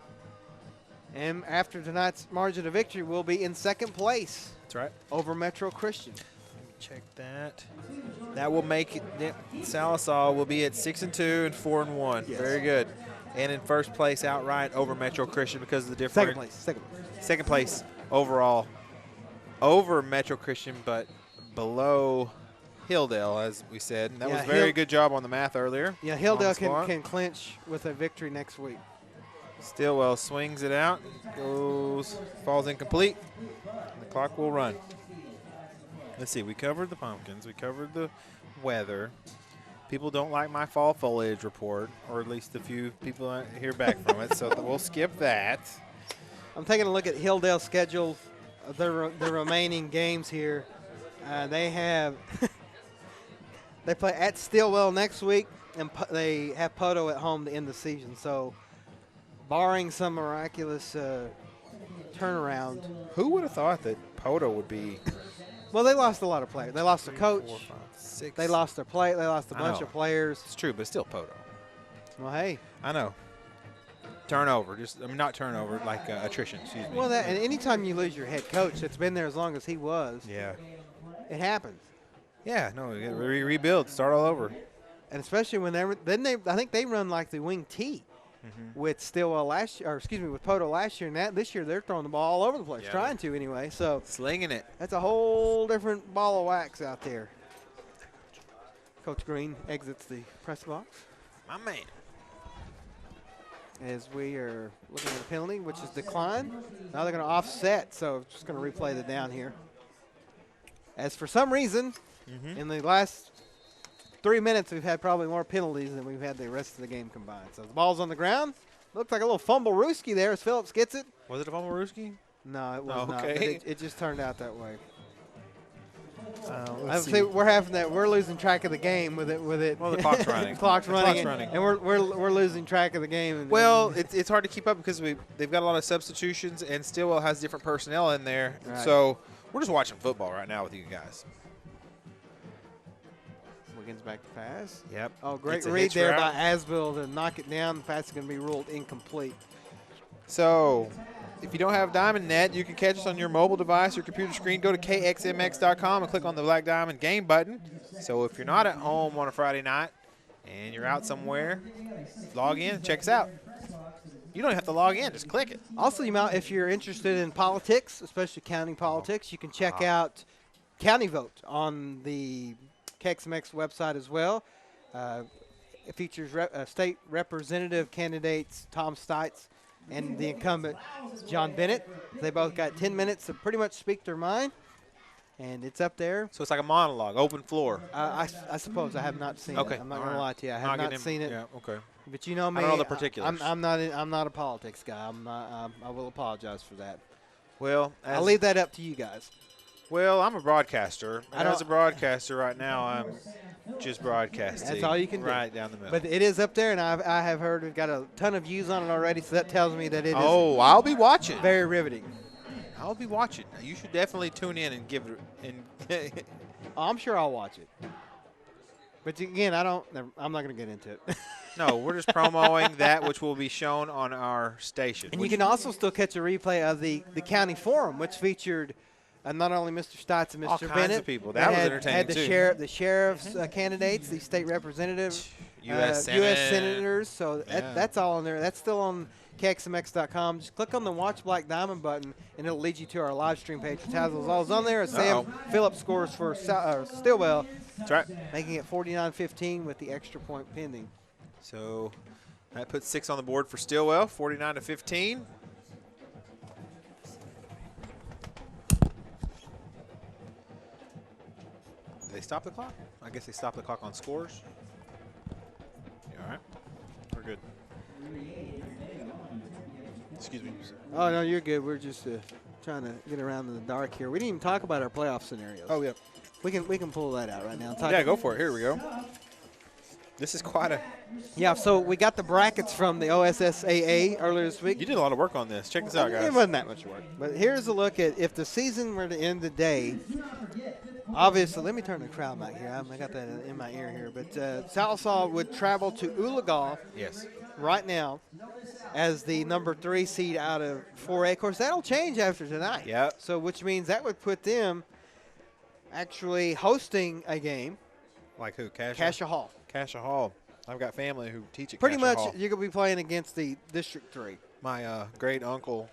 A: And after tonight's margin of victory, we'll be in second place.
B: That's right.
A: Over Metro Christian.
B: Check that. That will make it. Sallisaw will be at 6-2 and 4-1.
A: Yes.
B: Very good. And in first place outright over Metro Christian because of the difference. Second place overall over Metro Christian, but below Hilldale, as we said. And that was a very good job on the math earlier.
A: Yeah, Hilldale can clinch with a victory next week.
B: Stilwell swings it out, falls incomplete. And the clock will run. Let's see, we covered the pumpkins, we covered the weather. People don't like my fall foliage report, or at least a few people hear back from it, so we'll skip that.
A: I'm taking a look at Hilldale's schedule, the remaining games here. They have they play at Stilwell next week, and they have Poto at home to end the season. So, barring some miraculous turnaround,
B: who would have thought that Poto would be?
A: Well, they lost a lot of players. They lost their coach.
B: 4, 5, 6.
A: They lost their play. They lost a bunch of players.
B: It's true, but still Poto.
A: Well, hey.
B: I know. Turnover, not turnover, like attrition. Excuse me.
A: Well, and anytime you lose your head coach that's been there as long as he was, it happens.
B: Yeah, no, you got to rebuild, start all over.
A: And especially when I think they run like the wing T with Stilwell last year, or excuse me, with Poto last year, and this year they're throwing the ball all over the place, trying to anyway. So
B: slinging it.
A: That's a whole different ball of wax out there. Coach Green exits the press box.
B: My man.
A: As we are looking at a penalty, which is declined. Now they're going to offset, so just going to replay the down here. As for some reason, in the last 3 minutes, we've had probably more penalties than we've had the rest of the game combined. So the ball's on the ground. Looks like a little fumble-rooski there as Phillips gets it.
B: Was it a fumble-rooski?
A: No, it was not. But it just turned out that way.
B: Let's see.
A: We're losing track of the game with it.
B: Well, the clock's running.
A: clock's running, and we're losing track of the game.
B: Well, it's hard to keep up because they've got a lot of substitutions, and Stilwell has different personnel in there. Right. So we're just watching football right now with you guys.
A: Wiggins back to pass.
B: Yep.
A: Oh, great read there by Asbill to knock it down. The pass is going to be ruled incomplete.
B: So if you don't have Diamond Net, you can catch us on your mobile device or computer screen. Go to kxmx.com and click on the Black Diamond game button. So if you're not at home on a Friday night and you're out somewhere, log in, check us out. You don't have to log in, just click it.
A: Also, if you're interested in politics, especially county politics, you can check out County Vote on the KXMX website as well. It features state representative candidates Tom Stites and the incumbent John Bennett. They both got 10 minutes to pretty much speak their mind, and it's up there.
B: So it's like a monologue, open floor.
A: I suppose. I have not seen it. I'm not going to lie to you. I have not seen it.
B: Yeah, okay.
A: But you know me.
B: I don't know the particulars.
A: I'm not a politics guy. I will apologize for that.
B: Well,
A: I'll leave that up to you guys.
B: Well, I'm a broadcaster. And as a broadcaster right now, I'm just broadcasting.
A: That's all you can do.
B: Right down the middle.
A: But it is up there, and I have heard we've got a ton of views on it already, so that tells me that it is.
B: Oh, I'll be watching.
A: Very riveting.
B: I'll be watching. You should definitely tune in and give it.
A: I'm sure I'll watch it. But again, I'm not going to get into it.
B: No, we're just promoting that which will be shown on our station.
A: And you can also still catch a replay of the county forum, which featured not only Mr. Stotts and Mr.
B: All kinds
A: Bennett.
B: of people. That was entertaining,
A: had
B: too.
A: the sheriff's candidates, the state representative,
B: U.S.
A: U.S. senators. So
B: Yeah.
A: that's all on there. That's still on KXMX.com. Just click on the Watch Black Diamond button, and it'll lead you to our live stream page, which has those all on there. Sam Phillips scores for Stilwell.
B: That's right.
A: Making it 49-15 with the extra point pending.
B: So that puts 6 on the board for Stilwell, 49-15. Did they stop the clock? I guess they stopped the clock on scores. You all right? We're good. Excuse me.
A: Oh, no, you're good. We're just trying to get around in the dark here. We didn't even talk about our playoff scenarios.
B: Oh, yeah.
A: We can pull that out right now.
B: Yeah, go for it. Here we go. This is quite a...
A: Yeah, so we got the brackets from the OSSAA earlier this week.
B: You did a lot of work on this. Check this out, guys.
A: It wasn't that much work. But here's a look at if the season were to end today. Obviously, let me turn the crowd back here. I got that in my ear here. But Sallisaw would travel to Oologah
B: Yes.
A: right now as the number 3 seed out of 4A. Of course, that'll change after tonight.
B: Yep.
A: So which means that would put them actually hosting a game.
B: Like who?
A: Cassia Hall.
B: Cassia Hall. I've got family who teach at
A: Pretty
B: Cassia
A: much
B: Hall.
A: you're going to be playing against the District 3.
B: My great uncle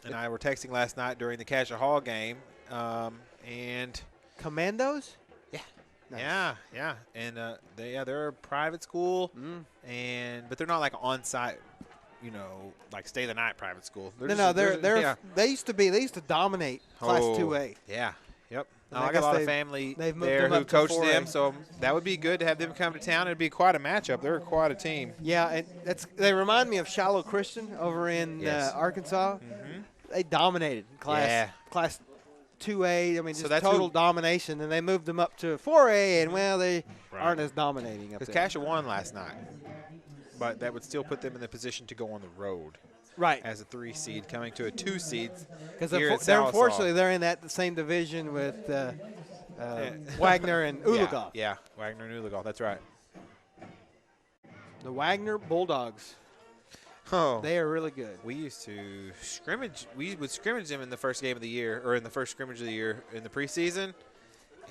B: and I were texting last night during the Cassia Hall game, and
A: Commandos?
B: yeah,
A: Nice.
B: yeah, and they're a private school, but they're not like on site, like stay the night private school.
A: They used to dominate Class 2A.
B: Yeah, yep. No,
A: And I
B: I got a
A: guess
B: lot of family
A: they've moved
B: there
A: them
B: who
A: up to
B: coached
A: 4A.
B: them, so that would be good to have them come to town. It'd be quite a matchup. They're quite a team.
A: Yeah, and they remind me of Shiloh Christian over in
B: Yes.
A: Arkansas. They dominated Class 2A. I mean,
B: So
A: just
B: that's
A: total
B: who-
A: domination. And they moved them up to 4A, and, well, they aren't as dominating up
B: Because
A: there.
B: Cassia won last night, but that would still put them in the position to go on the road
A: Right.
B: as a 3 seed coming to a 2 seed.
A: Because
B: here at
A: unfortunately,
B: Sallisaw.
A: they're in that same division with Wagner and Oologah.
B: Yeah, Wagner and Oologah. That's right.
A: The Wagner Bulldogs.
B: Oh,
A: They are really good.
B: we used to scrimmage. We would scrimmage them in the first game of the year, or in the first scrimmage of the year in the preseason.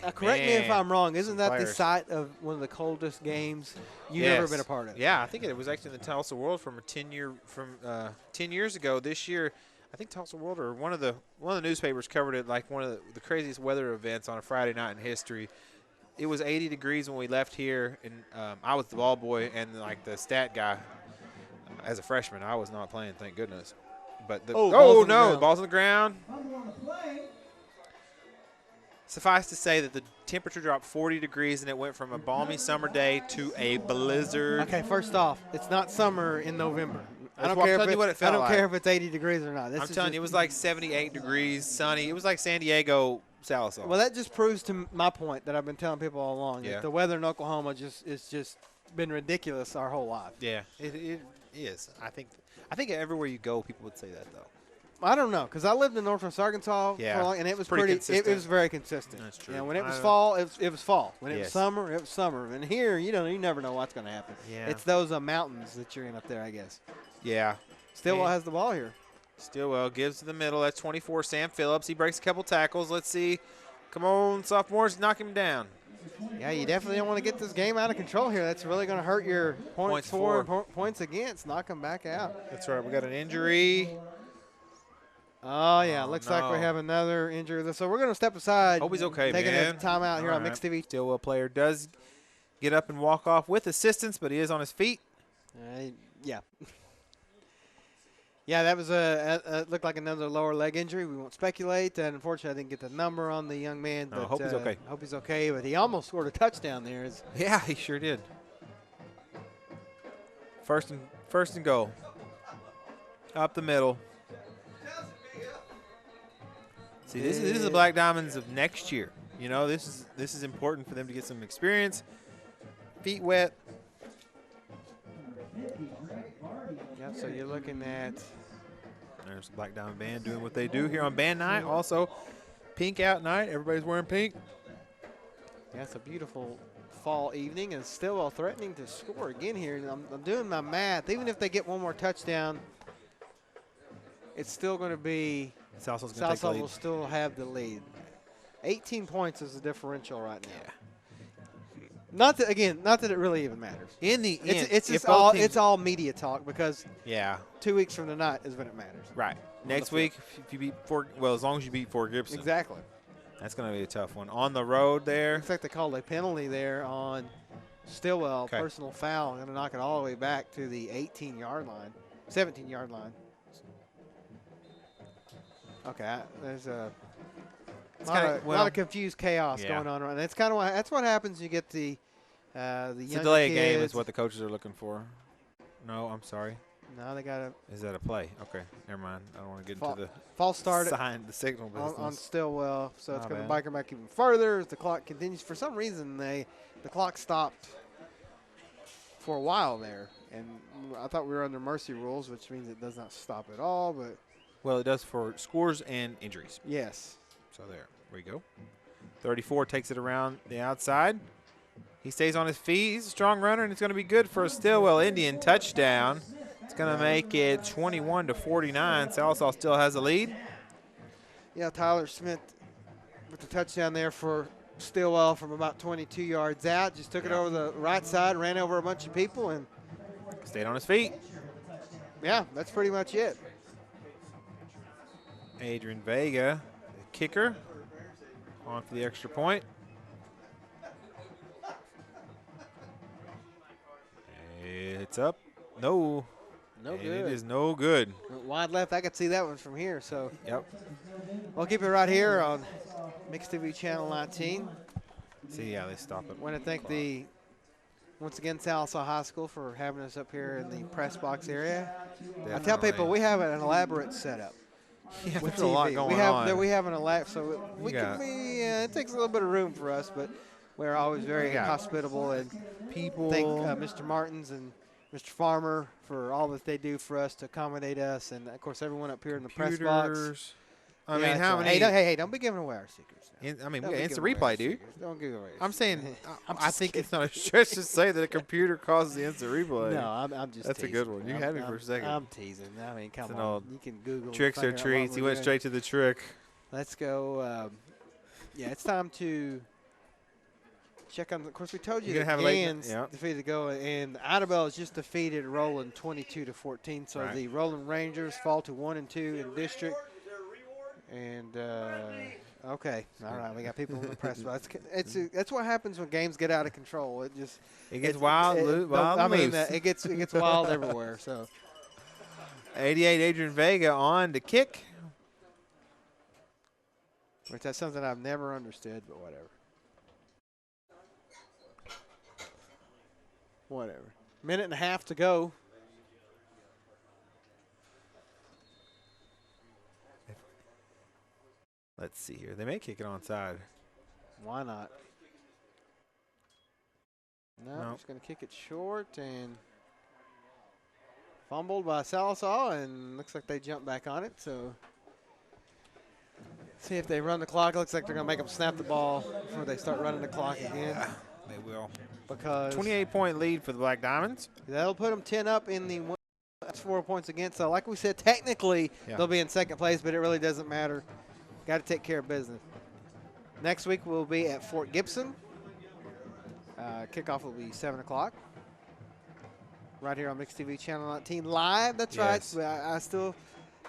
A: Now, correct me if
B: Man,
A: I'm wrong. Isn't that the
B: players.
A: site of one of the coldest games you've ever been a part of?
B: Yeah, I think it was actually in the Tulsa World from 10 years ago. This year, I think Tulsa World or one of the newspapers covered it like one of the craziest weather events on a Friday night in history. It was 80 degrees when we left here, and I was the ball boy and like the stat guy. As a freshman, I was not playing, thank goodness. But
A: ball's on the ground.
B: the ball's on the ground. Suffice to say that the temperature dropped 40 degrees and it went from a balmy summer day to a blizzard.
A: Okay, first off, it's not summer in November. I
B: That's
A: don't
B: what I'm
A: care
B: telling you what it
A: I
B: felt
A: don't
B: like.
A: care if it's 80 degrees or not. This
B: I'm
A: is
B: telling
A: just-
B: you, it was like 78 degrees, sunny. It was like San Diego, Sallisaw.
A: Well, that just proves to my point that I've been telling people all along.
B: Yeah.
A: That the weather in Oklahoma is just been ridiculous our whole life.
B: yeah, it is. I think everywhere you go, people would say that though.
A: I don't know, because I lived in Northwest Arkansas for
B: Yeah,
A: a long, and it was
B: it's pretty
A: It
B: consistent.
A: was very consistent.
B: That's true.
A: You know, when it was
B: I-
A: fall, it was fall. When it was
B: Yes.
A: summer, it was summer. And here, you never know what's going to happen.
B: Yeah.
A: It's those mountains that you're in up there, I guess.
B: Yeah.
A: Stilwell
B: And
A: has the ball here.
B: Stilwell gives to the middle. That's 24, Sam Phillips. He breaks a couple tackles. Let's see. Come on, sophomores, knock him down.
A: Yeah, you definitely don't want to get this game out of control here. That's really going to hurt your points
B: Points
A: for
B: for.
A: and points against. Knock them back out.
B: That's right. We got an injury.
A: Oh, yeah.
B: Oh,
A: Looks like we
B: no.
A: have another injury. So we're going to step aside.
B: Hope he's okay,
A: Taking
B: man.
A: a timeout here
B: All
A: on Mixed
B: right.
A: TV.
B: Stilwell player does get up and walk off with assistance, but he is on his feet.
A: Yeah. Yeah, that was looked like another lower leg injury. We won't speculate. And unfortunately, I didn't get the number on the young man.
B: No,
A: But
B: hope he's okay.
A: Hope he's okay. But he almost scored a touchdown there.
B: Yeah, he sure did. First and goal. Up the middle. See, this is the Black Diamonds of next year. This is important for them to get some experience. Feet wet.
A: Yeah, so you're looking at
B: There's the Black Diamond Band doing what they do here on band night. Also, pink out night. Everybody's wearing pink.
A: it's a beautiful fall evening, and Stilwell threatening to score again here. I'm doing my math. Even if they get one more touchdown, it's still going to be
B: Salsaw's going to take the
A: Sallisaw
B: lead.
A: will still have the lead. 18 points is the differential right now.
B: Yeah.
A: Not that it really even matters.
B: In the end,
A: It's all media talk because
B: yeah,
A: 2 weeks from tonight is when it matters.
B: right. Next week, if you beat as long as you beat Fort Gibson,
A: Exactly.
B: that's going to be a tough one. On the road there,
A: Looks like they called a penalty there on Stilwell,
B: Okay.
A: personal foul. Going to knock it all the way back to the 18-yard line, 17-yard line. Okay, there's a lot of confused chaos going on right now. It's kind of that's what happens. You get the
B: it's
A: young
B: a delay
A: kids.
B: game is what the coaches are looking for. No, I'm sorry.
A: No, they got a
B: Is that a play? Okay, never mind. I don't want to get into the
A: false start
B: the signal business.
A: on Stilwell, so it's
B: My
A: going to
B: bad.
A: bike her back even further as the clock continues. For some reason, the clock stopped for a while there, and I thought we were under mercy rules, which means it does not stop at all. But
B: Well, it does for scores and injuries.
A: yes,
B: So there we go. 34 takes it around the outside. He stays on his feet. He's a strong runner, and it's going to be good for a Stilwell Indian touchdown. It's going to make it 21-49. Sallisaw still has the lead.
A: yeah, Tyler Smith with the touchdown there for Stilwell from about 22 yards out. Just took it over the right side, ran over a bunch of people, and
B: Stayed on his feet.
A: yeah, that's pretty much it.
B: Adrian Vega, the kicker, on for the extra point. It's up. No.
A: No
B: And
A: good.
B: It is no good.
A: Went wide left. I could see that one from here. So
B: Yep.
A: we'll keep it right here on Mixed TV Channel 19.
B: See, yeah, they stop it.
A: Want to thank once again, Sallisaw High School for having us up here in the press box area. I tell people we have an elaborate setup.
B: Yeah,
A: with
B: there's a lot
A: TV.
B: going on.
A: We have an elaborate, so we
B: got-
A: can be. It takes a little bit of room for us, but we're always very
B: got
A: hospitable. And
B: People.
A: thank Mr. Martins and Mr. Farmer for all that they do for us to accommodate us, and of course everyone up here in the press box.
B: computers. I
A: Yeah,
B: mean,
A: that's
B: how
A: right.
B: many?
A: Hey, don't be giving away our secrets. Now.
B: I mean,
A: Don't
B: we
A: be
B: got instant
A: giving away our
B: replay, dude.
A: secrets. Don't give away.
B: I'm saying,
A: I'm
B: I
A: just
B: think
A: kidding.
B: it's not a stretch to say that a computer causes the instant replay.
A: No, I'm just.
B: That's a
A: teasing.
B: good one. You had me for a
A: I'm-
B: second.
A: I'm teasing. I mean, come
B: It's an
A: on.
B: old
A: You can Google. and
B: Tricks or
A: find out what
B: treats. He
A: we're
B: went
A: doing.
B: straight to the trick.
A: Let's go. Yeah, it's time to check on. Of course, we told you
B: You're
A: that
B: gonna have a late-
A: Gans
B: yeah.
A: defeated Go, and Idabel has just defeated Roland 22-14. So
B: Right.
A: the Roland Rangers fall to 1-2 in district. And okay, all right, we got people in the press. That's what happens when games get out of control. It just
B: It gets wild and loose.
A: it gets wild everywhere. So
B: 88, Adrian Vega on to kick.
A: which that's something I've never understood, but whatever. Whatever. Minute and a half to go.
B: Let's see here. They may kick it onside.
A: Why not? No,
B: No.
A: just going to kick it short and fumbled by Sallisaw, and looks like they jump back on it. So see if they run the clock. Looks like they're going to make them snap the ball before they start running the clock again.
B: They will.
A: Because
B: 28-point lead for the Black Diamonds.
A: that'll put them 10 up in the that's 4 points against. So like we said, technically they'll be in second place, but it really doesn't matter. Got to take care of business. Next week we'll be at Fort Gibson. Kickoff will be 7 o'clock. Right here on Mixed TV Channel 19 live. That's
B: Yes.
A: right.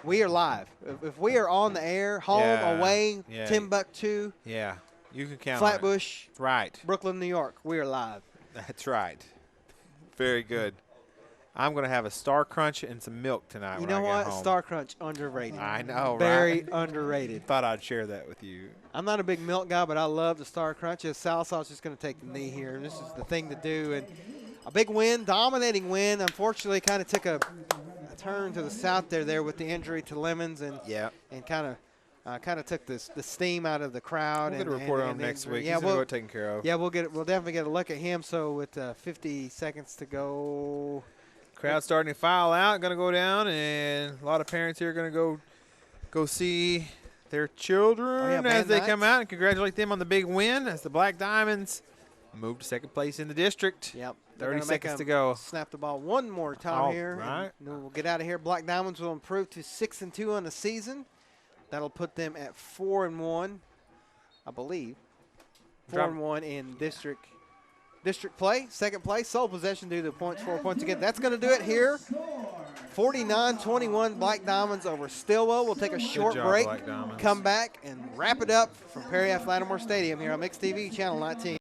A: We are live. If we are on the air, home, away,
B: Yeah.
A: Timbuktu,
B: Yeah, you can count on it.
A: Flatbush,
B: Right.
A: Brooklyn, New York, we are live.
B: That's right. Very good. I'm going to have a Star Crunch and some milk tonight
A: You
B: when
A: know
B: I get
A: what?
B: home.
A: Star Crunch, underrated.
B: I know,
A: Very
B: right?
A: underrated.
B: Thought I'd share that with you.
A: I'm not a big milk guy, but I love the Star Crunches. Sallisaw's just going to take the knee here, and this is the thing to do. And a big win, dominating win. Unfortunately, kind of took a turn to the south there with the injury to Lemons, and kind of took the steam out of the crowd.
B: We'll get a
A: and-
B: report
A: and
B: on him
A: the
B: next
A: injury.
B: week.
A: Yeah,
B: He's going to go taken care of.
A: Yeah, we'll definitely get a look at him. So with 50 seconds to go.
B: Crowd starting to file out, going to go down, and a lot of parents here are going to go see their children
A: band
B: as they
A: nights.
B: come out and congratulate them on the big win as the Black Diamonds Move to second place in the district.
A: Yep.
B: 30 seconds to go.
A: Snap the ball one more time here.
D: Right.
A: And then we'll get out of here. Black Diamonds will improve to 6-2 on the season. That'll put them at 4-1, I believe. 4-1 in district play. Second place, sole possession due to points, 4 points again. That's going to do it here. 49-21 Black Diamonds over Stilwell. We'll take a short
B: job,
A: break,
B: Black Diamonds.
A: come back, and wrap it up from Perry F. Lattimore Stadium here on Mix TV, Channel 19.